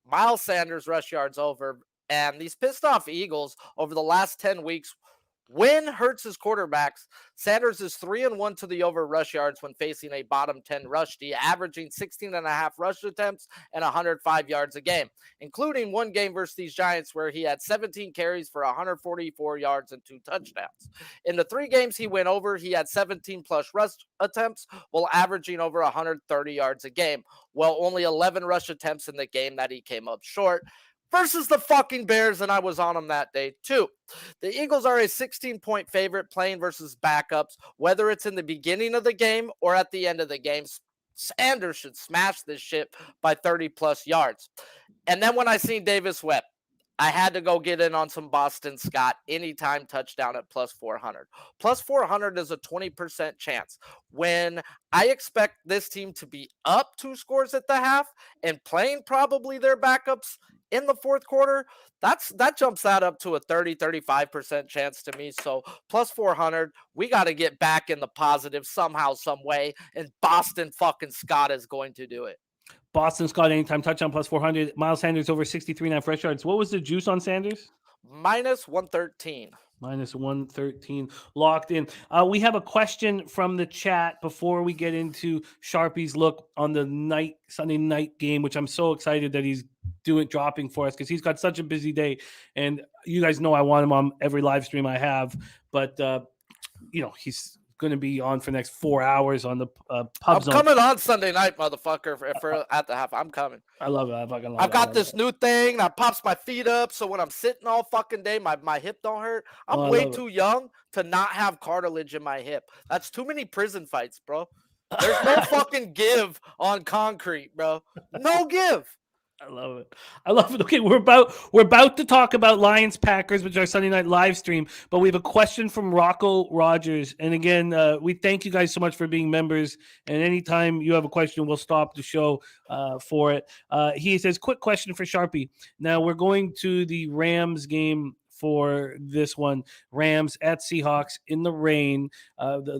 Miles Sanders rush yards over. And these pissed off Eagles over the last 10 weeks, when hurts his quarterbacks, Sanders is 3-1 to the over rush yards when facing a bottom 10 rush D, averaging 16.5 rush attempts and 105 yards a game, including one game versus these Giants where he had 17 carries for 144 yards and 2 touchdowns. In the 3 games he went over, he had 17 plus rush attempts while averaging over 130 yards a game, while only 11 rush attempts in the game that he came up short. Versus the fucking Bears, and I was on them that day too. The Eagles are a 16-point favorite playing versus backups, whether it's in the beginning of the game or at the end of the game. Sanders should smash this shit by 30-plus yards. And then when I seen Davis Webb, I had to go get in on some Boston Scott anytime touchdown at plus 400. Plus 400 is a 20% chance. When I expect this team to be up 2 scores at the half and playing probably their backups in the fourth quarter, that jumps that up to a 30-35% chance to me. So plus 400, we got to get back in the positive somehow, some way, and Boston fucking Scott is going to do it. Boston Scott anytime touchdown plus 400. Miles Sanders over 63.5 fresh yards. What was the juice on Sanders? -113. -113 locked in. We have a question from the chat before we get into Sharpie's look on the Sunday night game, which I'm so excited that he's dropping for us because he's got such a busy day. And you guys know I want him on every live stream I have, but he's going to be on for the next 4 hours on the Pub Zone. I'm coming on Sunday night, motherfucker, for at the half. I'm coming. I love it. I've got this new thing that pops my feet up, so when I'm sitting all fucking day, my hip don't hurt. I'm way too young to not have cartilage in my hip. That's too many prison fights, bro. There's no fucking give on concrete, bro. No give. I love it. I love it. Okay, we're about to talk about Lions Packers, which is our Sunday night live stream. But we have a question from Rocco Rogers, and again, we thank you guys so much for being members. And anytime you have a question, we'll stop the show for it. He says, "Quick question for Sharpie. Now we're going to the Rams game." For this one, Rams at Seahawks in the rain.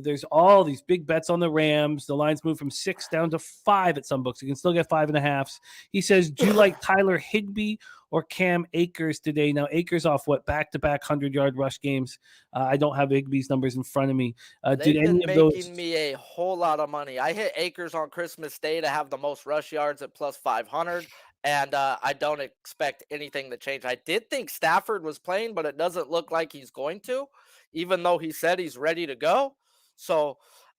There's all these big bets on the Rams. The lines move from 6 down to 5 at some books. You can still get 5.5. He says, do you like Tyler Higbee or Cam Akers today? Now, Akers off back-to-back 100-yard rush games. I don't have Higbee's numbers in front of me. They've been making me a whole lot of money. I hit Akers on Christmas Day to have the most rush yards at plus 500. And I don't expect anything to change. I did think Stafford was playing, but it doesn't look like he's going to, even though he said he's ready to go. So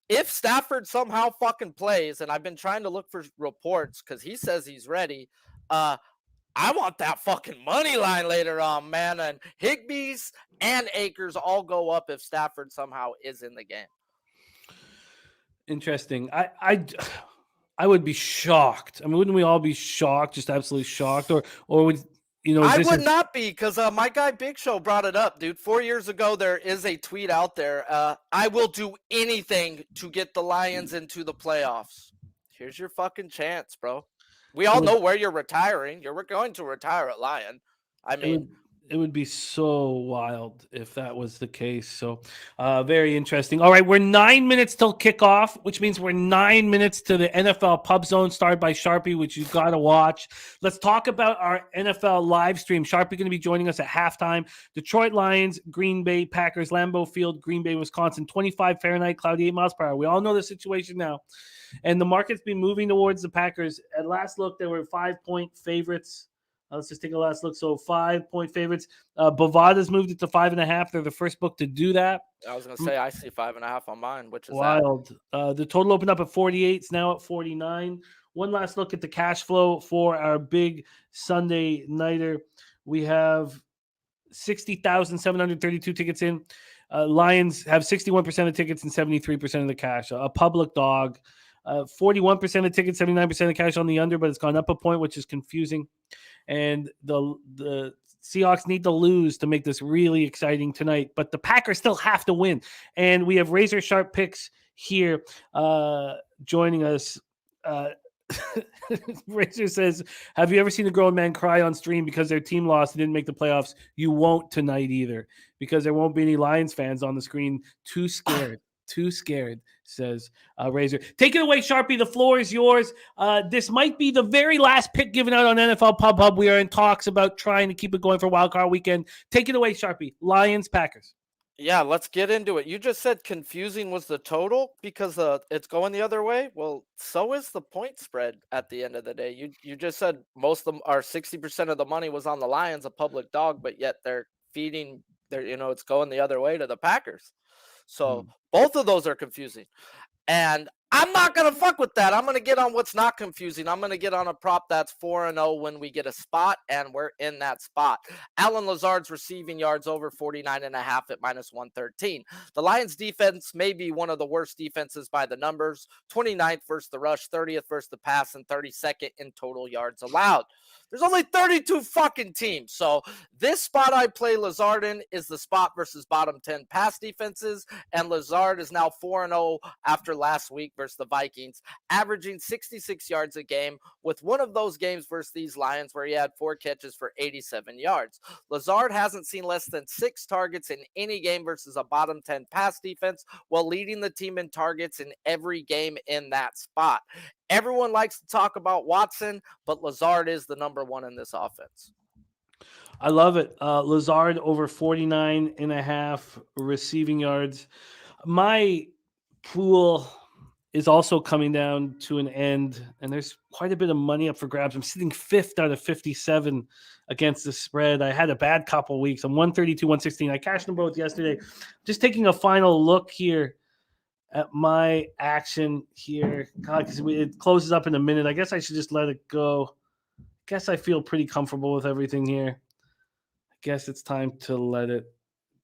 if Stafford somehow fucking plays, and I've been trying to look for reports because he says he's ready, I want that fucking money line later on, man. And Higbee's and Akers all go up if Stafford somehow is in the game. Interesting. I would be shocked. I mean, wouldn't we all be shocked, just absolutely shocked? Or would, I would not be, because my guy Big Show brought it up, dude. 4 years ago, there is a tweet out there. I will do anything to get the Lions into the playoffs. Here's your fucking chance, bro. We all know where you're retiring. You're going to retire at Lion. I mean, it would be so wild if that was the case. So very interesting. All right, we're 9 minutes till kickoff, which means we're 9 minutes to the NFL Pub Zone started by Sharpie, which you got to watch. Let's talk about our NFL live stream. Sharpie going to be joining us at halftime. Detroit Lions, Green Bay Packers, Lambeau Field, Green Bay, Wisconsin, 25 Fahrenheit, cloudy 8 miles per hour. We all know the situation now. And the market's been moving towards the Packers. At last look, they were 5-point favorites. Let's just take a last look. So 5-point favorites. Bovada's moved it to 5.5. They're the first book to do that. I was going to say, I see 5.5 on mine, which is wild. The total opened up at 48. It's now at 49. One last look at the cash flow for our big Sunday nighter. We have 60,732 tickets in. Lions have 61% of tickets and 73% of the cash. A public dog. 41% of tickets, 79% of cash on the under, but it's gone up a point, which is confusing. And the Seahawks need to lose to make this really exciting tonight. But the Packers still have to win. And we have razor sharp picks here joining us. Razor says, have you ever seen a grown man cry on stream because their team lost and didn't make the playoffs? You won't tonight either, because there won't be any Lions fans on the screen. Too scared, says Razor. Take it away, Sharpie. The floor is yours. This might be the very last pick given out on NFL Pub Hub. We are in talks about trying to keep it going for Wild Card Weekend. Take it away, Sharpie. Lions, Packers. Yeah, let's get into it. You just said confusing was the total because it's going the other way. Well, so is the point spread at the end of the day. You just said most of them are 60% of the money was on the Lions, a public dog, but yet they're feeding it's going the other way to the Packers. So both of those are confusing. And I'm not going to fuck with that. I'm going to get on what's not confusing. I'm going to get on a prop that's 4-0 when we get a spot, and we're in that spot. Allen Lazard's receiving yards over 49.5 at minus 113. The Lions defense may be one of the worst defenses by the numbers. 29th versus the rush, 30th versus the pass, and 32nd in total yards allowed. There's only 32 fucking teams. So this spot I play Lazard in is the spot versus bottom 10 pass defenses. And Lazard is now 4-0 after last week versus the Vikings, averaging 66 yards a game, with one of those games versus these Lions where he had 4 catches for 87 yards. Lazard hasn't seen less than 6 targets in any game versus a bottom 10 pass defense, while leading the team in targets in every game in that spot. Everyone likes to talk about Watson, but Lazard is the number one in this offense. I love it. Lazard over 49.5 receiving yards. My pool is also coming down to an end, and there's quite a bit of money up for grabs. I'm sitting 5th out of 57 against the spread. I had a bad couple of weeks. I'm 132, 116. I cashed them both yesterday. Just taking a final look here at my action here. God, because it closes up in a minute. I guess I should just let it go. I guess I feel pretty comfortable with everything here. I guess it's time to let it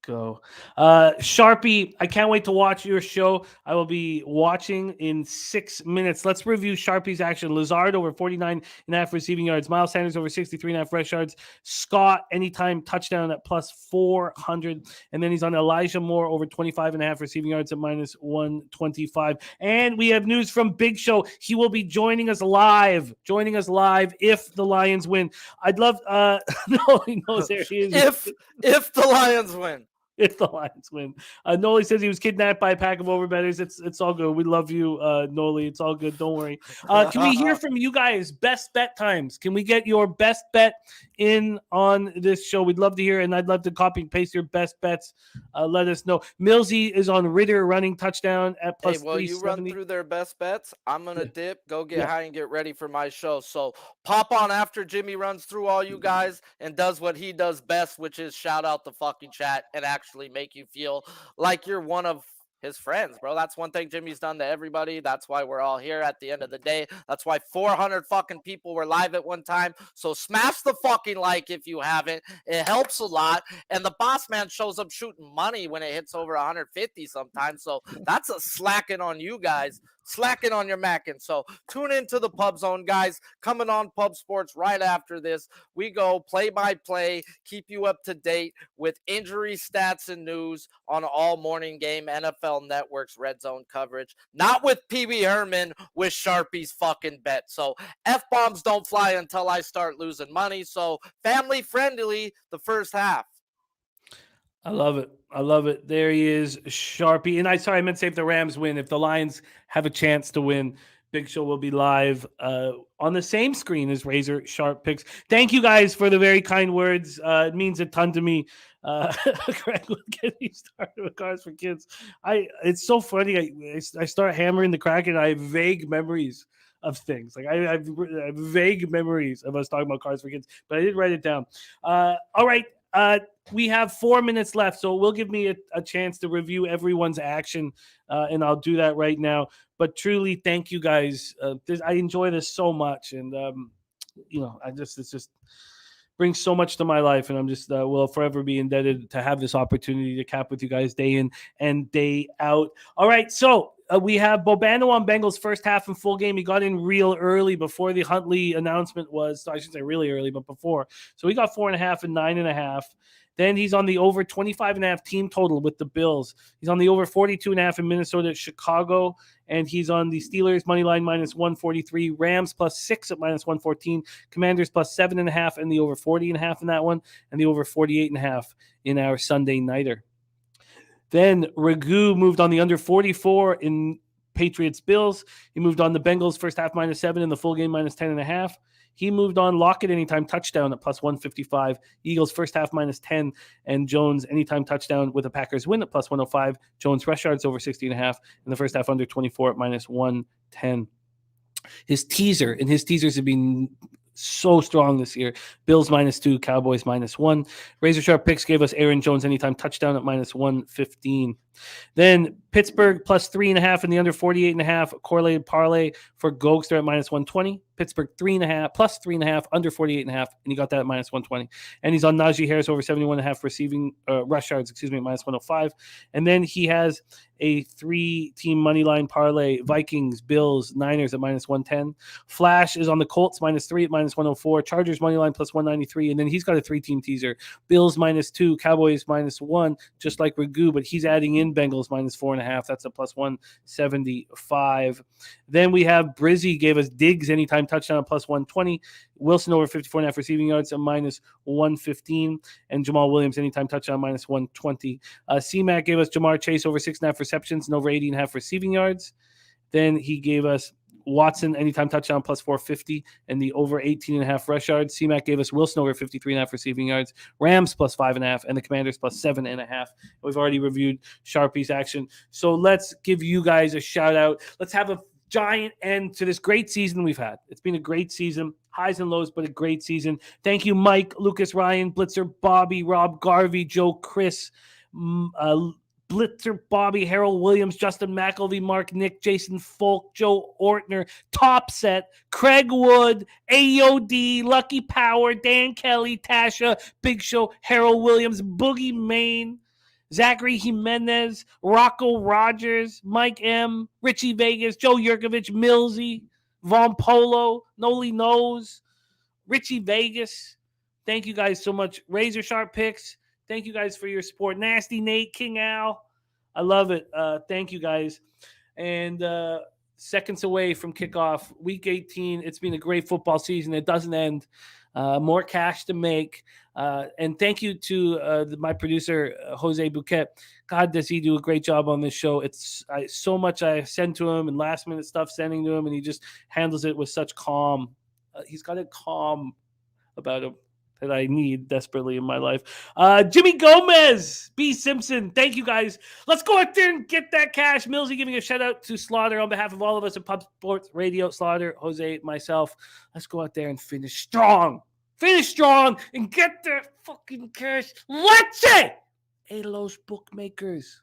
go. Sharpie, I can't wait to watch your show. I will be watching in 6 minutes. Let's review Sharpie's action. Lazard over 49.5 receiving yards. Miles Sanders over 63.5 rush yards. Scott, anytime touchdown at plus 400. And then he's on Elijah Moore over 25.5 receiving yards at minus 125. And we have news from Big Show. He will be joining us live if the Lions win. I'd love, no, he knows there he is. If the Lions win. If the Lions win. Noli says he was kidnapped by a pack of overbetters. It's all good. We love you, Noli. It's all good. Don't worry. Can we hear from you guys? Best bet times. Can we get your best bet in on this show? We'd love to hear, and I'd love to copy and paste your best bets. Let us know. Millsy is on Ritter running touchdown at plus 370. You run through their best bets. I'm going to dip, go get high, and get ready for my show. So pop on after Jimmy runs through all you guys and does what he does best, which is shout out the fucking chat and actually make you feel like you're one of his friends, bro. That's one thing Jimmy's done to everybody. That's why we're all here at the end of the day. That's why 400 fucking people were live at one time. So smash the fucking like if you haven't. It helps a lot. And the boss man shows up shooting money when it hits over 150 sometimes. So that's a slacking on you guys. Slacking on your macking. So tune into the Pub Zone, guys. Coming on Pub Sports right after this. We go play by play, keep you up to date with injury stats and news on all morning game NFL Network's red zone coverage. Not with Pee-wee Herman, with Sharpie's fucking bet. So F-bombs don't fly until I start losing money. So family friendly the first half. I love it. There he is, Sharpie. And I meant to say if the Rams win, if the Lions have a chance to win, Big Show will be live on the same screen as Razor Sharp Picks. Thank you guys for the very kind words. It means a ton to me. Greg will get me started with Cars for Kids. It's so funny. I start hammering the crack and I have vague memories of things. Like I have vague memories of us talking about Cars for Kids, but I did write it down. All right. We have 4 minutes left, so it will give me a chance to review everyone's action, and I'll do that right now. But truly, thank you guys. I enjoy this so much, and it just brings so much to my life, and I'm just will forever be indebted to have this opportunity to cap with you guys day in and day out. All right, so we have Bobano on Bengals first half and full game. He got in real early before the Huntley announcement was, so I should say really early, but before. So he got 4.5 and 9.5. Then he's on the over 25.5 team total with the Bills. He's on the over 42.5 in Minnesota at Chicago. And he's on the Steelers money line minus 143, Rams plus 6 at minus 114, Commanders plus 7.5, and the over 40.5 in that one, and the over 48.5 in our Sunday nighter. Then Ragu moved on the under 44 in Patriots Bills. He moved on the Bengals first half minus 7 and the full game minus 10.5. He moved on Lockett anytime touchdown at plus 155. Eagles first half minus 10. And Jones anytime touchdown with a Packers win at plus 105. Jones rush yards over 60.5. In the first half under 24 at minus 110. His teasers have been so strong this year. Bills minus 2, Cowboys minus 1. Razor Sharp Picks gave us Aaron Jones anytime touchdown at minus 115. Then Pittsburgh plus 3.5 in the under 48.5 correlated parlay for Goldster at minus 120. Pittsburgh 3.5 plus 3.5 under 48.5, and he got that at minus 120. And he's on Najee Harris over 71.5 receiving rush yards, at minus 105. And then he has a 3-team money line parlay: Vikings, Bills, Niners at minus 110. Flash is on the Colts minus 3 at minus 104. Chargers money line plus 193, and then he's got a 3-team teaser: Bills minus 2, Cowboys minus 1, just like Ragu, but he's adding in Bengals minus 4.5. That's a plus 175. Then we have Brizzy gave us Diggs anytime touchdown at plus 120. Wilson over 54.5 receiving yards at minus 115. And Jamal Williams anytime touchdown minus 120. CMAC gave us Jamar Chase over 6.5 receptions and over 80.5 receiving yards. Then he gave us Watson anytime touchdown plus 450 and the over 18.5 rush yards. CMAC gave us Wilson over 53.5 receiving yards, Rams plus 5.5, and the Commanders plus 7.5. We've already reviewed Sharpie's action. So let's give you guys a shout out. Let's have a giant end to this great season we've had. It's been a great season, highs and lows, but a great season. Thank you, Mike, Lucas, Ryan, Blitzer, Bobby, Rob, Garvey, Joe, Chris, Blitzer, Bobby, Harold Williams, Justin McElvey, Mark, Nick, Jason Folk, Joe Ortner, Topset, Craig Wood, AOD, Lucky Power, Dan Kelly, Tasha, Big Show, Harold Williams, Boogie Main, Zachary Jimenez, Rocco Rogers, Mike M, Richie Vegas, Joe Yurkovich, Millsy, Von Polo, Noli Knows, Richie Vegas. Thank you guys so much. Razor Sharp Picks. Thank you guys for your support. Nasty Nate, King Al. I love it. Thank you guys. And seconds away from kickoff, week 18. It's been a great football season. It doesn't end. More cash to make. And thank you to my producer, Jose Bouquet. God, does he do a great job on this show. It's so much I send to him and last minute stuff sending to him, and he just handles it with such calm. He's got a calm about him that I need desperately in my life. Jimmy Gomez, B. Simpson, thank you guys. Let's go out there and get that cash. Millsy giving a shout out to Slaughter on behalf of all of us at Pub Sports Radio. Slaughter, Jose, myself. Let's go out there and finish strong. Finish strong and get that fucking cash. Let's say, hey, los bookmakers.